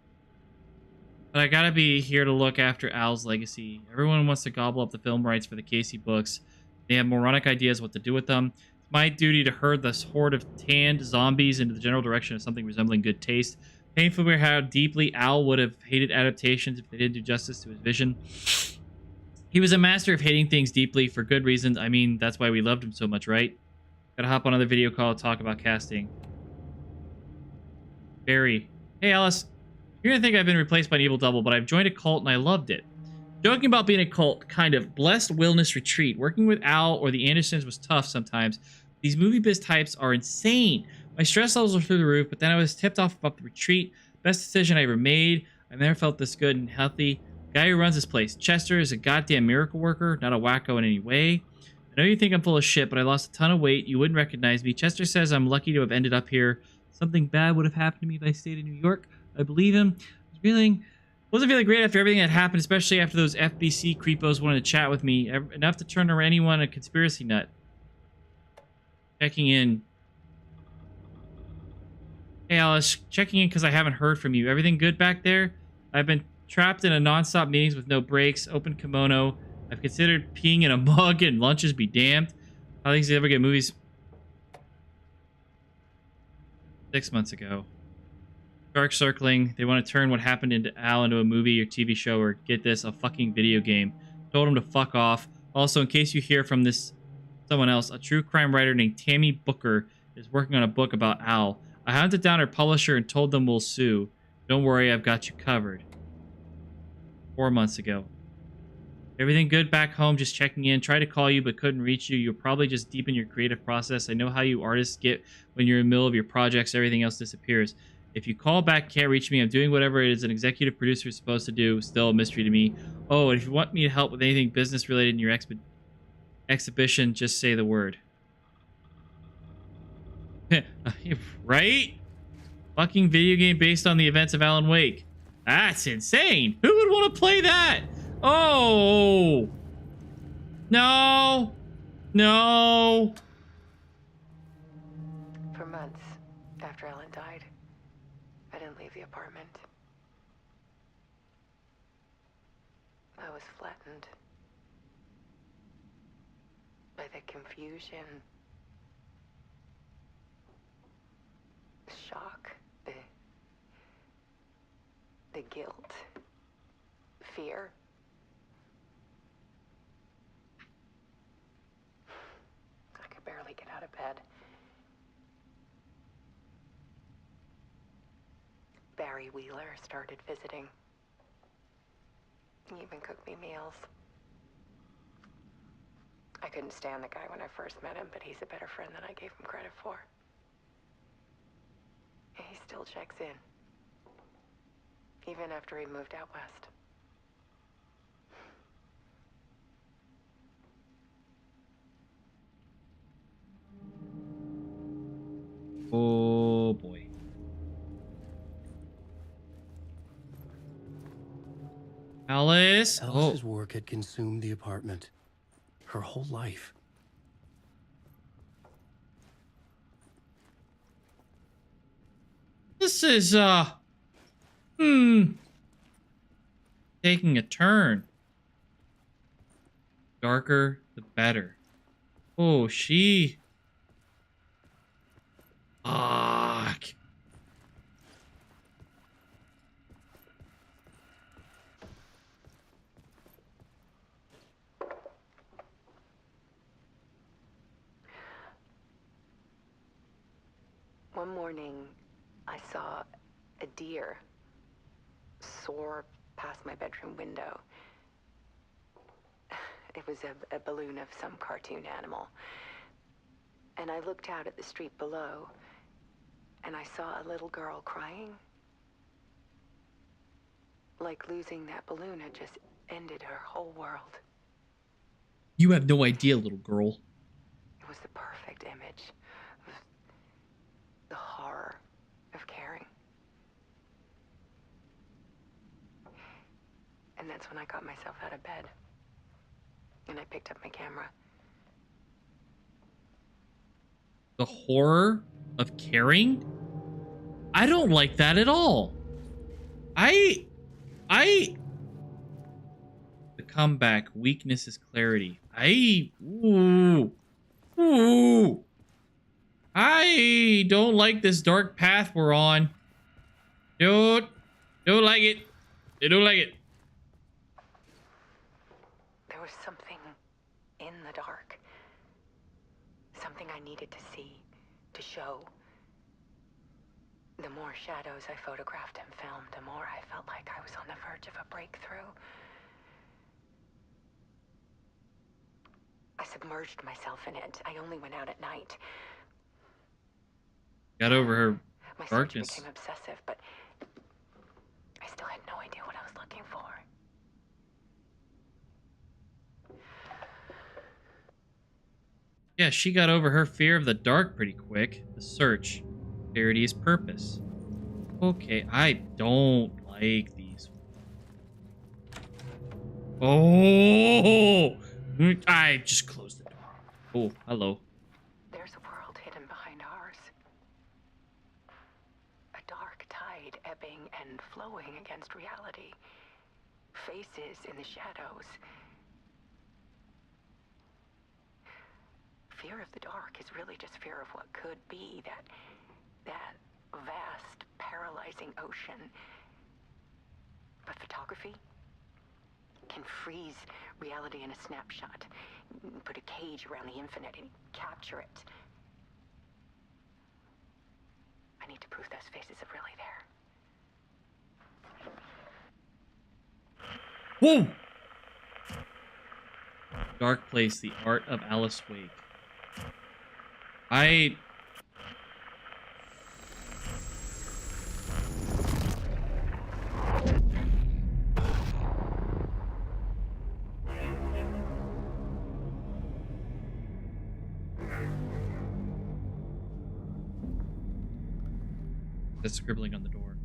But I gotta be here to look after Al's legacy. Everyone wants to gobble up the film rights for the Casey books. They have moronic ideas what to do with them. It's my duty to herd this horde of tanned zombies into the general direction of something resembling good taste. Painful to hear how deeply Al would have hated adaptations if they didn't do justice to his vision. He was a master of hating things deeply for good reasons. I mean, that's why we loved him so much, right? Gotta hop on another video call to talk about casting. Barry. Hey, Alice. You're gonna think I've been replaced by an evil double, but I've joined a cult and I loved it. Joking about being a cult, kind of. Blessed wilderness retreat. Working with Al or the Andersons was tough sometimes. These movie biz types are insane. My stress levels were through the roof, but then I was tipped off about the retreat. Best decision I ever made. I've never felt this good and healthy. Guy who runs this place, Chester, is a goddamn miracle worker, not a wacko in any way. I know you think I'm full of shit, but I lost a ton of weight. You wouldn't recognize me. Chester says I'm lucky to have ended up here. Something bad would have happened to me if I stayed in New York. I believe him. Wasn't feeling great after everything that happened, especially after those FBC creepos wanted to chat with me. Enough to turn anyone a conspiracy nut. Checking in. Hey, Alice. Checking in because I haven't heard from you. Everything good back there? I've been trapped in a non-stop meetings with no breaks. Open kimono. I've considered peeing in a mug and lunches be damned. How things ever get movies? 6 months ago. Dark circling. They want to turn what happened into Al into a movie or TV show or, get this, a fucking video game. Told him to fuck off. Also, in case you hear from this someone else, a true crime writer named Tammy Booker is working on a book about Al. I hunted down her publisher and told them we'll sue. Don't worry, I've got you covered. 4 months ago. Everything good back home, just checking in. Tried to call you, but couldn't reach you. You're probably just deep in your creative process. I know how you artists get when you're in the middle of your projects. Everything else disappears. If you call back, can't reach me. I'm doing whatever it is an executive producer is supposed to do. Still a mystery to me. Oh, and if you want me to help with anything business related in your exhibition, just say the word. Right? Fucking video game based on the events of Alan Wake. That's insane. Who would want to play that? Oh. No. No. For months after Ellen died, I didn't leave the apartment. I was flattened by the confusion, The guilt. Fear. I could barely get out of bed. Barry Wheeler started visiting. He even cooked me meals. I couldn't stand the guy when I first met him, but he's a better friend than I gave him credit for. He still checks in. Even after he moved out west. Oh boy. Alice. Alice's work had consumed the apartment. Her whole life. This is taking a turn. Darker the better. Oh, she. Fuck. One morning, I saw a deer soar past my bedroom window. It was a balloon of some cartoon animal. And I looked out at the street below, and I saw a little girl crying. Like losing that balloon had just ended her whole world. You have no idea, little girl. It was the perfect image of the horror of caring. And that's when I got myself out of bed. And I picked up my camera. The horror of caring? I don't like that at all. The comeback, weakness is clarity. Ooh. I don't like this dark path we're on. Don't like it. I don't like it. There was something in the dark. Something I needed to see, to show. The more shadows I photographed and filmed, the more I felt like I was on the verge of a breakthrough. I submerged myself in it. I only went out at night. Got over her My darkness. search became obsessive, but I still had no idea what I was looking for. Yeah, she got over her fear of the dark pretty quick. The search. Clarity is purpose. Okay, I don't like these. Oh! I just closed the door. Oh, hello. There's a world hidden behind ours. A dark tide ebbing and flowing against reality. Faces in the shadows. Fear of the dark is really just fear of what could be, that vast, paralyzing ocean. But photography can freeze reality in a snapshot, put a cage around the infinite and capture it. I need to prove those faces are really there. Whoa! Dark Place, the art of Alice Wake. The scribbling on the door.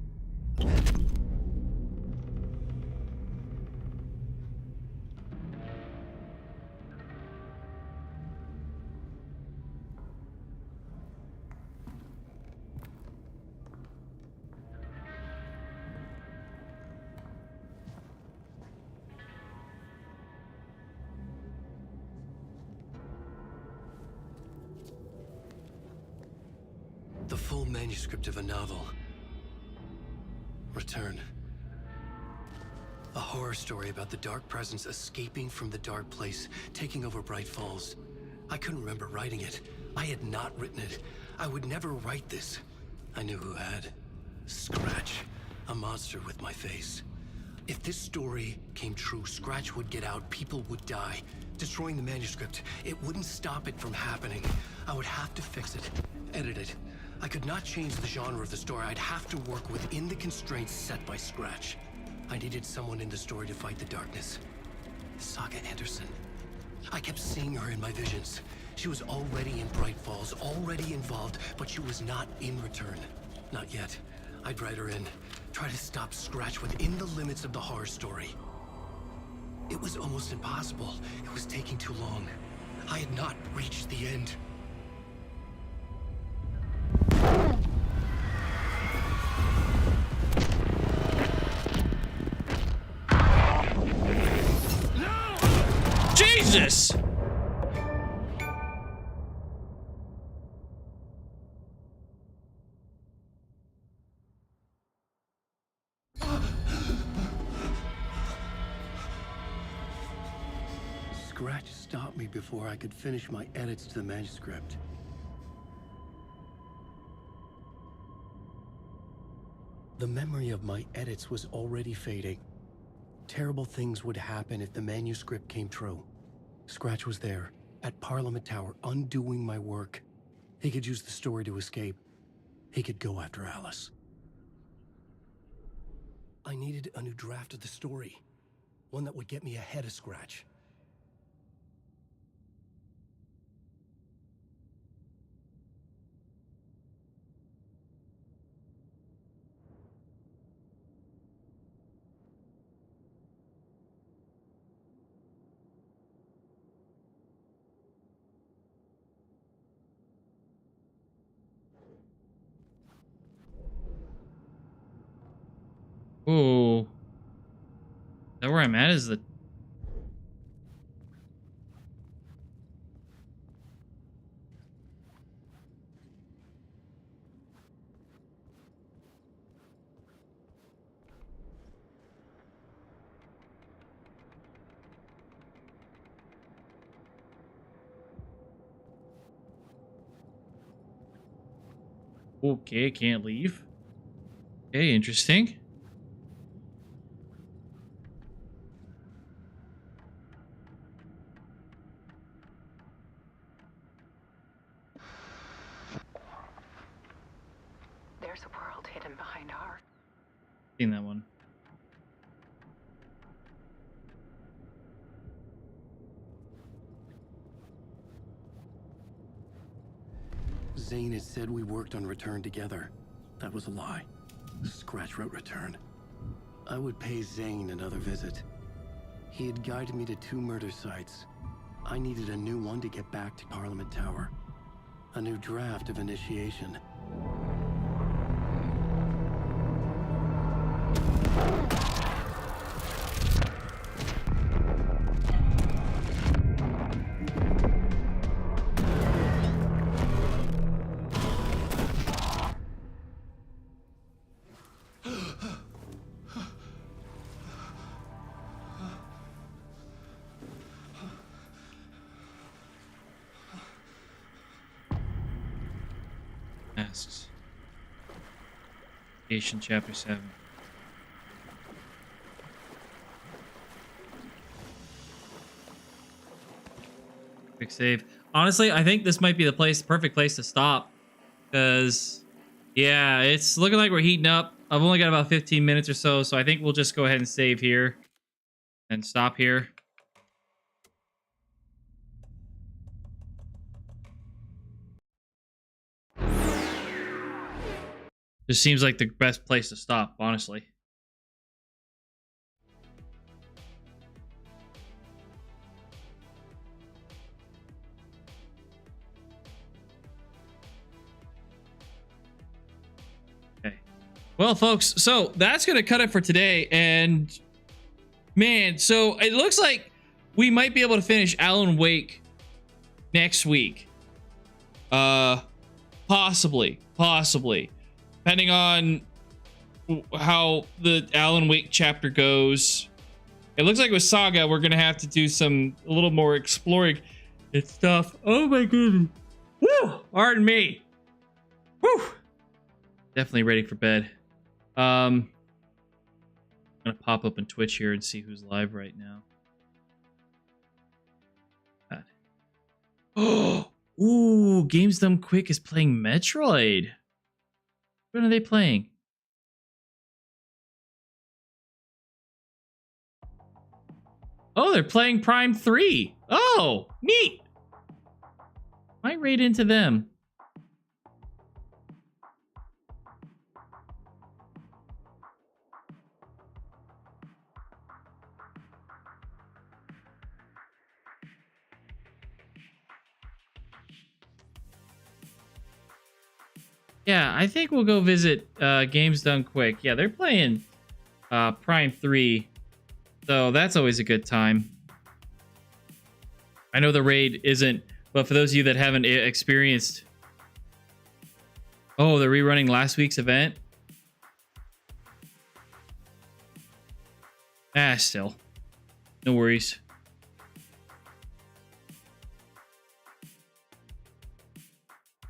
The full manuscript of a novel. Return. A horror story about the dark presence escaping from the dark place, taking over Bright Falls. I couldn't remember writing it. I had not written it. I would never write this. I knew who had. Scratch. A monster with my face. If this story came true, Scratch would get out, people would die. Destroying the manuscript, it wouldn't stop it from happening. I would have to fix it, edit it. I could not change the genre of the story. I'd have to work within the constraints set by Scratch. I needed someone in the story to fight the darkness. Saga Anderson. I kept seeing her in my visions. She was already in Bright Falls, already involved, but she was not in return. Not yet. I'd write her in, try to stop Scratch within the limits of the horror story. It was almost impossible. It was taking too long. I had not reached the end. Jesus! Scratch stopped me before I could finish my edits to the manuscript. The memory of my edits was already fading. Terrible things would happen if the manuscript came true. Scratch was there, at Parliament Tower, undoing my work. He could use the story to escape. He could go after Alice. I needed a new draft of the story. One that would get me ahead of Scratch. Ooh. Is that where I'm at? Is the... Okay, can't leave. Okay, interesting. There's a world hidden behind ours. Seen that one. Zane had said we worked on Return together. That was a lie. Scratch wrote Return. I would pay Zane another visit. He had guided me to 2 murder sites. I needed a new one to get back to Parliament Tower. A new draft of Initiation. Asks. Initiation Chapter 7. Quick save. Honestly, I think this might be the perfect place to stop. Because, yeah, it's looking like we're heating up. I've only got about 15 minutes or so, so I think we'll just go ahead and save here. And stop here. Just seems like the best place to stop, honestly. Okay. Well, folks, so that's going to cut it for today. And, man, so it looks like we might be able to finish Alan Wake next week. Possibly. Depending on how the Alan Wake chapter goes. It looks like with Saga, we're gonna have to do a little more exploring and stuff. Oh my goodness. Woo! Pardon me. Woo! Definitely ready for bed. I'm gonna pop open Twitch here and see who's live right now. God. Oh, ooh, Games Done Quick is playing Metroid. When are they playing? Oh, they're playing Prime 3. Oh, neat. Might raid into them. Yeah, I think we'll go visit Games Done Quick. Yeah, they're playing Prime 3. So that's always a good time. I know the raid isn't, but for those of you that haven't experienced... Oh, they're rerunning last week's event? Still. No worries.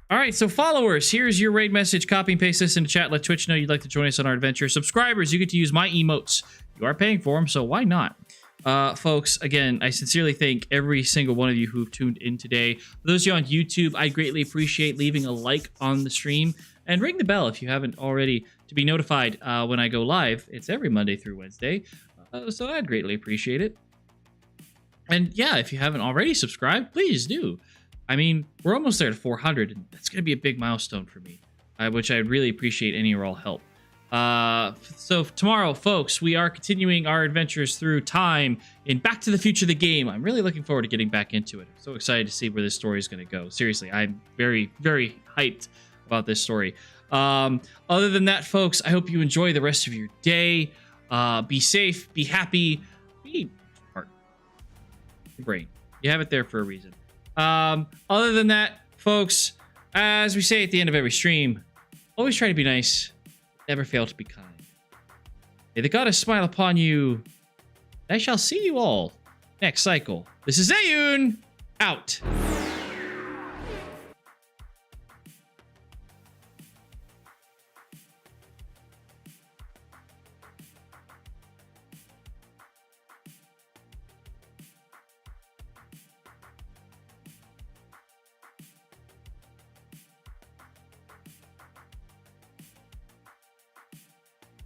All right, so followers, here's your raid message. Copy and paste this into chat. Let Twitch know you'd like to join us on our adventure. Subscribers, you get to use my emotes. You are paying for them, so why not? Folks, again, I sincerely thank every single one of you who've tuned in today. For those of you on YouTube, I greatly appreciate leaving a like on the stream and ring the bell if you haven't already to be notified when I go live. It's every Monday through Wednesday, so I'd greatly appreciate it. And yeah, if you haven't already subscribed, please do. I mean, we're almost there to 400, and that's going to be a big milestone for me, which I'd really appreciate any or all help. So tomorrow, folks, we are continuing our adventures through time in Back to the Future, the game. I'm really looking forward to getting back into it. I'm so excited to see where this story is going to go. Seriously, I'm very, very hyped about this story. Other than that, folks, I hope you enjoy the rest of your day. Be safe, be happy, be smart. Your brain. You have it there for a reason. Other than that, folks, as we say at the end of every stream, always try to be nice. Never fail to be kind. May the goddess smile upon you. I shall see you all next cycle. This is Ayun, out.